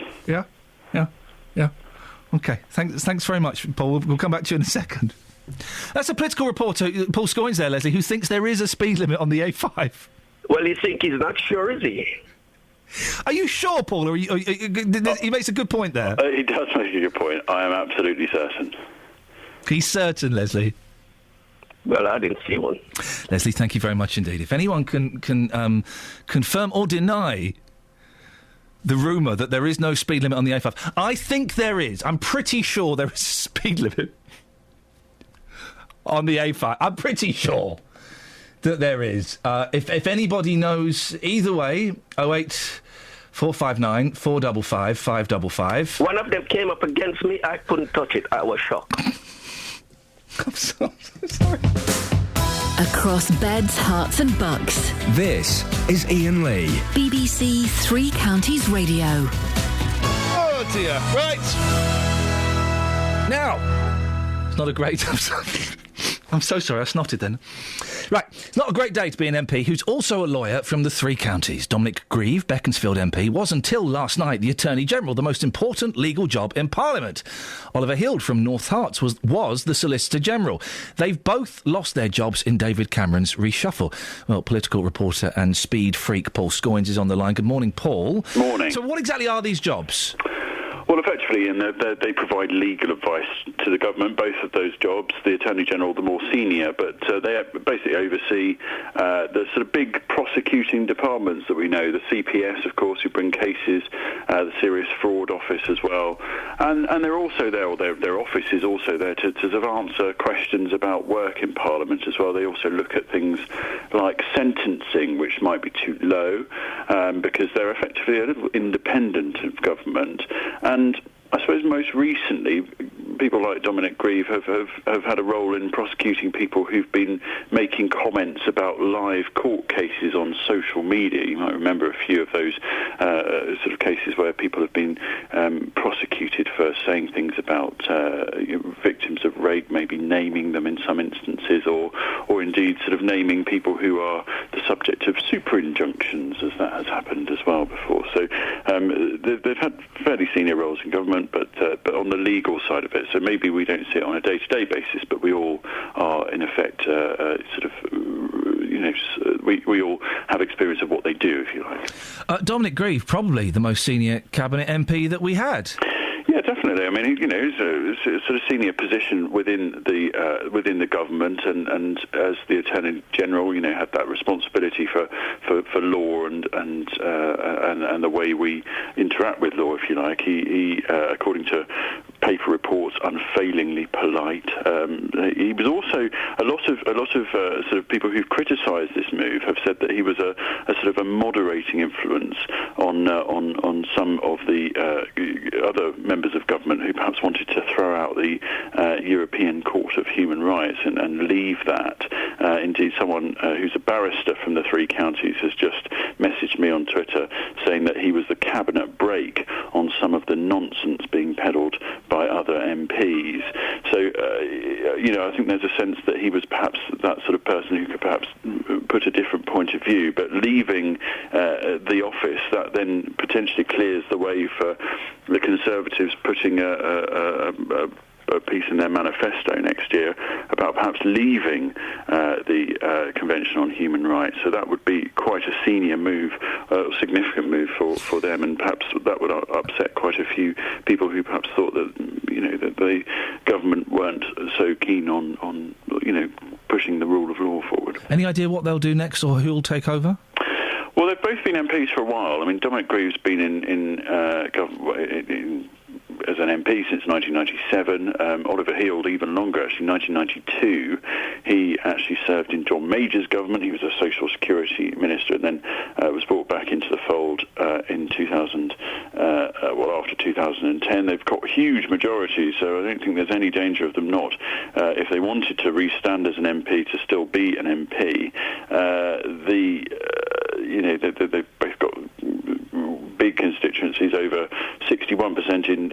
OK, thanks very much, Paul. We'll come back to you in a second. That's a political reporter, Paul Scoins there, Leslie, who thinks there is a speed limit on the A5. Well, you think he's not sure, is he? Are you sure, Paul? Or he makes a good point there. He does make a good point. I am absolutely certain. He's certain, Leslie. Well, I didn't see one. Leslie, thank you very much indeed. If anyone can confirm or deny the rumour that there is no speed limit on the A5, I think there is. I'm pretty sure there is a speed limit on the A5. I'm pretty sure. that there is. If anybody knows either way, 08 459 455 555. One of them came up against me. I couldn't touch it. I was shocked. I'm so sorry. Across beds, hearts and bucks. This is Iain Lee. BBC Three Counties Radio. Oh dear. Right. Now, it's not a great... I'm so sorry, I snotted then. Right, it's not a great day to be an MP who's also a lawyer from the Three Counties. Dominic Grieve, Beaconsfield MP, was until last night the Attorney-General, the most important legal job in Parliament. Oliver Hild from North Herts was the Solicitor-General. They've both lost their jobs in David Cameron's reshuffle. Well, political reporter and speed freak Paul Scoynes is on the line. Good morning, Paul. Morning. So what exactly are these jobs? Well, effectively, they provide legal advice to the government, both of those jobs. The Attorney-General, the more senior, but they basically oversee the sort of big prosecuting departments that we know. The CPS, of course, who bring cases, the Serious Fraud Office as well. And they're also there, or their office is also there to sort of answer questions about work in Parliament as well. They also look at things like sentencing, which might be too low, because they're effectively a little independent of government. And I suppose most recently, people like Dominic Grieve have had a role in prosecuting people who've been making comments about live court cases on social media. You might remember a few of those sort of cases where people have been prosecuted for saying things about victims of rape, maybe naming them in some instances, or indeed sort of naming people who are the subject of super injunctions, as that has happened as well before. So they've had fairly senior roles in government, but on the legal side of it. So maybe we don't see it on a day-to-day basis, but we all are, in effect, we all have experience of what they do, if you like. Dominic Grieve, probably the most senior cabinet MP that we had. Yeah, definitely. I mean, it's a sort of senior position within the government, and as the Attorney General, had that responsibility for law and the way we interact with law, if you like. He according to paper reports, unfailingly polite. He was also a lot of sort of people who've criticised this move have said that he was a sort of a moderating influence on some of the other members of government who perhaps wanted to throw out the European Court of Human Rights and leave that. Indeed, someone who's a barrister from the Three Counties has just messaged me on Twitter saying that he was the cabinet brake on some of the nonsense being peddled by other MPs. So, I think there's a sense that he was perhaps that sort of person who could perhaps put a different point of view, but leaving the office, that then potentially clears the way for the Conservatives putting a piece in their manifesto next year about perhaps leaving the Convention on Human Rights. So that would be quite a senior move, a significant move for them, and perhaps that would upset quite a few people who perhaps thought that that the government weren't so keen on pushing the rule of law forward. Any idea what they'll do next, or who'll take over? Well, they've both been MPs for a while. I mean, Dominic Grieve's been in as an MP since 1997. Oliver Hild even longer, actually, 1992. He actually served in John Major's government. He was a Social Security Minister, and then was brought back into the fold in 2000. After 2010, they've got huge majorities, so I don't think there's any danger of them not, if they wanted to restand as an MP, to still be an MP. They've both got big constituencies, over 61% in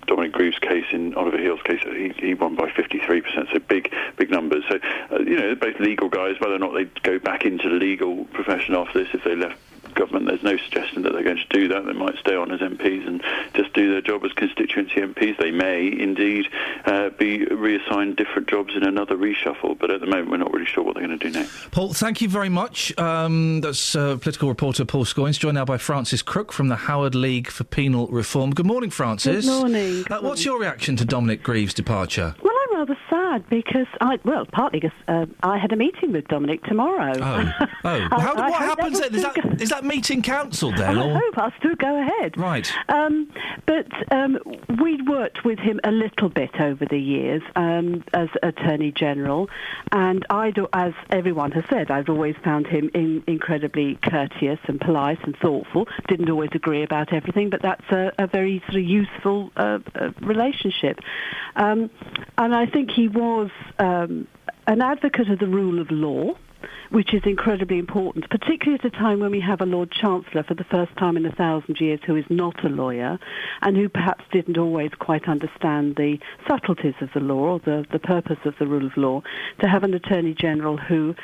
Dominic Grieve's case. In Oliver Hild's case, he won by 53%, so big numbers. So, they're both legal guys. Whether or not they'd go back into the legal profession after this, if they left government, there's no suggestion that they're going to do that. They might stay on as MPs and just do their job as constituency MPs. They may indeed be reassigned different jobs in another reshuffle, but at the moment we're not really sure what they're going to do next. Paul, thank you very much. That's political reporter Paul Scoynes, joined now by Francis Crook from the Howard League for Penal Reform. Good morning, Francis. Good morning. What's your reaction to Dominic Grieve's departure? Well, I'm rather sad because partly because I had a meeting with Dominic tomorrow. What happens then? Is that meeting cancelled then? I hope I'll still go ahead. Right. But we'd worked with him a little bit over the years as Attorney General, and as everyone has said, I've always found him incredibly courteous and polite and thoughtful. Didn't always agree about everything, but that's a very sort of useful relationship. And I think he was an advocate of the rule of law, which is incredibly important, particularly at a time when we have a Lord Chancellor for the first time in 1,000 years who is not a lawyer and who perhaps didn't always quite understand the subtleties of the law or the purpose of the rule of law. To have an Attorney General who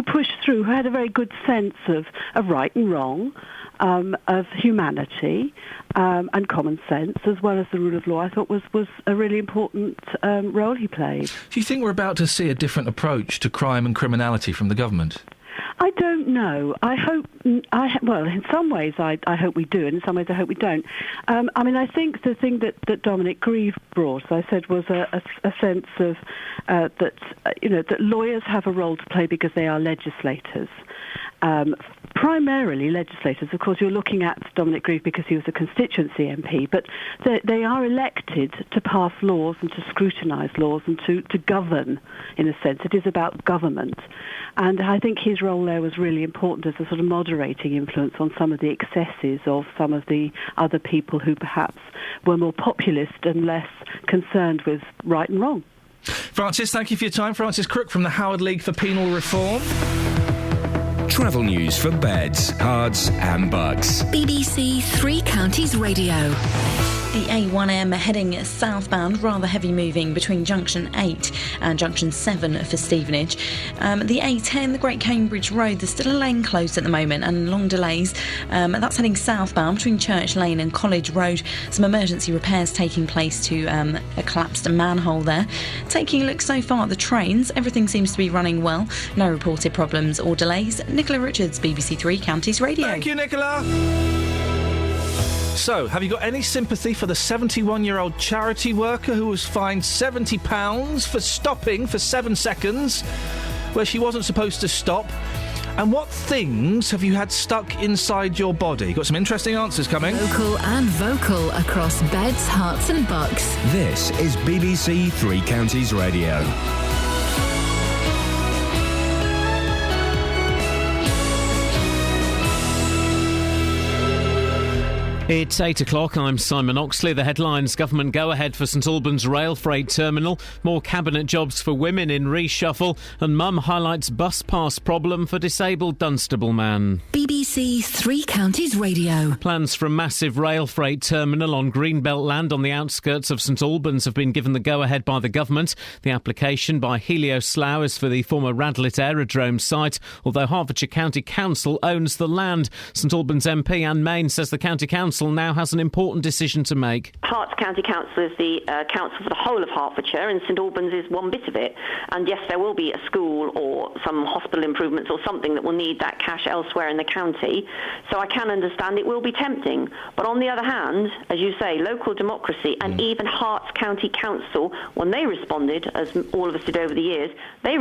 pushed through, who had a very good sense of right and wrong, of humanity and common sense, as well as the rule of law, I thought was a really important role he played. Do you think we're about to see a different approach to crime and criminality from the government? I don't know. I hope. Well, in some ways, I hope we do, and in some ways, I hope we don't. I think the thing that Dominic Grieve brought, I said, was a sense of that lawyers have a role to play because they are legislators. Primarily legislators. Of course, you're looking at Dominic Grieve because he was a constituency MP, but they are elected to pass laws and to scrutinise laws and to govern, in a sense. It is about government. And I think his role there was really important as a sort of moderating influence on some of the excesses of some of the other people who perhaps were more populist and less concerned with right and wrong. Francis, thank you for your time. Francis Crook from the Howard League for Penal Reform. Travel news for beds, cards and bugs. BBC Three Counties Radio. The A1M heading southbound, rather heavy moving between Junction 8 and Junction 7 for Stevenage. The A10, the Great Cambridge Road, there's still a lane closed at the moment and long delays. That's heading southbound between Church Lane and College Road. Some emergency repairs taking place to a collapsed manhole there. Taking a look so far at the trains, everything seems to be running well. No reported problems or delays. Nicola Richards, BBC Three Counties Radio. Thank you, Nicola. So, have you got any sympathy for the 71-year-old charity worker who was fined £70 for stopping for 7 seconds where she wasn't supposed to stop? And what things have you had stuck inside your body? Got some interesting answers coming. Local and vocal across beds, hearts and bucks. This is BBC Three Counties Radio. It's 8 o'clock. I'm Simon Oxley. The headlines: government go-ahead for St Albans rail freight terminal, more cabinet jobs for women in reshuffle, and Mum highlights bus pass problem for disabled Dunstable man. BBC Three Counties Radio. Plans for a massive rail freight terminal on Greenbelt land on the outskirts of St Albans have been given the go-ahead by the government. The application by Helio Slough is for the former Radlett Aerodrome site, although Hertfordshire County Council owns the land. St Albans MP Anne Main says the County Council now has an important decision to make. Herts County Council is the council for the whole of Hertfordshire, and St Albans is one bit of it. And yes, there will be a school or some hospital improvements or something that will need that cash elsewhere in the county. So I can understand it will be tempting. But on the other hand, as you say, local democracy and even Herts County Council, when they responded, as all of us did over the years, they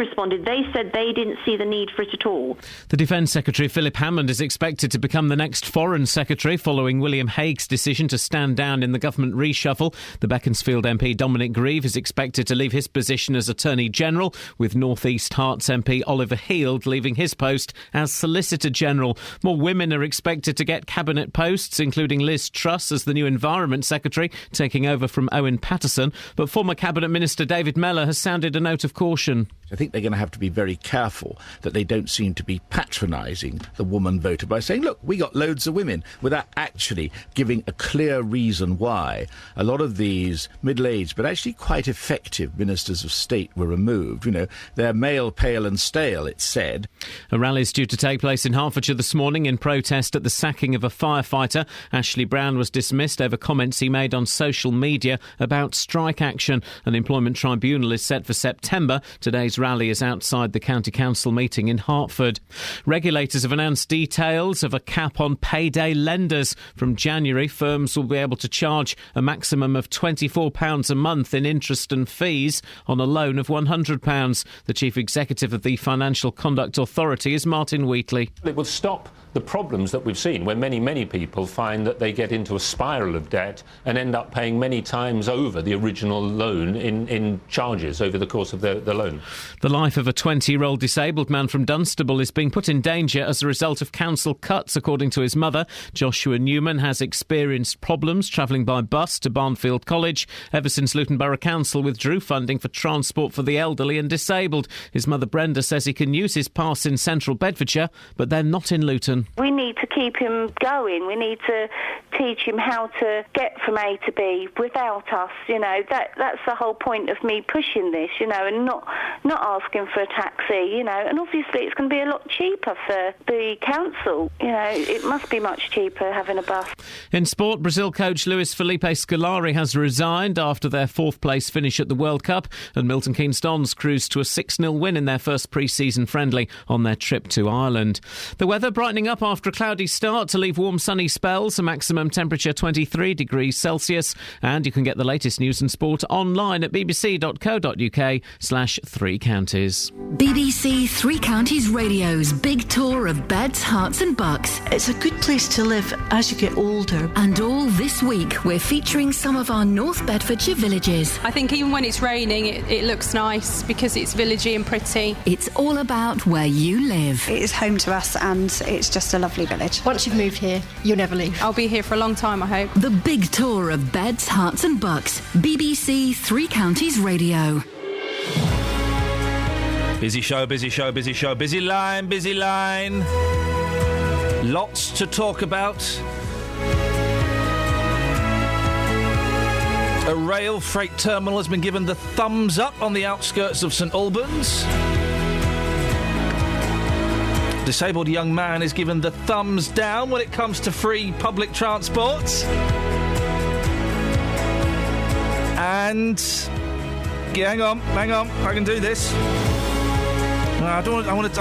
said they didn't see the need for it at all. The Defence Secretary Philip Hammond is expected to become the next Foreign Secretary following William Hague's decision to stand down in the government reshuffle. The Beaconsfield MP Dominic Grieve is expected to leave his position as Attorney General, with North East Herts MP Oliver Heald leaving his post as Solicitor General. More women are expected to get cabinet posts, including Liz Truss as the new Environment Secretary, taking over from Owen Paterson. But former Cabinet Minister David Mellor has sounded a note of caution. I think they're going to have to be very careful that they don't seem to be patronising the woman voter by saying, look, we got loads of women, without actually giving a clear reason why a lot of these middle-aged but actually quite effective ministers of state were removed. You know, they're male, pale and stale, it's said. A rally is due to take place in Hertfordshire this morning in protest at the sacking of a firefighter. Ashley Brown was dismissed over comments he made on social media about strike action. An employment tribunal is set for September. Today's rally is outside the County Council meeting in Hertford. Regulators have announced details of a cap on payday lenders. From January, firms will be able to charge a maximum of £24 a month in interest and fees on a loan of £100. The Chief Executive of the Financial Conduct Authority is Martin Wheatley. It will stop the problems that we've seen where many people find that they get into a spiral of debt and end up paying many times over the original loan in charges over the course of the loan. The life of a 20-year-old disabled man from Dunstable is being put in danger as a result of council cuts, according to his mother. Joshua Newman has experienced problems travelling by bus to Barnfield College ever since Luton Borough Council withdrew funding for transport for the elderly and disabled. His mother Brenda says he can use his pass in central Bedfordshire, but they're not in Luton. We need to keep him going. We need to teach him how to get from A to B without us. That's the whole point of me pushing this, and not asking for a taxi, and obviously it's going to be a lot cheaper for the council. It must be much cheaper having a bus. In sport, Brazil coach Luis Felipe Scolari has resigned after their fourth-place finish at the World Cup, and Milton Keynes Dons cruised to a 6-0 win in their first pre-season friendly on their trip to Ireland. The weather brightening up after a cloudy start to leave warm sunny spells, a maximum temperature 23 degrees Celsius, and you can get the latest news and sport online at bbc.co.uk/3 counties. BBC Three Counties Radio's big tour of beds, hearts and bucks. It's a good place to live as you get older. And all this week we're featuring some of our North Bedfordshire villages. I think even when it's raining it looks nice because it's villagey and pretty. It's all about where you live. It is home to us and it's just a lovely village. Once you've moved here, you'll never leave. I'll be here for a long time, I hope. The big tour of beds, hearts and bucks. BBC Three Counties Radio. Busy show, busy show, busy show. Busy line, busy line. Lots to talk about. A rail freight terminal has been given the thumbs up on the outskirts of St Albans. Disabled young man is given the thumbs down when it comes to free public transport. And hang on, I can do this. I'm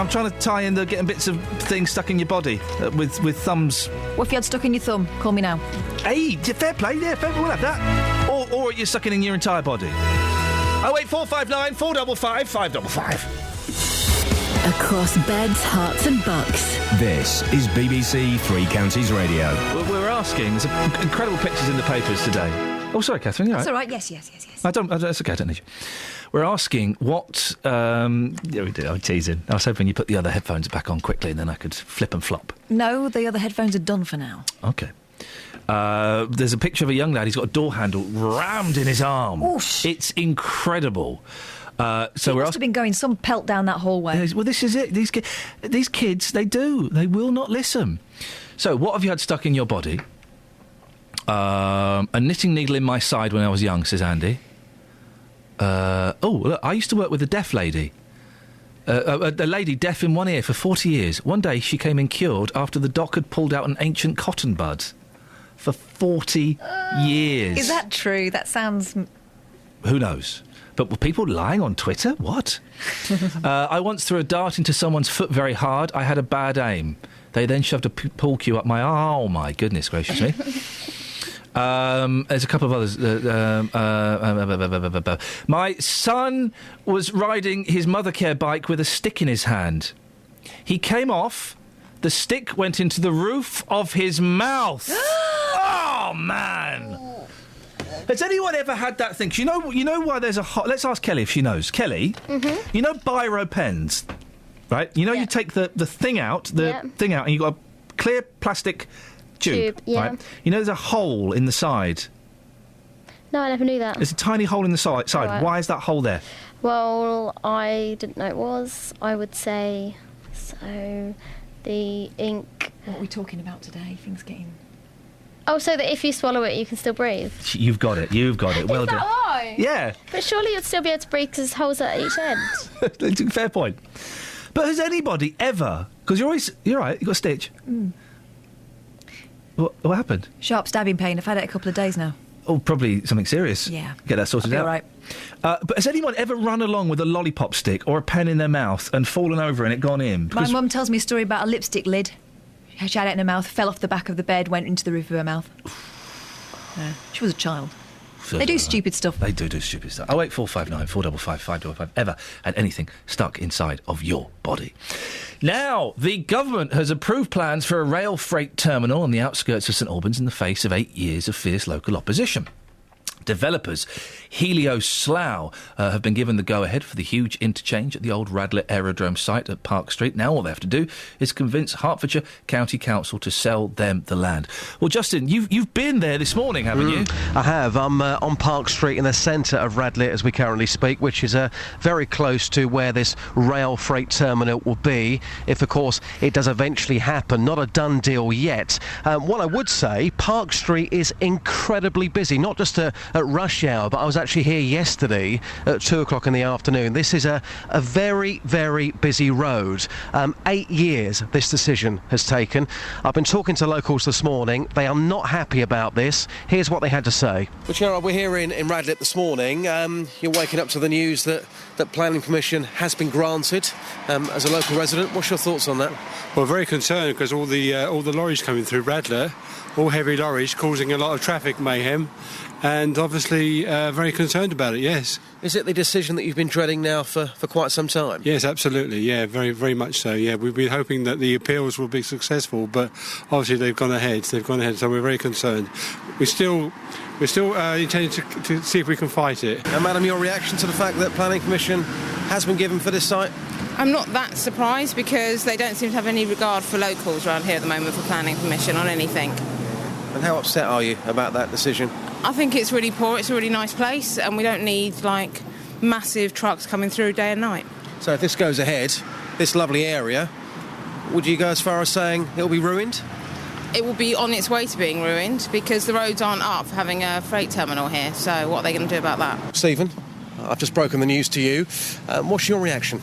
trying to tie in the getting bits of things stuck in your body with thumbs. What if you had stuck in your thumb? Call me now. Hey, fair play, yeah, we'll have that. Or you're sucking in your entire body. 08459 455 555. Across beds, hearts and bucks. This is BBC Three Counties Radio. We're asking, there's incredible pictures in the papers today. Oh, sorry, Catherine, you're right. That's all right, yes. That's okay, I don't need you. We're asking what... yeah, we do, I'm teasing. I was hoping you put the other headphones back on quickly and then I could flip and flop. No, the other headphones are done for now. OK. There's a picture of a young lad. He's got a door handle rammed in his arm. Oosh. It's incredible. So he must have been going some pelt down that hallway. Well, this is it. These kids, they will not listen. So, what have you had stuck in your body? A knitting needle in my side when I was young, says Andy. Look, I used to work with a deaf lady. A lady deaf in one ear for 40 years. One day she came in cured after the doc had pulled out an ancient cotton bud. For 40 years. Is that true? That sounds... Who knows? But were people lying on Twitter? What? I once threw a dart into someone's foot very hard. I had a bad aim. They then shoved a pool cue up my... Oh, my goodness gracious me. There's a couple of others. My son was riding his Mothercare bike with a stick in his hand. He came off. The stick went into the roof of his mouth. Oh, man. Has anyone ever had that thing? You know why there's a... Let's ask Kelly if she knows. Kelly, you know biro pens, right? You know you take the thing out, and you've got a clear plastic... tube, right? You know there's a hole in the side? No, I never knew that. There's a tiny hole in the side. Right. Why is that hole there? Well, I didn't know it was. I would say, so the ink... What are we talking about today? Things getting... Oh, so that if you swallow it, you can still breathe? You've got it. Well done. Is that why? Yeah. But surely you'd still be able to breathe because there's holes at each end. Fair point. But has anybody ever... Because you're right, you've got a stitch. Mm. What happened? Sharp stabbing pain. I've had it a couple of days now. Oh, probably something serious. Yeah. Get that sorted out. All right. But has anyone ever run along with a lollipop stick or a pen in their mouth and fallen over and it gone in? My mum tells me a story about a lipstick lid. She had it in her mouth, fell off the back of the bed, went into the roof of her mouth. Yeah. She was a child. They do stupid stuff. They do stupid stuff. 08459 455 555. Ever had anything stuck inside of your body? Now, the government has approved plans for a rail freight terminal on the outskirts of St Albans in the face of 8 years of fierce local opposition. Developers Helio Slough have been given the go-ahead for the huge interchange at the old Radlett Aerodrome site at Park Street. Now all they have to do is convince Hertfordshire County Council to sell them the land. Well, Justin, you've been there this morning, haven't you? I have. I'm on Park Street in the centre of Radlett as we currently speak, which is very close to where this rail freight terminal will be, if, of course, it does eventually happen. Not a done deal yet. What I would say, Park Street is incredibly busy, not just at rush hour, but I was actually here yesterday at 2 o'clock in the afternoon. This is a very, very busy road. 8 years this decision has taken. I've been talking to locals this morning. They are not happy about this. Here's what they had to say. Well, Gerard, we're here in Radlett this morning. You're waking up to the news that planning permission has been granted. As a local resident, what's your thoughts on that? Well, very concerned because all the lorries coming through Radlett, all heavy lorries causing a lot of traffic mayhem. And obviously very concerned about it, yes. Is it the decision that you've been dreading now for quite some time? Yes, absolutely, yeah, very, very much so, yeah. We've been hoping that the appeals will be successful, but obviously they've gone ahead, so we're very concerned. We're still intending to see if we can fight it. And, Madam, your reaction to the fact that planning permission has been given for this site? I'm not that surprised because they don't seem to have any regard for locals around here at the moment for planning permission on anything. And how upset are you about that decision? I think it's really poor. It's a really nice place and we don't need, massive trucks coming through day and night. So if this goes ahead, this lovely area, would you go as far as saying it'll be ruined? It will be on its way to being ruined because the roads aren't up for having a freight terminal here. So what are they going to do about that? Stephen, I've just broken the news to you. What's your reaction?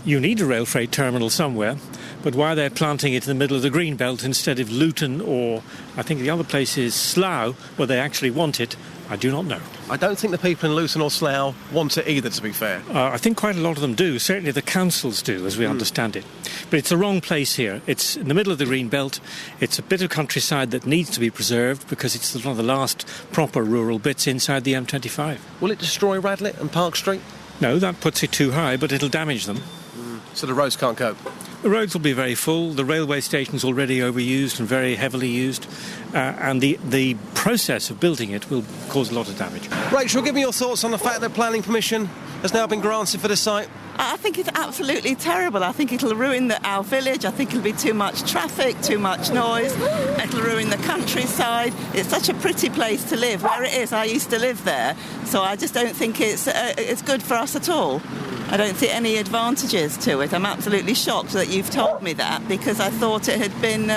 You need a rail freight terminal somewhere. But why they're planting it in the middle of the green belt instead of Luton or I think the other place is Slough, where they actually want it, I do not know. I don't think the people in Luton or Slough want it either, to be fair. I think quite a lot of them do. Certainly the councils do, as we understand it. But it's the wrong place here. It's in the middle of the green belt. It's a bit of countryside that needs to be preserved because it's one of the last proper rural bits inside the M25. Will it destroy Radlett and Park Street? No, that puts it too high, but it'll damage them. So the roads can't cope? The roads will be very full. The railway station's already overused and very heavily used. And the process of building it will cause a lot of damage. Rachel, give me your thoughts on the fact that planning permission has now been granted for this site. I think it's absolutely terrible. I think it'll ruin our village. I think it'll be too much traffic, too much noise. It'll ruin the countryside. It's such a pretty place to live. Where it is, I used to live there. So I just don't think it's good for us at all. I don't see any advantages to it. I'm absolutely shocked that you've told me that because I thought it had been,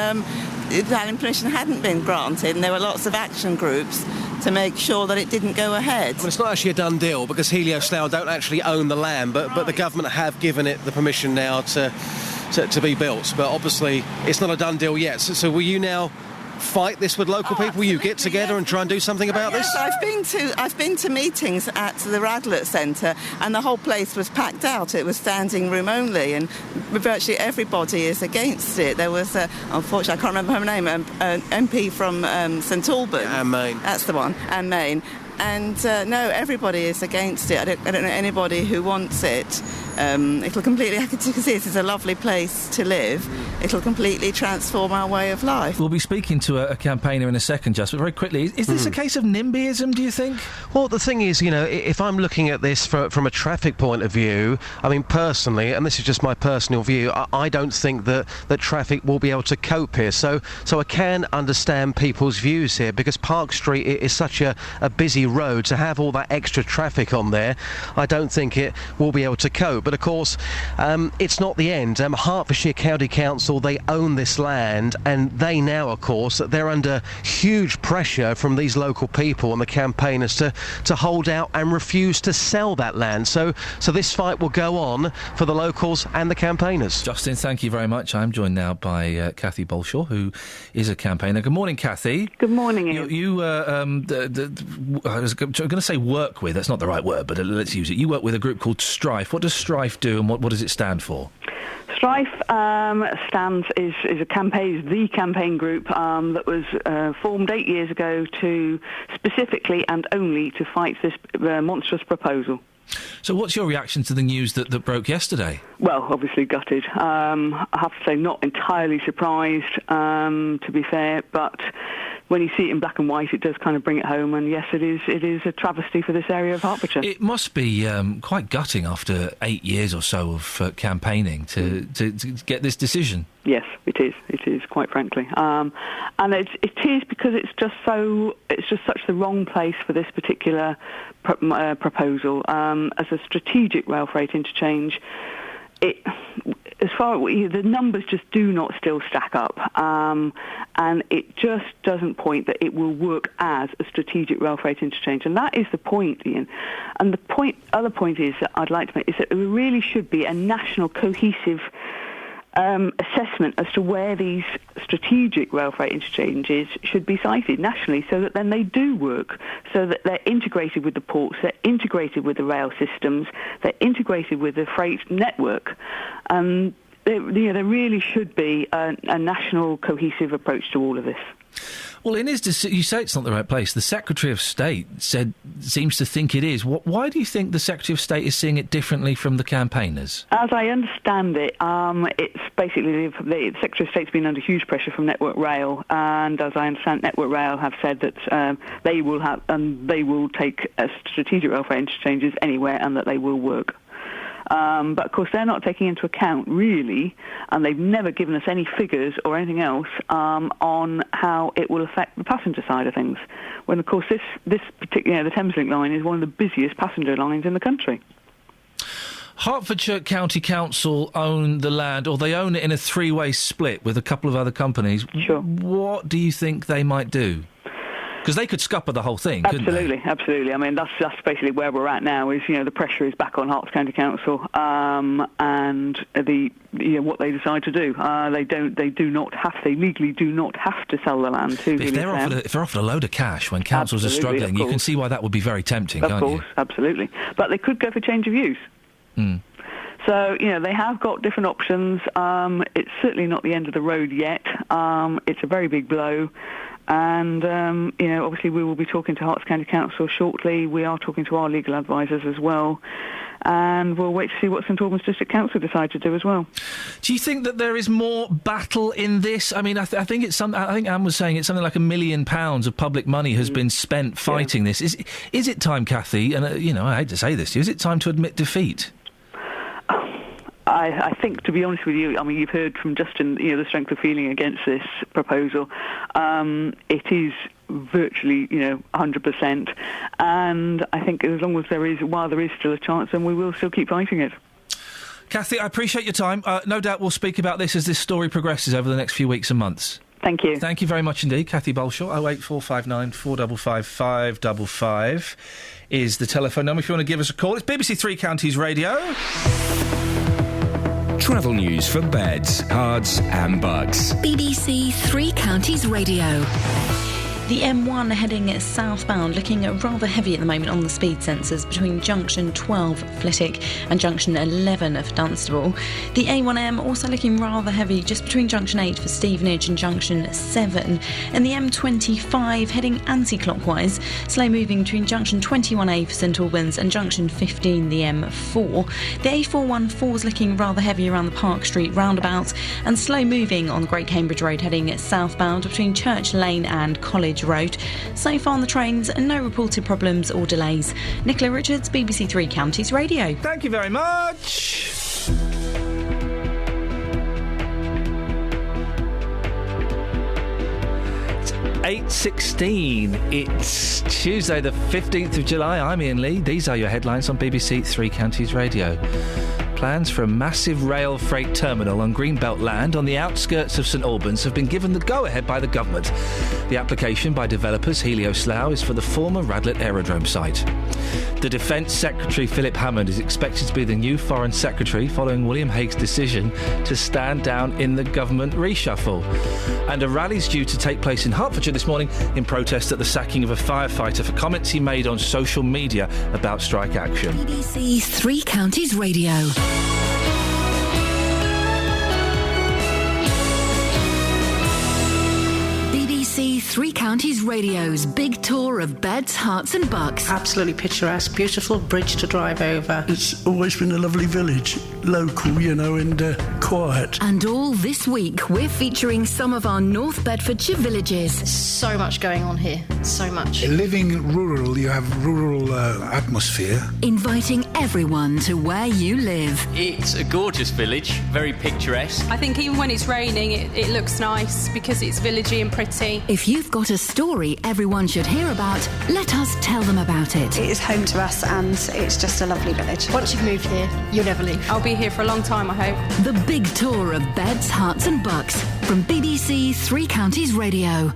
planning permission hadn't been granted and there were lots of action groups to make sure that it didn't go ahead. Well, it's not actually a done deal because Helio Slough don't actually own the land, but the government have given it the permission now to be built. But obviously it's not a done deal yet. So will you now fight this with local people? Will you get together and try and do something about this? I've been to meetings at the Radlett Centre and the whole place was packed out. It was standing room only and virtually everybody is against it. There was, unfortunately, I can't remember her name, an MP from St Albans. Anne Main. That's the one, Anne Main. And no, everybody is against it. I don't know anybody who wants it. It'll completely, I can see this is a lovely place to live. It'll completely transform our way of life. We'll be speaking to a campaigner in a second, just, but very quickly, is this a case of NIMBYism, do you think? Well, the thing is, if I'm looking at this from a traffic point of view, I mean, personally, and this is just my personal view, I don't think that traffic will be able to cope here. So I can understand people's views here, because Park Street is such a busy road. To have all that extra traffic on there, I don't think it will be able to cope. But of course, it's not the end. Hertfordshire County Council, they own this land, and they now, of course, they're under huge pressure from these local people and the campaigners to hold out and refuse to sell that land. So this fight will go on for the locals and the campaigners. Justin, thank you very much. I'm joined now by Cathy Bolshaw, who is a campaigner. Good morning, Cathy. Good morning, Ian. I was going to say work with, that's not the right word, but let's use it. You work with a group called Strife. What does Strife do, and what does it stand for? Strife is the campaign group that was formed 8 years ago to specifically and only to fight this monstrous proposal. So what's your reaction to the news that broke yesterday? Well, obviously gutted. I have to say not entirely surprised, to be fair, but when you see it in black and white, it does kind of bring it home, and yes, it is a travesty for this area of Hertfordshire. It must be quite gutting after 8 years or so of campaigning to get this decision. Yes, it is. It is, quite frankly, and it is because it's just such the wrong place for this particular proposal as a strategic rail freight interchange. The numbers just do not still stack up, and it just doesn't point that it will work as a strategic rail freight interchange, and that is the point, Ian. And the other point is that I'd like to make is that there really should be a national cohesive assessment as to where these strategic rail freight interchanges should be sited nationally, so that then they do work, so that they're integrated with the ports, they're integrated with the rail systems, they're integrated with the freight network. There really should be a national cohesive approach to all of this. Well, in his decision, you say it's not the right place. The Secretary of State seems to think it is. Why do you think the Secretary of State is seeing it differently from the campaigners? As I understand it, it's basically the Secretary of State's been under huge pressure from Network Rail, and as I understand, Network Rail have said that they will take strategic rail freight interchanges anywhere, and that they will work. But of course they're not taking into account really, and they've never given us any figures or anything else on how it will affect the passenger side of things. When of course this particular the Thameslink line is one of the busiest passenger lines in the country. Hertfordshire County Council own the land, or they own it in a three-way split with a couple of other companies. Sure. What do you think they might do? Because they could scupper the whole thing, couldn't they? Absolutely. I mean, that's basically where we're at now. Is the pressure is back on Hertfordshire County Council, and what they decide to do. They legally do not have to sell the land to. If they're offered a load of cash when councils are struggling, you can see why that would be very tempting, can't you? Of course, absolutely. But they could go for change of use. Mm. So, they have got different options. It's certainly not the end of the road yet. It's a very big blow. And, obviously we will be talking to Herts County Council shortly. We are talking to our legal advisors as well. And we'll wait to see what St Albans District Council decide to do as well. Do you think that there is more battle in this? I mean, I think Anne was saying it's something like £1 million of public money has been spent fighting this. Is it time, Cathy, and, I hate to say this to you, is it time to admit defeat? I think, to be honest with you, I mean, you've heard from Justin, the strength of feeling against this proposal. It is virtually, 100%. And I think as long as while there is still a chance, then we will still keep fighting it. Cathy, I appreciate your time. No doubt we'll speak about this as this story progresses over the next few weeks and months. Thank you. Thank you very much indeed, Cathy Bolshaw. 08459 455 555 is the telephone number if you want to give us a call. It's BBC Three Counties Radio. Travel news for beds, cards and bugs. BBC Three Counties Radio. The M1 heading southbound, looking rather heavy at the moment on the speed sensors between junction 12 Flitwick and junction 11 for Dunstable. The A1M also looking rather heavy just between junction 8 for Stevenage and junction 7. And the M25 heading anti-clockwise, slow moving between junction 21A for St Albans and junction 15, the M4. The A414 is looking rather heavy around the Park Street roundabout and slow moving on the Great Cambridge Road heading southbound between Church Lane and College Road. So far on the trains, no reported problems or delays. Nicola Richards, BBC Three Counties Radio. Thank you very much. It's 8:16. It's Tuesday the 15th of July. I'm Iain Lee. These are your headlines on BBC Three Counties Radio. plans for a massive rail freight terminal on Greenbelt land on the outskirts of St Albans have been given the go-ahead by the government. The application by developers Helio Slough is for the former Radlett Aerodrome site. The Defence Secretary Philip Hammond is expected to be the new Foreign Secretary following William Hague's decision to stand down in the government reshuffle. And a rally's due to take place in Hertfordshire this morning in protest at the sacking of a firefighter for comments he made on social media about strike action. BBC Three Counties Radio. BBC Three Counties Radio's big tour of beds, hearts and bucks. Absolutely picturesque, beautiful bridge to drive over. It's always been a lovely village, local, and quiet. And all this week, we're featuring some of our North Bedfordshire villages. So much going on here, so much. Living rural, you have rural atmosphere. Inviting everyone to where you live. It's a gorgeous village, very picturesque. I think even when it's raining, it looks nice because it's villagey and pretty. If you've got a story everyone should hear about, let us tell them about it. It is home to us and it's just a lovely village. Once you've moved here, you'll never leave. I'll be here for a long time, I hope. The big tour of beds, hearts and bucks from BBC Three Counties Radio.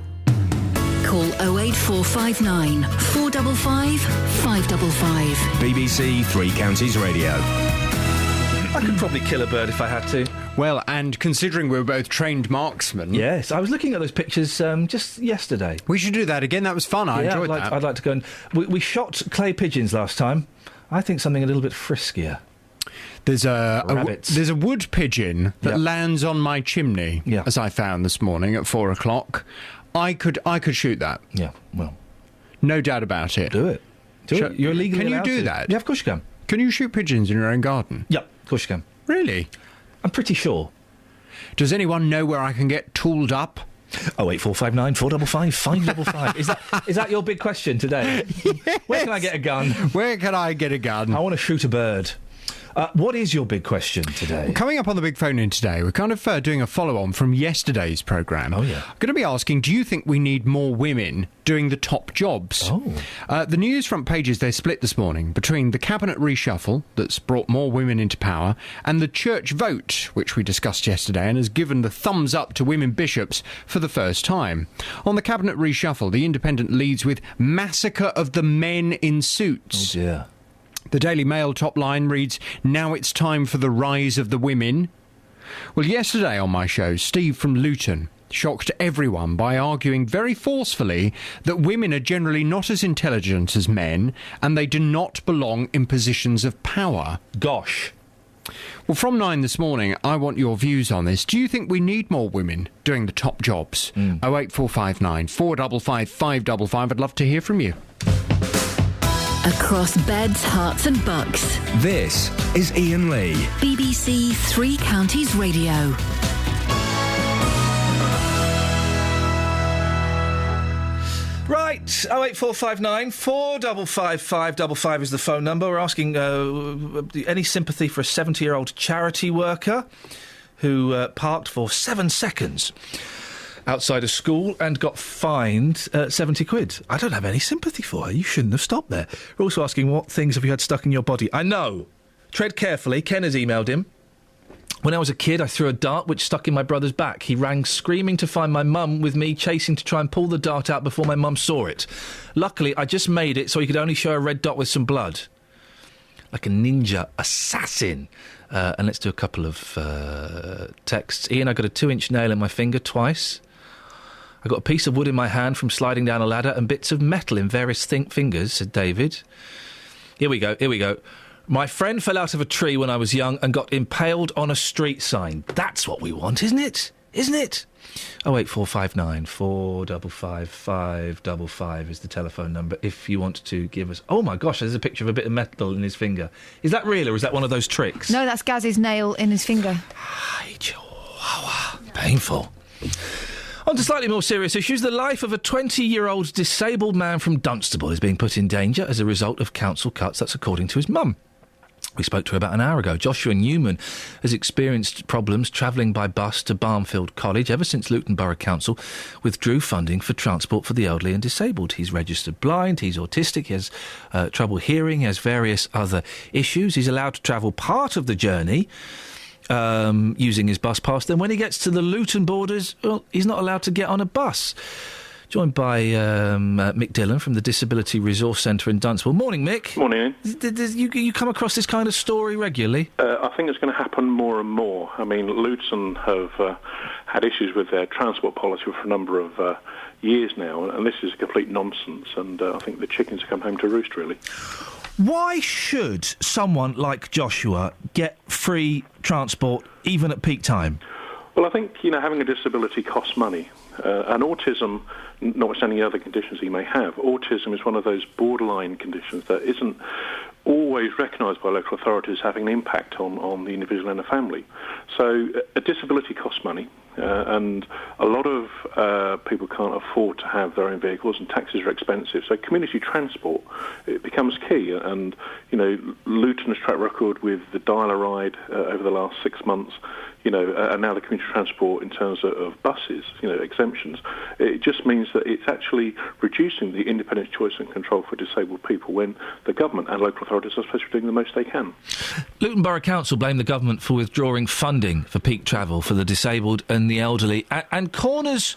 Call 08459 455 555. BBC Three Counties Radio. I could probably kill a bird if I had to. Well, and considering we're both trained marksmen... Yes, I was looking at those pictures just yesterday. We should do that again. That was fun. I enjoyed that. I'd like to go and... We shot clay pigeons last time. I think something a little bit friskier. There's a wood pigeon that lands on my chimney, as I found this morning at 4 o'clock. I could shoot that. Yeah, well... No doubt about it. Do it. You're legally allowed to. Can you do that? Yeah, of course you can. Can you shoot pigeons in your own garden? Yep, of course you can. Really? I'm pretty sure. Does anyone know where I can get tooled up? 08459 455 555. Is that your big question today? Yes. Where can I get a gun? Where can I get a gun? I want to shoot a bird. What is your big question today? Well, coming up on the Big Phone In today, we're kind of doing a follow-on from yesterday's programme. Oh, yeah. I'm going to be asking, do you think we need more women doing the top jobs? Oh. The news front pages, they're split this morning between the cabinet reshuffle that's brought more women into power and the church vote, which we discussed yesterday and has given the thumbs up to women bishops for the first time. On the cabinet reshuffle, the Independent leads with massacre of the men in suits. Oh, dear. The Daily Mail top line reads, now it's time for the rise of the women. Well, yesterday on my show, Steve from Luton shocked everyone by arguing very forcefully that women are generally not as intelligent as men and they do not belong in positions of power. Gosh. Well, from 9 this morning, I want your views on this. Do you think we need more women doing the top jobs? 08459 455 555. I'd love to hear from you. Across beds, hearts and bucks. This is Iain Lee. BBC Three Counties Radio. Right, 08459 455 555 is the phone number. We're asking any sympathy for a 70-year-old charity worker who parked for 7 seconds outside a school and got fined 70 quid. I don't have any sympathy for her. You shouldn't have stopped there. We're also asking, what things have you had stuck in your body? I know. Tread carefully. Ken has emailed him. When I was a kid, I threw a dart which stuck in my brother's back. He rang screaming to find my mum, with me chasing to try and pull the dart out before my mum saw it. Luckily, I just made it so he could only show a red dot with some blood. Like a ninja assassin. And let's do a couple of texts. Ian, I got a 2-inch nail in my finger twice. I got a piece of wood in my hand from sliding down a ladder and bits of metal in various fingers, said David. Here we go. My friend fell out of a tree when I was young and got impaled on a street sign. That's what we want, isn't it? 08459 455 555 is the telephone number if you want to give us... Oh, my gosh, there's a picture of a bit of metal in his finger. Is that real or is that one of those tricks? No, that's Gaz's nail in his finger. Painful. On to slightly more serious issues. The life of a 20-year-old disabled man from Dunstable is being put in danger as a result of council cuts. That's according to his mum. We spoke to her about an hour ago. Joshua Newman has experienced problems travelling by bus to Barnfield College ever since Luton Borough Council withdrew funding for transport for the elderly and disabled. He's registered blind, he's autistic, he has trouble hearing, he has various other issues. He's allowed to travel part of the journey using his bus pass. Then when he gets to the Luton borders, well, he's not allowed to get on a bus. Joined by Mick Dillon from the Disability Resource Centre in Dunstable. Morning, Mick. Morning, Ian. You come across this kind of story regularly? I think it's going to happen more and more. I mean, Luton have had issues with their transport policy for a number of years now, and this is a complete nonsense, and I think the chickens have come home to roost, really. Why should someone like Joshua get free transport even at peak time? Well, I think, having a disability costs money. And autism, notwithstanding other conditions he may have, autism is one of those borderline conditions that isn't always recognised by local authorities having an impact on the individual and the family. So a disability costs money, and a lot of people can't afford to have their own vehicles, and taxis are expensive. So community transport, it becomes key. And, Luton's track record with the dial-a-ride over the last 6 months, and now the community transport in terms of buses, exemptions, it just means that it's actually reducing the independent choice and control for disabled people when the government and local authorities are supposed to be doing the most they can. Luton Borough Council blamed the government for withdrawing funding for peak travel for the disabled and the elderly. And corners,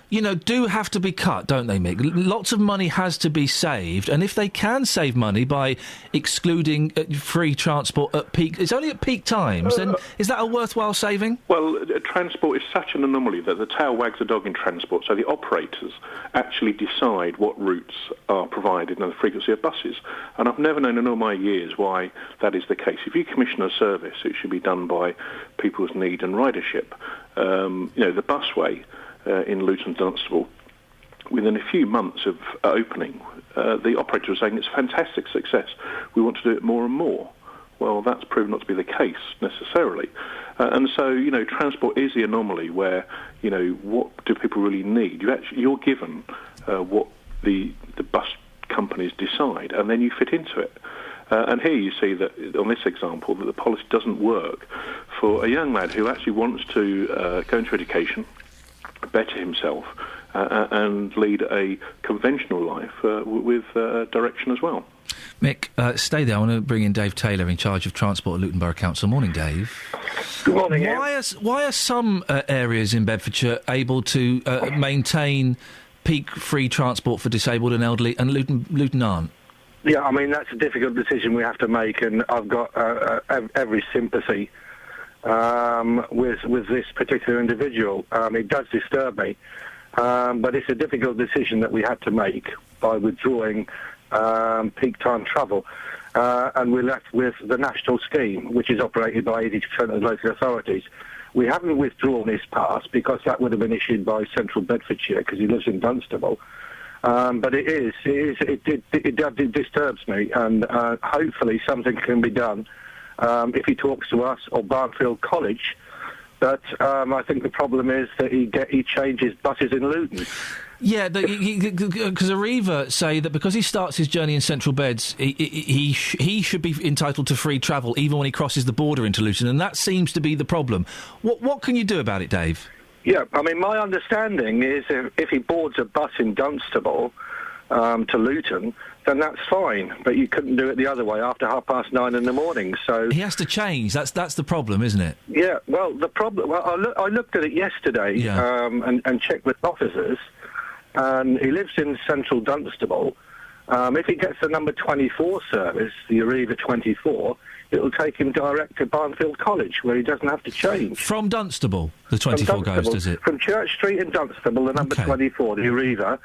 do have to be cut, don't they, Mick? Lots of money has to be saved, and if they can save money by excluding free transport at peak, it's only at peak times, then is that a worthwhile saving? Well, transport is such an anomaly that the tail wags the dog in transport, so the operators actually decide what routes are provided and the frequency of buses. And I've never known in all my years why that is the case. If you commission a service, it should be done by people's need and ridership. The busway in Luton Dunstable, within a few months of opening, the operator was saying it's a fantastic success. We want to do it more and more. Well, that's proven not to be the case necessarily. And so, transport is the anomaly where, what do people really need? You're given what the bus companies decide, and then you fit into it. And here you see that, on this example, that the policy doesn't work for a young lad who actually wants to go into education, better himself, and lead a conventional life with direction as well. Mick, stay there. I want to bring in Dave Taylor, in charge of transport at Luton Borough Council. Morning, Dave. Good morning, Ian. Why are some areas in Bedfordshire able to maintain peak free transport for disabled and elderly, and Luton aren't? Yeah, I mean, that's a difficult decision we have to make, and I've got every sympathy with this particular individual. It does disturb me, but it's a difficult decision that we had to make by withdrawing peak time travel, and we're left with the national scheme, which is operated by 80% of the local authorities. We haven't withdrawn his pass because that would have been issued by Central Bedfordshire because he lives in Dunstable. But it disturbs me, and hopefully something can be done if he talks to us or Barnfield College. But I think the problem is that he changes buses in Luton. Yeah, because Arriva say that because he starts his journey in Central Beds, he should be entitled to free travel even when he crosses the border into Luton, and that seems to be the problem. What can you do about it, Dave? Yeah, I mean, my understanding is if he boards a bus in Dunstable to Luton, then that's fine. But you couldn't do it the other way after 9:30 in the morning. So he has to change. That's the problem, isn't it? Yeah. Well, the problem. Well, I looked at it yesterday and checked with officers, and he lives in Central Dunstable. If he gets the number 24 service, the Arriva 24. It'll take him direct to Barnfield College, where he doesn't have to change. From Dunstable, the 24 goes, does it? From Church Street in Dunstable, the number 24, the Arriva,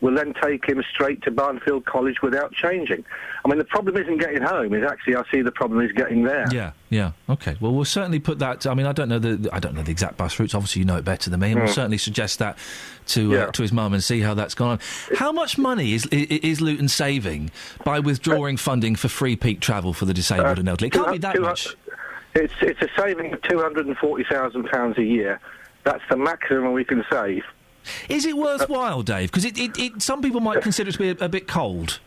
will then take him straight to Barnfield College without changing. I mean, the problem isn't getting home. Is actually, I see the problem is getting there. Yeah. Okay. Well, we'll certainly put that. I mean, I don't know the exact bus routes. Obviously, you know it better than me, and we'll certainly suggest that to his mum and see how that's gone on. How much money is Luton saving by withdrawing funding for free peak travel for the disabled and elderly? It can't be that much. It's a saving of £240,000 a year. That's the maximum we can save. Is it worthwhile, Dave? Because some people might consider it to be a bit cold.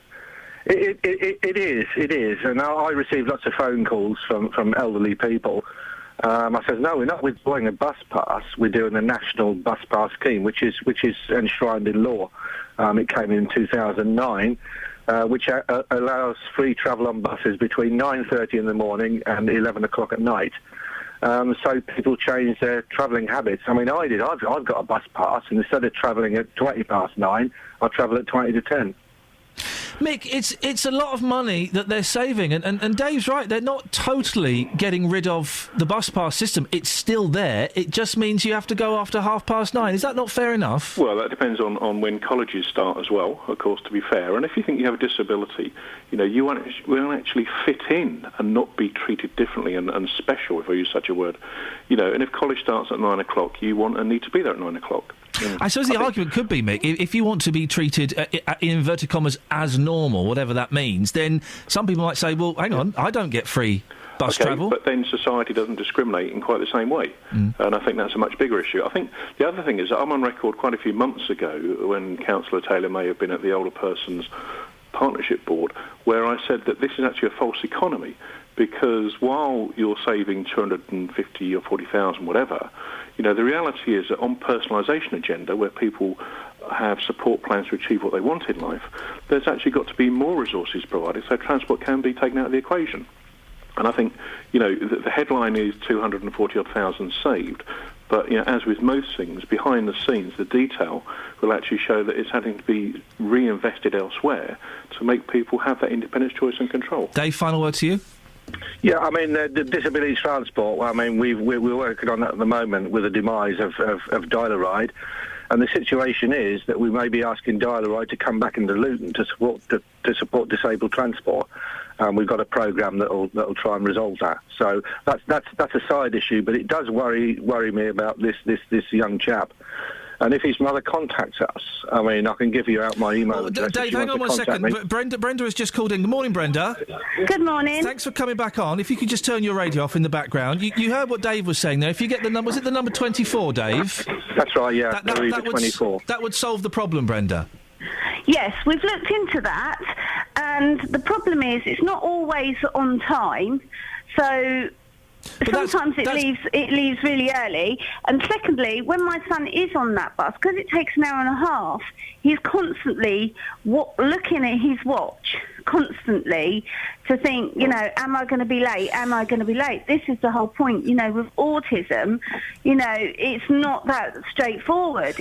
It is, and I receive lots of phone calls from elderly people. I said, no, we're not withdrawing a bus pass. We're doing a national bus pass scheme, which is enshrined in law. It came in 2009, which allows free travel on buses between 9:30 in the morning and 11 o'clock at night. So people change their travelling habits. I mean, I did. I've got a bus pass, and instead of travelling at 9:20, I travel at 20 to 10. Mick, it's a lot of money that they're saving, and Dave's right, they're not totally getting rid of the bus pass system. It's still there, it just means you have to go after 9:30. Is that not fair enough? Well, that depends on when colleges start as well, of course, to be fair. And if you think you have a disability, you won't actually fit in and not be treated differently and special, if I use such a word. And if college starts at 9 o'clock, you want and need to be there at 9 o'clock. I suppose the argument could be, Mick, if you want to be treated, in inverted commas, as normal, whatever that means, then some people might say, well, hang on, I don't get free bus travel. But then society doesn't discriminate in quite the same way. And I think that's a much bigger issue. I think the other thing is that I'm on record quite a few months ago when Councillor Taylor may have been at the Older Persons Partnership Board, where I said that this is actually a false economy, because while you're saving 250 or 40,000, whatever, the reality is that on personalisation agenda, where people have support plans to achieve what they want in life, there's actually got to be more resources provided so transport can be taken out of the equation. And I think, the headline is 240,000 saved, but, as with most things, behind the scenes, the detail will actually show that it's having to be reinvested elsewhere to make people have that independence, choice and control. Dave, final word to you? Yeah, I mean, the disability transport, we're working on that at the moment with the demise of Dial-A-Ride. And the situation is that we may be asking Dial-A-Ride to come back into Luton to support disabled transport. We've got a programme that'll try and resolve that. So that's a side issue, but it does worry me about this young chap. And if his mother contacts us, I can give you out my email address. Dave, hang on one second. Brenda has just called in. Good morning, Brenda. Good morning. Thanks for coming back on. If you could just turn your radio off in the background. You heard what Dave was saying there. If you get the number, was it the number 24, Dave? That's right, yeah. That 24. That would solve the problem, Brenda. Yes, we've looked into that, and the problem is it's not always on time, so sometimes it leaves really early. And secondly, when my son is on that bus, because it takes an hour and a half, he's constantly looking at his watch, constantly, to think, am I going to be late? Am I going to be late? This is the whole point, with autism, it's not that straightforward.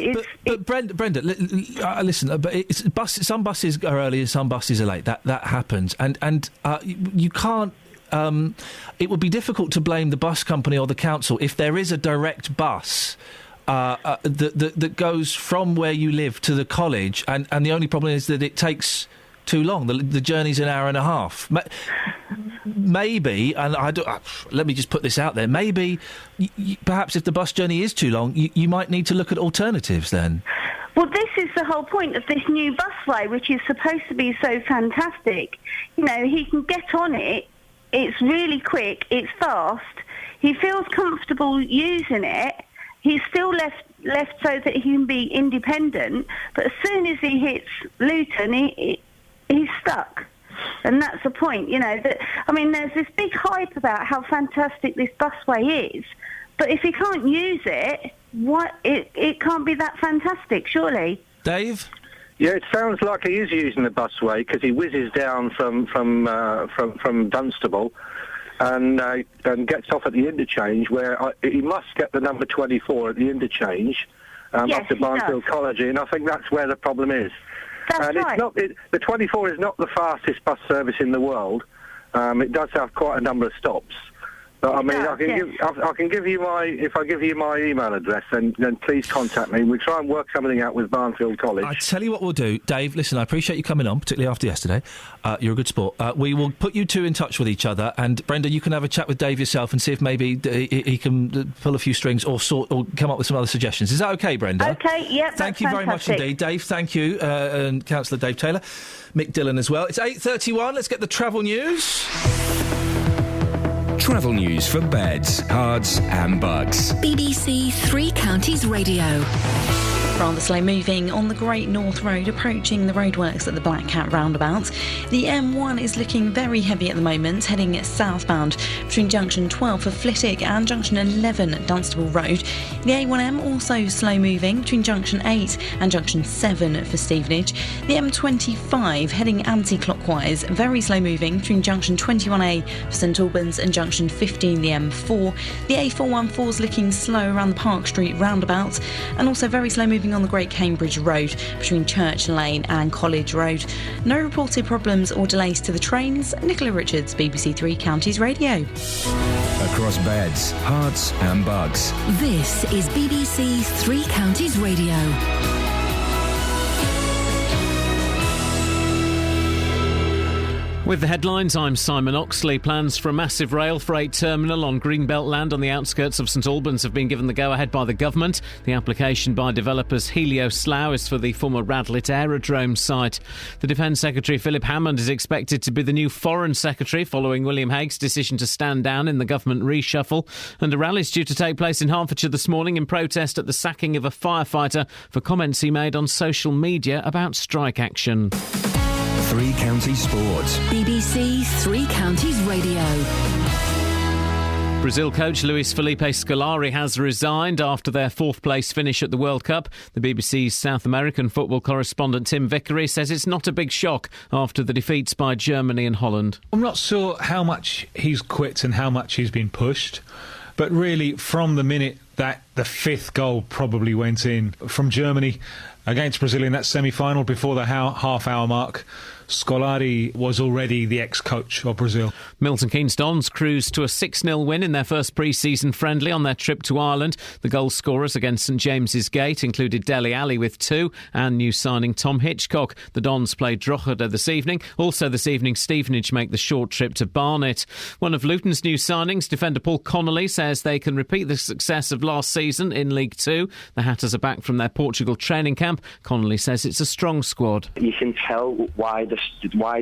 But Brenda, listen, but some buses are early and some buses are late. That happens. And you can't... it would be difficult to blame the bus company or the council if there is a direct bus that goes from where you live to the college, and the only problem is that it takes too long. The journey's an hour and a half. Maybe, and let me just put this out there, maybe, perhaps if the bus journey is too long, you might need to look at alternatives then. Well, this is the whole point of this new busway, which is supposed to be so fantastic. He can get on it. It's really quick, it's fast, he feels comfortable using it, he's still left so that he can be independent, but as soon as he hits Luton, he's stuck. And that's the point, there's this big hype about how fantastic this busway is, but if he can't use it, it can't be that fantastic, surely. Dave? Yeah, it sounds like he is using the busway because he whizzes down from Dunstable and gets off at the interchange, where he must get the number 24 at the interchange up to Barnfield College, and I think that's where the problem is. That's right. The 24 is not the fastest bus service in the world. It does have quite a number of stops. But I can give you my email address, then please contact me. We'll try and work something out with Barnfield College. I tell you what we'll do, Dave. Listen, I appreciate you coming on, particularly after yesterday. You're a good sport. We will put you two in touch with each other, and Brenda, you can have a chat with Dave yourself and see if maybe he can pull a few strings or come up with some other suggestions. Is that okay, Brenda? Okay. Yep. Thank you very much indeed, Dave. Thank you, and Councillor Dave Taylor, Mick Dillon as well. It's 8:31. Let's get the travel news. Travel news for beds, cards and bugs. BBC Three Counties Radio. Rather slow moving on the Great North Road approaching the roadworks at the Black Cat roundabout. The M1 is looking very heavy at the moment, heading southbound between junction 12 for Flitwick and junction 11 at Dunstable Road. The A1M also slow moving between junction 8 and junction 7 for Stevenage. The M25 heading anti-clockwise, very slow moving between junction 21A for St Albans and junction 15 the M4. The A414 is looking slow around the Park Street roundabout, and also very slow moving on the Great Cambridge Road between Church Lane and College Road. No reported problems or delays to the trains. Nicola Richards, BBC Three Counties Radio. Across beds, hearts and bugs. This is BBC Three Counties Radio. With the headlines, I'm Simon Oxley. Plans for a massive rail freight terminal on Greenbelt land on the outskirts of St Albans have been given the go-ahead by the government. The application by developers Helio Slough is for the former Radlett Aerodrome site. The Defence Secretary Philip Hammond is expected to be the new Foreign Secretary following William Hague's decision to stand down in the government reshuffle. And a rally is due to take place in Hertfordshire this morning in protest at the sacking of a firefighter for comments he made on social media about strike action. Three Counties Sports. BBC Three Counties Radio. Brazil coach Luis Felipe Scolari has resigned after their fourth-place finish at the World Cup. The BBC's South American football correspondent Tim Vickery says it's not a big shock after the defeats by Germany and Holland. I'm not sure how much he's quit and how much he's been pushed, but really from the minute that the fifth goal probably went in from Germany against Brazil in that semi-final before the half-hour mark, Scolari was already the ex-coach of Brazil. Milton Keynes Dons cruised to a 6-0 win in their first pre-season friendly on their trip to Ireland. The goal scorers against St James's Gate included Dele Alli with 2 and new signing Tom Hitchcock. The Dons played Drogheda this evening. Also this evening, Stevenage make the short trip to Barnet. One of Luton's new signings, defender Paul Connolly, says they can repeat the success of last season in League 2. The Hatters are back from their Portugal training camp. Connolly says it's a strong squad. You can tell why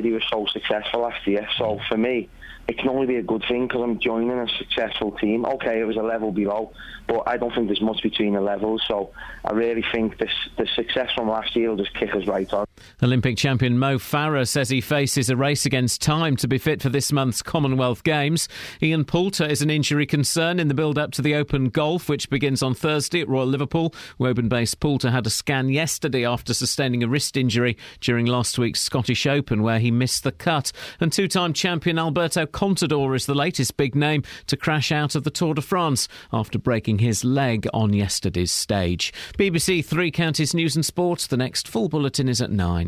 they were so successful last year. So for me, it can only be a good thing because I'm joining a successful team. OK, it was a level below, but I don't think there's much between the levels. So I really think the success from last year will just kick us right on. Olympic champion Mo Farah says he faces a race against time to be fit for this month's Commonwealth Games. Ian Poulter is an injury concern in the build-up to the Open Golf, which begins on Thursday at Royal Liverpool. Woburn-based Poulter had a scan yesterday after sustaining a wrist injury during last week's Scottish Open, where he missed the cut. And two-time champion Alberto Contador is the latest big name to crash out of the Tour de France after breaking his leg on yesterday's stage. BBC Three Counties News and Sports. The next full bulletin is at 9.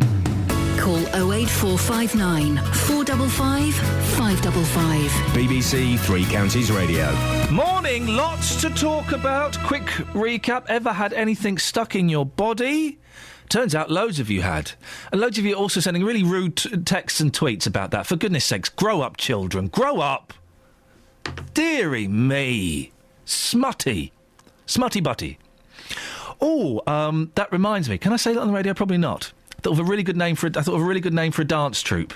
Call 08459 455 555. BBC Three Counties Radio. Morning, lots to talk about. Quick recap. Ever had anything stuck in your body? Turns out loads of you had. And loads of you also sending really rude texts and tweets about that. For goodness sakes, grow up, children. Grow up. Dearie me. Smutty. Smutty butty. Oh, that reminds me. Can I say that on the radio? Probably not. I thought of a really good name for a dance troupe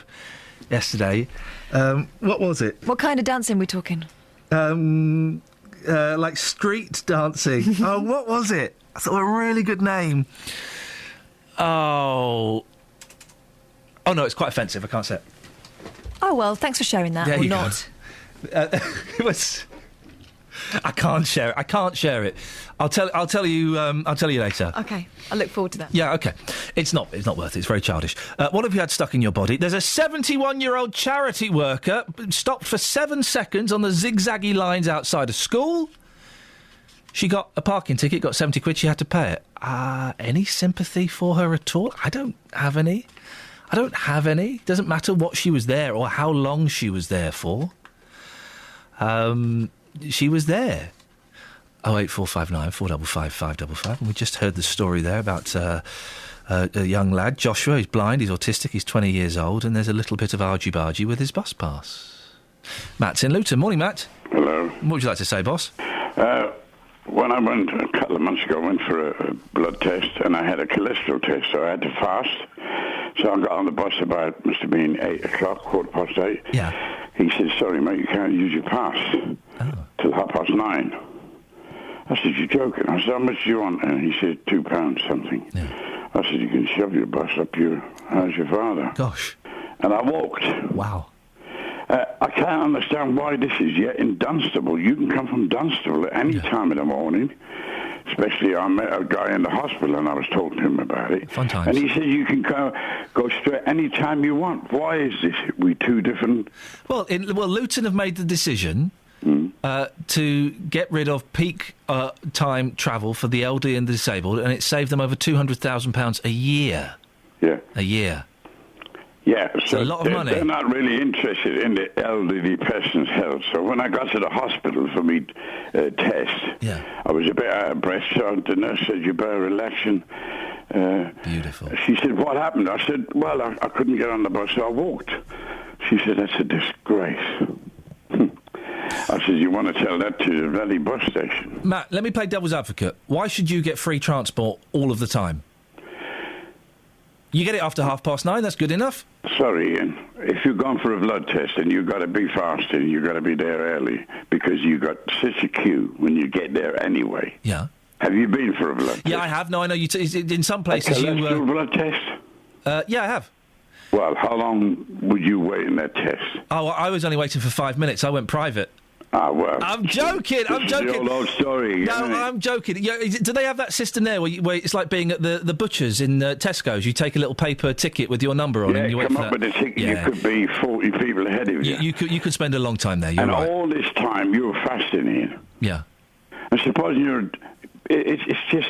yesterday. What was it? What kind of dancing are we talking? Like street dancing. Oh, what was it? I thought of a really good name. Oh no, it's quite offensive. I can't say it. Oh well, thanks for sharing that. There or you not. It was. I can't share it. I'll tell you later. Okay, I look forward to that. Yeah, okay. It's not worth it. It's very childish. What have you had stuck in your body? There's a 71-year-old charity worker stopped for 7 seconds on the zigzaggy lines outside a school. She got a parking ticket, got 70 quid, she had to pay it. Any sympathy for her at all? I don't have any. Doesn't matter what she was there or how long she was there for. She was there. 08459 455 555. And we just heard the story there about a young lad, Joshua. He's blind, he's autistic, he's 20 years old, and there's a little bit of argy-bargy with his bus pass. Matt's in Luton. Morning, Matt. Hello. What would you like to say, boss? When I went a couple of months ago, I went for a blood test, and I had a cholesterol test, so I had to fast. So I got on the bus about, must have been 8 o'clock, 8:15. Yeah. He said, sorry, mate, you can't use your pass till 9:30. I said, you're joking. I said, how much do you want? And he said, £2 something. Yeah. I said, you can shove your bus up your... How's your father? Gosh. And I walked. Wow. I can't understand why this is yet in Dunstable. You can come from Dunstable at any time in the morning. Especially, I met a guy in the hospital and I was talking to him about it. Fun times. And he said you can go straight any time you want. Why is this? We two different... Well, Luton have made the decision to get rid of peak time travel for the elderly and the disabled, and it saved them over £200,000 a year. Yeah. A year. Yeah, It's so a lot of money. They're not really interested in the elderly person's health. So when I got to the hospital for me test, I was a bit out of breath, so the nurse said, you better relax. And, beautiful. She said, what happened? I said, well, I couldn't get on the bus, so I walked. She said, that's a disgrace. I said, you want to tell that to the bloody bus station? Matt, let me play devil's advocate. Why should you get free transport all of the time? You get it after 9:30, that's good enough. Sorry, Ian. If you're going for a blood test and you've got to be fasting, you've got to be there early because you've got such a queue when you get there anyway. Yeah. Have you been for a blood test? Yeah, I have. No, I know you. In some places, a cholesterol blood test? Yeah, I have. Well, how long would you wait in that test? Oh, I was only waiting for 5 minutes. I went private. Ah, well. I'm joking. I'm joking. It's the old story. No, I'm joking. Yeah, do they have that system there where it's like being at the butchers in Tesco's? You take a little paper ticket with your number on, and you wait for that. Come up with a ticket. Yeah. You could be 40 people ahead of you. You could spend a long time there. You're and right. all this time you were fasting, Ian. Yeah. And suppose it's just,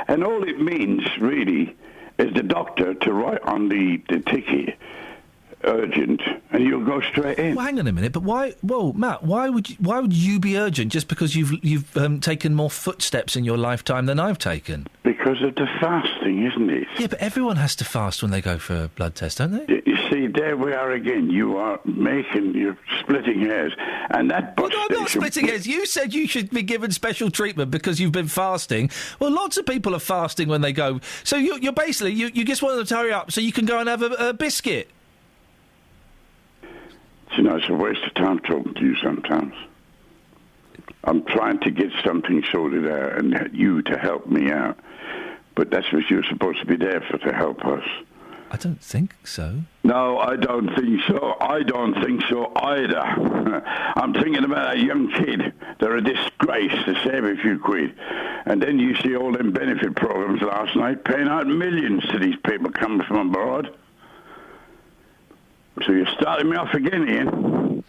and all it means really is the doctor to write on the ticket urgent, and you'll go straight in. Well, hang on a minute, but why? Whoa, Matt, why would you be urgent just because you've taken more footsteps in your lifetime than I've taken? Because of the fasting, isn't it? Yeah, but everyone has to fast when they go for a blood test, don't they? You see, there we are again. You're splitting hairs, and that. Well, no, I'm not splitting hairs. You said you should be given special treatment because you've been fasting. Well, lots of people are fasting when they go. So you're basically you just want them to hurry up so you can go and have a biscuit. You know, it's a waste of time talking to you sometimes. I'm trying to get something sorted out and you to help me out. But that's what you're supposed to be there for, to help us. I don't think so. No, I don't think so. I don't think so either. I'm thinking about a young kid. They're a disgrace to save a few quid. And then you see all them benefit programs last night paying out millions to these people coming from abroad. So you're starting me off again, Ian.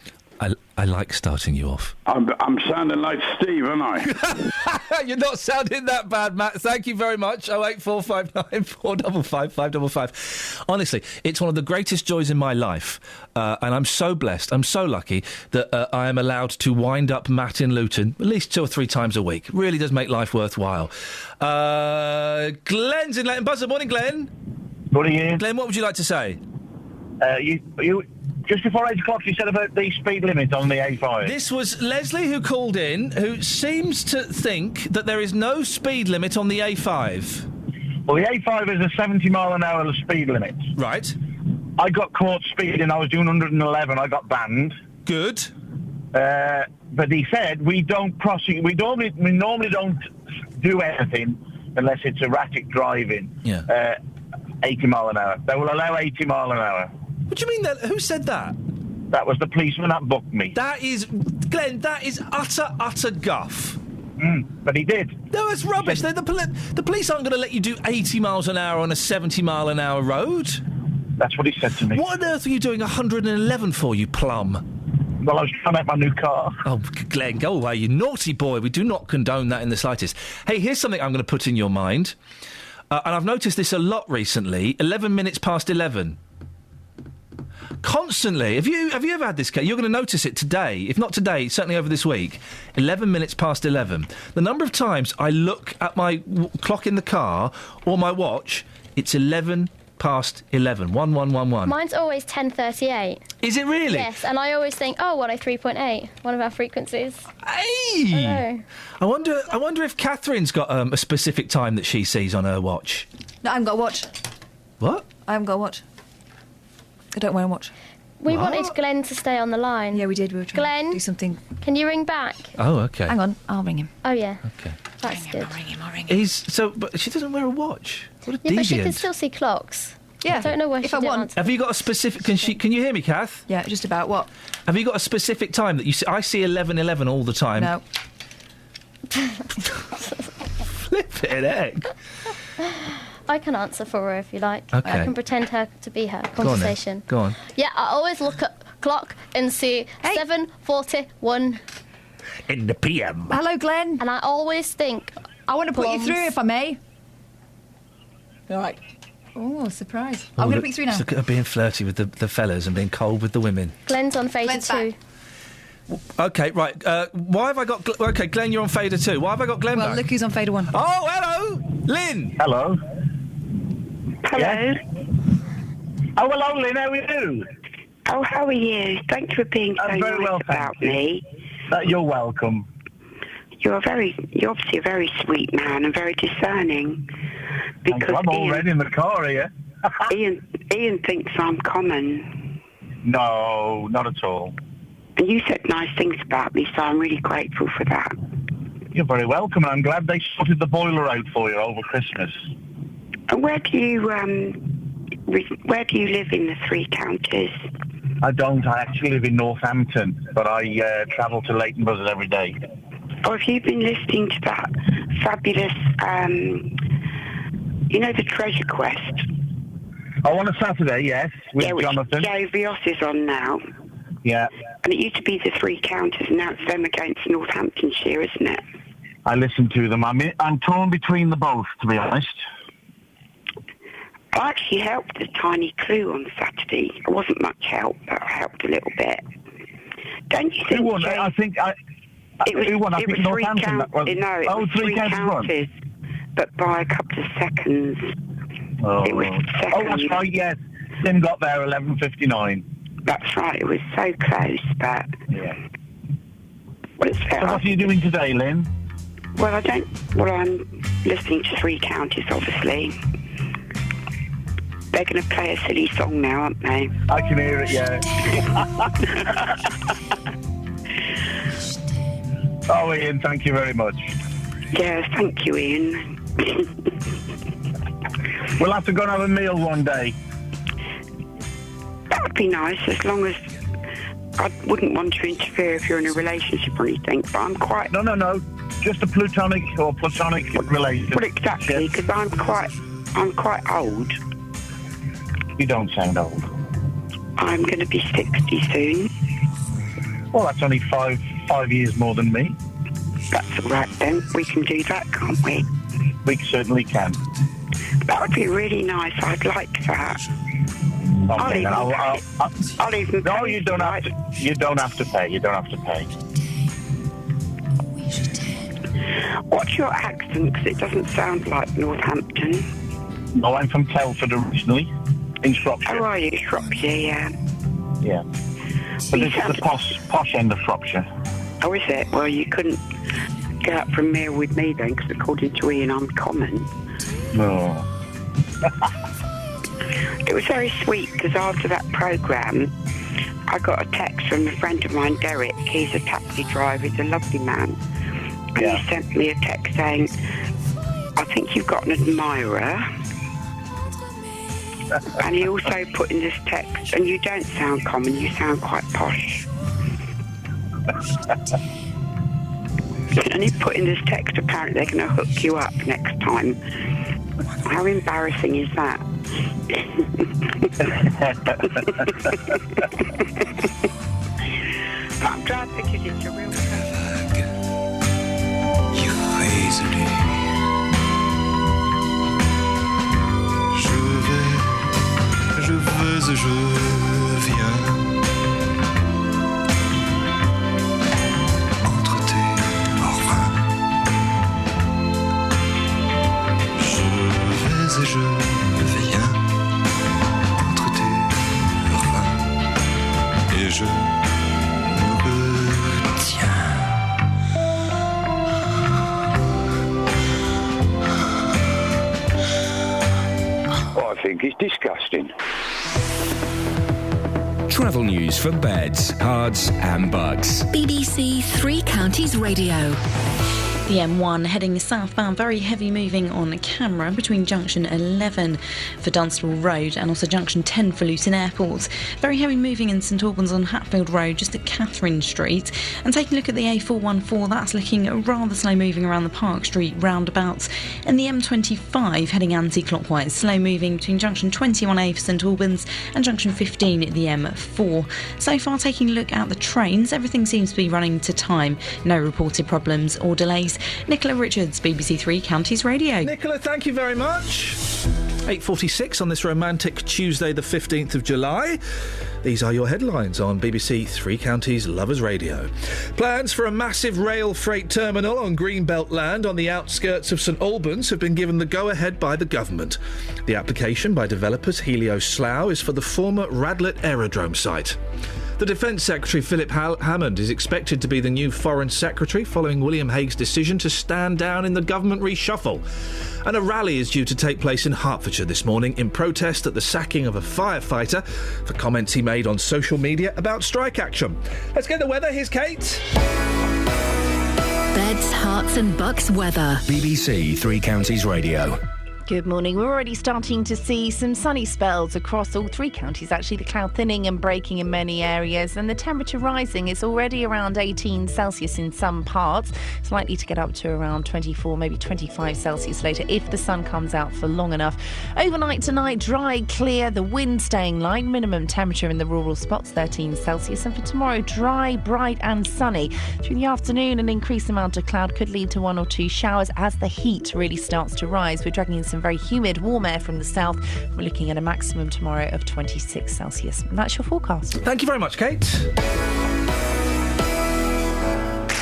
I like starting you off. I'm sounding like Steve, aren't I? You're not sounding that bad, Matt. Thank you very much. 08459 455 555. Honestly, it's one of the greatest joys in my life, and I'm so blessed. I'm so lucky that I am allowed to wind up Matt in Luton at least 2 or 3 times a week. It really does make life worthwhile. Glenn's in Leighton Buzzard. Morning, Glenn. Morning, Ian. Glenn, what would you like to say? You just before 8 o'clock, you said about the speed limit on the A5. This was Leslie who called in, who seems to think that there is no speed limit on the A5. Well, the A5 is a 70 mile an hour speed limit. Right. I got caught speeding. I was doing 111. I got banned. Good. But he said we don't prosecute. We normally don't do anything unless it's erratic driving. Yeah. 80 mile an hour. They will allow 80 mile an hour. What do you mean that? Who said that? That was the policeman that booked me. That is, Glenn, that is utter guff. But he did. No, it's rubbish. The police aren't going to let you do 80 miles an hour on a 70 mile an hour road. That's what he said to me. What on earth are you doing 111 for, you plum? Well, I was trying to make my new car. Oh, Glenn, go away, you naughty boy. We do not condone that in the slightest. Hey, here's something I'm going to put in your mind. And I've noticed this a lot recently. 11 minutes past 11. Constantly. Have you ever had this case? You're going to notice it today. If not today, certainly over this week. 11 minutes past 11. The number of times I look at my clock in the car or my watch, it's 11 past 11. 1111. Mine's always 10:38. Is it really? Yes, and I always think, 103.8, one of our frequencies. Hey! I wonder if Catherine's got a specific time that she sees on her watch. No, I haven't got a watch. What? I haven't got a watch. I don't wear a watch. We wanted Glenn to stay on the line. Yeah, we did. We were trying to do something. Can you ring back? Oh, okay. Hang on, I'll ring him. Oh, yeah. Okay. That's good. But she doesn't wear a watch. What a Yeah, but she can deviant. still see clocks. Yeah. I don't know where If she I didn't want. answer. Have you got a specific... Can you hear me, Kath? Yeah, just about what? Have you got a specific time that you see? I see 11:11 all the time. No. Flippin' heck. I can answer for her if you like. Okay. I can pretend her to be her conversation. Go on. Yeah, I always look at clock and see 7:41 in the PM. Hello, Glenn. And I always think I want to put you plums. through if I may. Right. Oh, surprise. I'm going to put you through now. Look at her being flirty with the fellas and being cold with the women. Glenn's on fader 2. Okay, right. Why have I got... OK, Glenn, you're on fader 2. Why have I got Glenn Well, back? look who's on fader 1. Oh, hello! Lynn! Hello. Hello. Oh, hello, Lynn. How are you? Oh, how are you? Thank you for being so I'm very nice well, about thank you. me. You're welcome. You're obviously a very sweet man and very discerning. Because I'm already in the car here. Ian thinks I'm common. No, not at all. And you said nice things about me, so I'm really grateful for that. You're very welcome, and I'm glad they sorted the boiler out for you over Christmas. And where do you live in the Three Counties? I don't. I actually live in Northampton, but I travel to Leighton Buzzard every day. Or have you been listening to that fabulous, the Treasure Quest? Oh, on a Saturday, yes, with Jonathan. Joe Vios is on now. Yeah. And it used to be the Three Counties, and now it's them against Northamptonshire, isn't it? I listen to them. I'm torn between the both, to be honest. I actually helped a tiny clue on Saturday. It wasn't much help, but I helped a little bit. Don't you think? Who won? I think who won? I think Northampton. Three Counties. But by a couple of seconds. Oh, it was second. Oh, that's right. Yes, Tim got there 11:59. That's right. It was so close, but yeah. Well, so what are you doing today, Lynn? Well, I'm listening to Three Counties, obviously. They're going to play a silly song now, aren't they? I can hear it, yeah. Oh, Ian, thank you very much. Yes, thank you, Ian. We'll have to go and have a meal one day. That would be nice, as long as I wouldn't want to interfere if you're in a relationship or anything, but I'm quite... No. Just a platonic relationship. Well, exactly, because I'm quite old. You don't sound old. I'm going to be 60 soon. Well, that's only five years more than me. That's all right, then. We can do that, can't we? We certainly can. That would be really nice. I'd like that. Okay, I'll even No, you don't have to. You don't have to pay. You don't have to pay. What's your accent? Because it doesn't sound like Northampton. No, I'm from Telford originally, in Shropshire. Oh, are you? Shropshire, yeah. Yeah. But this is the posh end of Shropshire. Oh, is it? Well, you couldn't get up from there with me then, because according to Ian, I'm common. No. It was very sweet, because after that programme, I got a text from a friend of mine, Derek. He's a taxi driver. He's a lovely man. And he sent me a text saying, I think you've got an admirer. And he also put in this text, and you don't sound common, you sound quite posh. And he put in this text, apparently they're going to hook you up next time. How embarrassing is that? I'm glad because it's a real... Je veux et je viens entre tes orphelins. Je vais et je viens entre tes orphelins et je me retiens. I think it's disgusting. Travel news for beds, cards and bugs. BBC Three Counties Radio. The M1 heading southbound, very heavy moving on camera between junction 11 for Dunstable Road and also junction 10 for Luton Airport. Very heavy moving in St Albans on Hatfield Road, just at Catherine Street. And taking a look at the A414, that's looking rather slow moving around the Park Street roundabouts. And the M25 heading anti-clockwise, slow moving between junction 21A for St Albans and junction 15 at the M4. So far, taking a look at the trains, everything seems to be running to time. No reported problems or delays. Nicola Richards, BBC Three Counties Radio. Nicola, thank you very much. 8:46 on this romantic Tuesday, the 15th of July. These are your headlines on BBC Three Counties Lovers Radio. Plans for a massive rail freight terminal on Greenbelt land on the outskirts of St Albans have been given the go-ahead by the government. The application by developers Helio Slough is for the former Radlett Aerodrome site. The Defence Secretary Philip Hammond is expected to be the new Foreign Secretary following William Hague's decision to stand down in the government reshuffle. And a rally is due to take place in Hertfordshire this morning in protest at the sacking of a firefighter for comments he made on social media about strike action. Let's get the weather. Here's Kate. Beds, Hearts and Bucks weather. BBC Three Counties Radio. Good morning. We're already starting to see some sunny spells across all three counties. Actually, the cloud thinning and breaking in many areas, and the temperature rising. It's already around 18 Celsius in some parts. It's likely to get up to around 24, maybe 25 Celsius later if the sun comes out for long enough. Overnight tonight, dry, clear, the wind staying light. Minimum temperature in the rural spots, 13 Celsius. And for tomorrow, dry, bright and sunny. Through the afternoon, an increased amount of cloud could lead to one or two showers as the heat really starts to rise. We're dragging in some very humid, warm air from the south. We're looking at a maximum tomorrow of 26 Celsius. And that's your forecast. Thank you very much, Kate.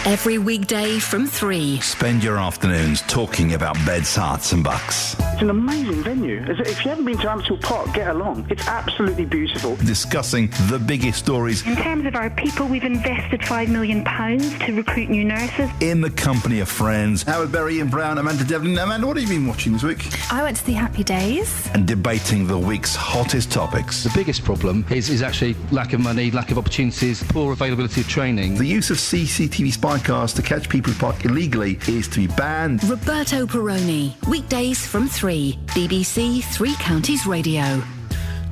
Every weekday from 3. Spend your afternoons talking about beds, hearts and bucks. It's an amazing venue. If you haven't been to Amstel Park, get along. It's absolutely beautiful. Discussing the biggest stories. In terms of our people, we've invested £5 million to recruit new nurses. In the company of friends. Howard Berry, Ian Brown, Amanda Devlin. Amanda, what have you been watching this week? I went to the Happy Days. And debating the week's hottest topics. The biggest problem is actually lack of money, lack of opportunities, poor availability of training. The use of CCTV spy cars to catch people who park illegally is to be banned. Roberto Perroni, weekdays from 3. BBC Three Counties Radio.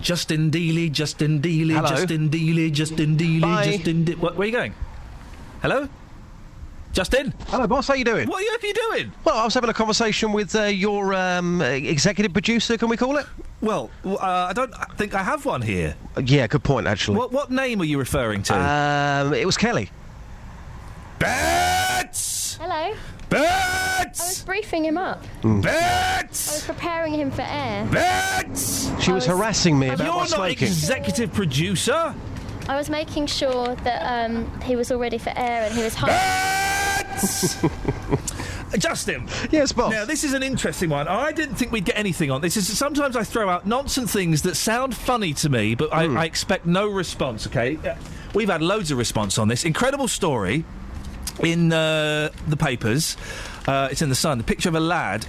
Justin Dealey, Justin Dealey, Hello. Justin Dealey, Justin Dealey, Bye. Justin Dealey. Where are you going? Hello? Justin? Hello, boss. How you doing? What are you doing? Well, I was having a conversation with your executive producer, can we call it? Well, I don't think I have one here. Yeah, good point, actually. What name are you referring to? It was Kelly. Bets! Hello. Bets! I was briefing him up. Bets! I was preparing him for air. Bets! She was harassing me about my You're not smoking. executive producer. I was making sure that he was all ready for air and he was hungry. Justin. Yes, boss. Now, this is an interesting one. I didn't think we'd get anything on this. Sometimes I throw out nonsense things that sound funny to me, but I expect no response, OK? We've had loads of response on this. Incredible story in the papers. It's in the Sun. The picture of a lad,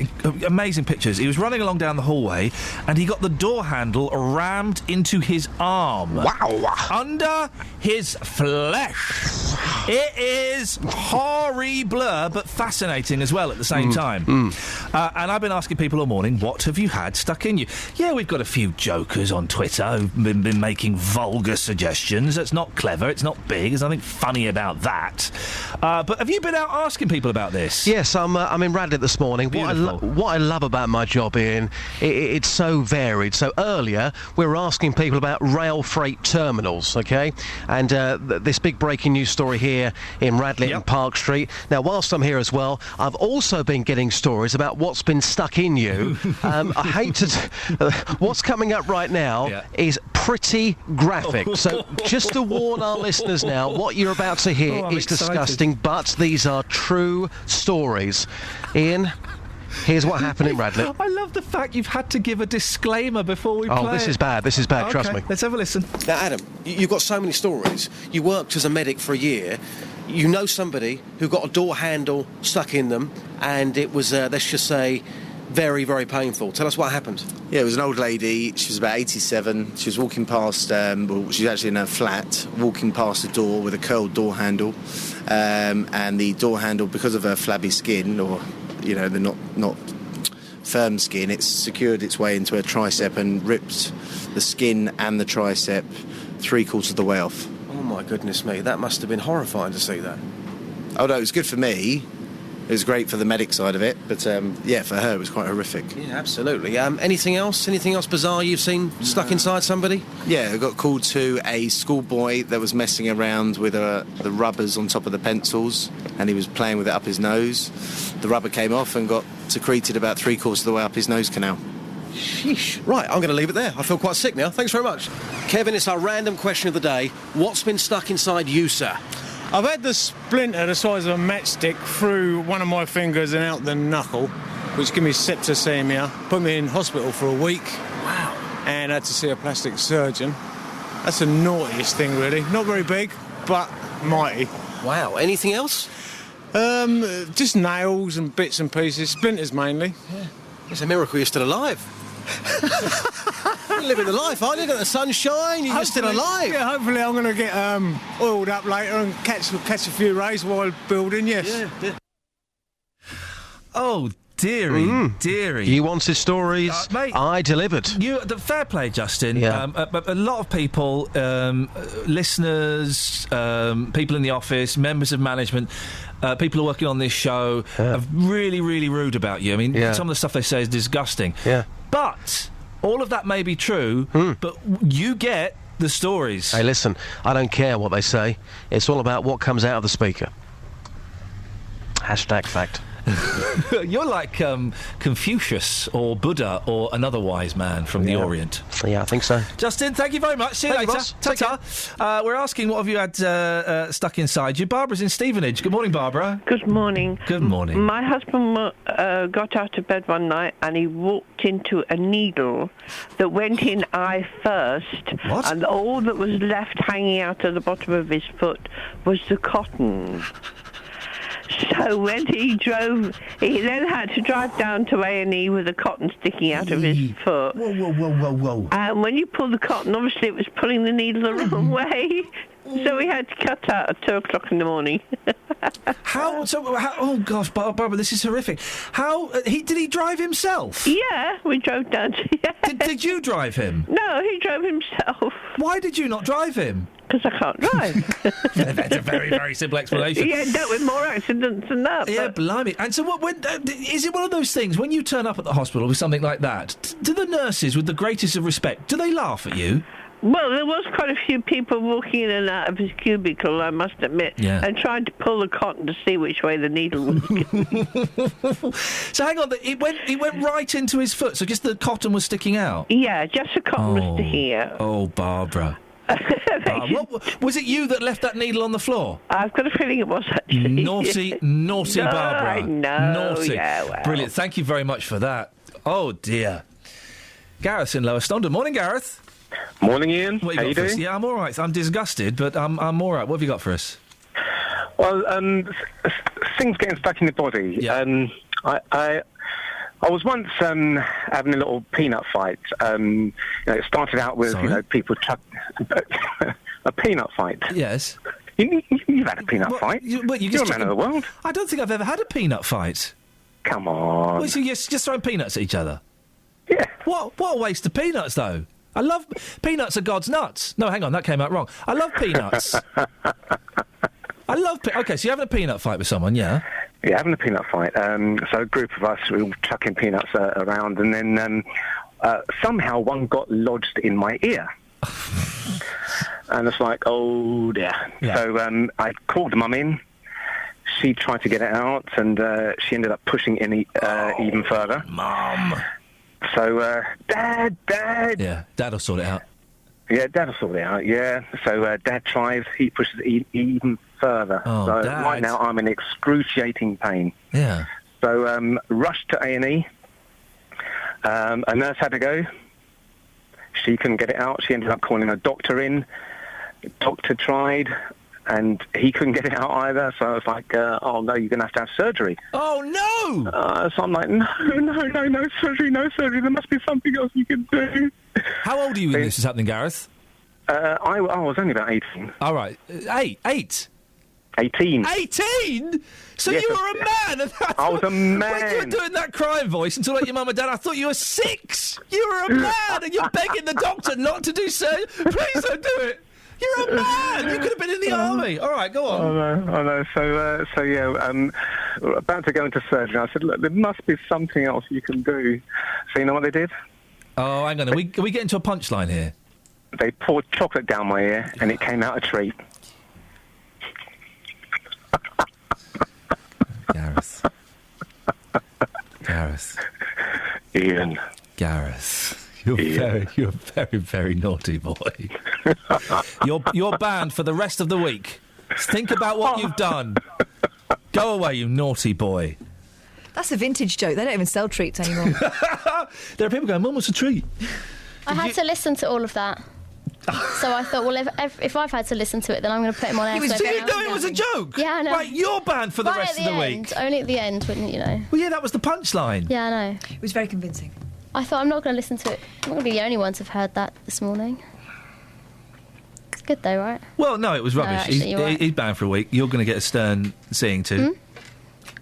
amazing pictures. He was running along down the hallway and he got the door handle rammed into his arm. Wow. Under his flesh. It is horrible, but fascinating as well at the same time. And I've been asking people all morning, what have you had stuck in you? Yeah, we've got a few jokers on Twitter who've been making vulgar suggestions. It's not clever, it's not big, there's nothing funny about that. But have you been out asking people about this? Yes, I'm in Radlett this morning. What I love about my job, Ian, it's so varied. So earlier, we were asking people about rail freight terminals, OK? And this big breaking news story here in Radlett and Park Street. Now, whilst I'm here as well, I've also been getting stories about what's been stuck in you. I hate to... what's coming up right now is pretty graphic. So just to warn our listeners now, what you're about to hear is disgusting, but these are true stories. Ian, here's what happened in Radlett. I love the fact you've had to give a disclaimer before we play. Oh, this is bad, trust me. Let's have a listen. Now, Adam, you've got so many stories. You worked as a medic for a year. You know somebody who got a door handle stuck in them, and it was, let's just say, very, very painful. Tell us what happened. Yeah, it was an old lady. She was about 87. She was walking past, well, she was actually in her flat, walking past a door with a curled door handle. And the door handle, because of her flabby skin, or, you know, the not firm skin, it's secured its way into her tricep and ripped the skin and the tricep 3/4 of the way off. Oh, my goodness me. That must have been horrifying to see that. Oh, no, it was good for me. It was great for the medic side of it, but yeah, for her it was quite horrific. Yeah, absolutely. Anything else? Anything else bizarre you've seen stuck inside somebody? Yeah, I got called to a schoolboy that was messing around with the rubbers on top of the pencils, and he was playing with it up his nose. The rubber came off and got secreted about 3/4 of the way up his nose canal. Sheesh. Right, I'm going to leave it there. I feel quite sick now. Thanks very much. Kevin, it's our random question of the day. What's been stuck inside you, sir? I've had the splinter the size of a matchstick through one of my fingers and out the knuckle, which gave me septicemia, put me in hospital for a week. Wow. And had to see a plastic surgeon. That's the naughtiest thing, really. Not very big, but mighty. Wow. Anything else? Just nails and bits and pieces, splinters mainly. Yeah. It's a miracle you're still alive. You're living the life, aren't you? Got the sunshine, you're still alive. Yeah, hopefully I'm going to get oiled up later and catch a few rays while building, yes. Yeah. Oh, dearie, dearie. You wanted stories, mate, I delivered. The fair play, Justin. Yeah. A lot of people, listeners, people in the office, members of management, people who are working on this show, are really, really rude about you. I mean, some of the stuff they say is disgusting. Yeah. But all of that may be true, but you get the stories. Hey, listen, I don't care what they say. It's all about what comes out of the speaker. #fact. You're like Confucius or Buddha or another wise man from the Orient. Yeah, I think so. Justin, thank you very much. See you Thank you, later. boss. Ta-ta. We're asking what have you had stuck inside you. Barbara's in Stevenage. Good morning, Barbara. Good morning. Good morning. My husband got out of bed one night and he walked into a needle that went in eye first. What? And all that was left hanging out of the bottom of his foot was the cotton. So when he drove, he then had to drive down to A&E with the cotton sticking out of his foot. Whoa. And when you pull the cotton, obviously it was pulling the needle the wrong way. So we had to cut out at 2 o'clock in the morning. How? Oh gosh, Barbara, this is horrific. How did he drive himself? Yeah, we drove down. Did you drive him? No, he drove himself. Why did you not drive him? Because I can't drive. That's a very, very simple explanation. Yeah, dealt with more accidents than that. Yeah, blimey. And so, is it one of those things when you turn up at the hospital with something like that? Do the nurses, with the greatest of respect, do they laugh at you? Well, there was quite a few people walking in and out of his cubicle, I must admit, and trying to pull the cotton to see which way the needle was going. So hang on, it went right into his foot, so just the cotton was sticking out? Yeah, just the cotton was sticking out. Oh, Barbara. Was it you that left that needle on the floor? I've got a feeling it was, actually. Naughty No, Barbara. I know. Naughty. Yeah, well. Brilliant. Thank you very much for that. Oh, dear. Gareth's in Lower Stondon. Morning, Gareth. Morning, Ian. What How you you got for us? doing? Yeah, I'm all right. I'm disgusted, but I'm all right. What have you got for us? Well, things getting stuck in the body. Yeah. I was once having a little peanut fight. It started out with people a peanut fight. Yes. You've had a peanut fight. You're a man of the world. I don't think I've ever had a peanut fight. Come on. Well, so you're just throwing peanuts at each other? Yeah. What a waste of peanuts, though. I love... Peanuts are God's nuts. No, hang on, that came out wrong. I love peanuts. OK, so you're having a peanut fight with someone, yeah? Yeah, having a peanut fight. So a group of us, we were chucking peanuts around, and then somehow one got lodged in my ear. And it's like, oh dear. Yeah. So I called Mum in. She tried to get it out, and she ended up pushing in even further. Mum. So, Dad! Yeah, Dad will sort it out. Yeah, Dad will sort it out, yeah. So Dad tries, he pushes it even further. Oh, so Dad. right now I'm in excruciating pain. Yeah. So rushed to A&E. A nurse had to go. She couldn't get it out. She ended up calling a doctor in. The doctor tried. and he couldn't get it out either. So I was like, oh no, you're going to have surgery. Oh no! So I'm like, no surgery. There must be something else you can do. How old are you when this is happening, Gareth? I was only about 18. All right, 8. 18. 18? So Yes, you were a man? I was a man. When you were doing that crying voice until like your mum and dad, I thought you were 6. You were a man, and you're begging the doctor not to do so. Please don't do it. You're a man. You could have been in the army. All right, go on. I know. So yeah, about to go into surgery. I said, look, there must be something else you can do. So you know what they did? Oh, hang on. Are we getting to a punchline here? They poured chocolate down my ear, and it came out a treat. Gareth. Ian. Gareth. You're a very, very naughty boy. You're banned for the rest of the week. Think about what you've done. Go away, you naughty boy. That's a vintage joke. They don't even sell treats anymore. There are people going, Mum, what's a treat? I had to listen to all of that. So I thought, well, if I've had to listen to it, then I'm going to put him on air. Do you know it was a joke? Yeah, I know. Right, you're banned for the rest of the week. Only at the end, wouldn't you know? Well, yeah, that was the punchline. Yeah, I know. It was very convincing. I thought, I'm not going to listen to it. I'm not going to be the only one to have heard that this morning. It's good though, right? Well, no, it was rubbish. Actually, you're right. He's banned for a week. You're going to get a stern seeing to.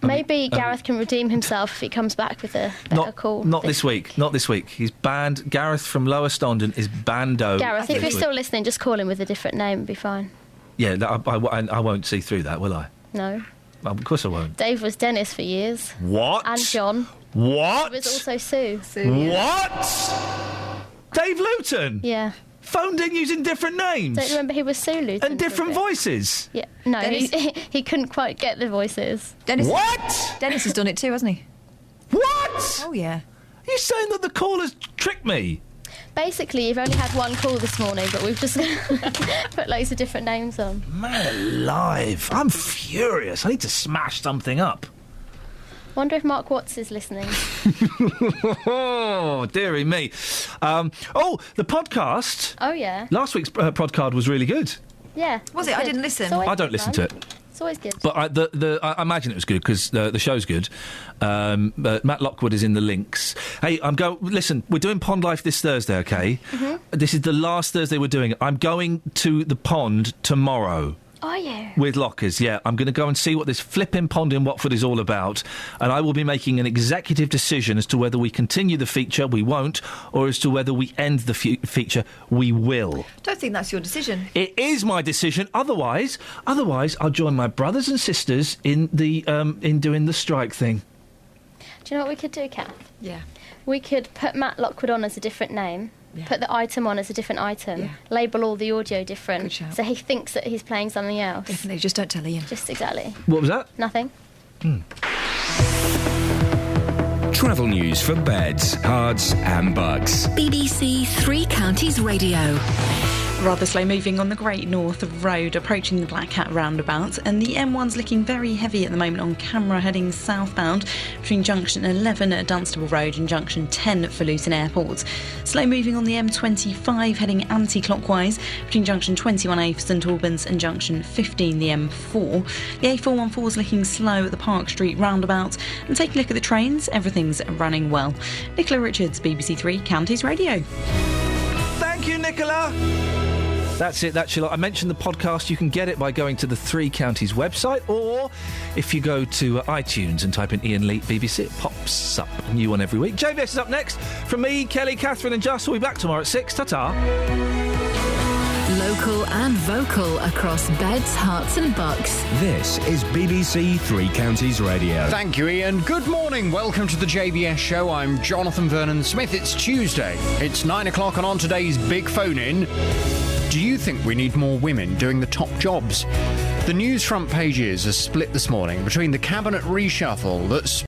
Maybe Gareth can redeem himself if he comes back with a better call. Not this week. Not this week. He's banned. Gareth from Lower Stondon is bando. Gareth, if you're still listening, just call him with a different name. It'll be fine. Yeah, I won't see through that, will I? No. Well, of course I won't. Dave was Dennis for years. What? And John. What? He was also Sue. What? Dave Luton? Yeah. Phoned in using different names? Don't you remember he was Sue Luton? And different voices? Yeah. No, he couldn't quite get the voices. What? Dennis has done it too, hasn't he? What? Oh, yeah. Are you saying that the callers tricked me? Basically, you've only had one call this morning, but we've just put loads of different names on. Man alive. I'm furious. I need to smash something up. Wonder if Mark Watts is listening. Oh, dearie me. The podcast. Oh, yeah. Last week's podcast was really good. Yeah. Was it? I didn't listen. I don't listen to it. It's always good. But I imagine it was good because the show's good. But Matt Lockwood is in the links. Hey, listen, we're doing Pond Life this Thursday, okay? Mm-hmm. This is the last Thursday we're doing it. I'm going to the pond tomorrow. Are you? With lockers, yeah. I'm going to go and see what this flipping pond in Watford is all about, and I will be making an executive decision as to whether we continue the feature, we won't, or as to whether we end the feature, we will. Don't think that's your decision. It is my decision. Otherwise, I'll join my brothers and sisters in doing the strike thing. Do you know what we could do, Kath? Yeah. We could put Matt Lockwood on as a different name. Yeah. Put the item on as a different item. Yeah. Label all the audio different. So he thinks that he's playing something else. Definitely, just don't tell Ian. Just exactly. What was that? Nothing. Travel news for beds, cards and bugs. BBC Three Counties Radio. Rather slow moving on the Great North Road approaching the Black Cat roundabout, and the M1's looking very heavy at the moment on camera heading southbound between junction 11 at Dunstable Road and junction 10 for Luton Airport. Slow moving on the M25 heading anti-clockwise between junction 21A for St Albans and junction 15 the M4. The A414 is looking slow at the Park Street roundabout, and take a look at the trains, everything's running well. Nicola Richards, BBC Three Counties Radio. Thank you, Nicola. That's it. I mentioned the podcast. You can get it by going to the Three Counties website, or if you go to iTunes and type in Ian Lee BBC, it pops up. A new one every week. JVS is up next. From me, Kelly, Catherine and Just. We'll be back tomorrow at 6. Ta-ta. Local and vocal across beds, hearts and bucks. This is BBC Three Counties Radio. Thank you, Ian. Good morning. Welcome to the JBS show. I'm Jonathan Vernon-Smith. It's Tuesday. It's 9 o'clock, and on today's Big Phone In, do you think we need more women doing the top jobs? The news front pages are split this morning between the cabinet reshuffle that's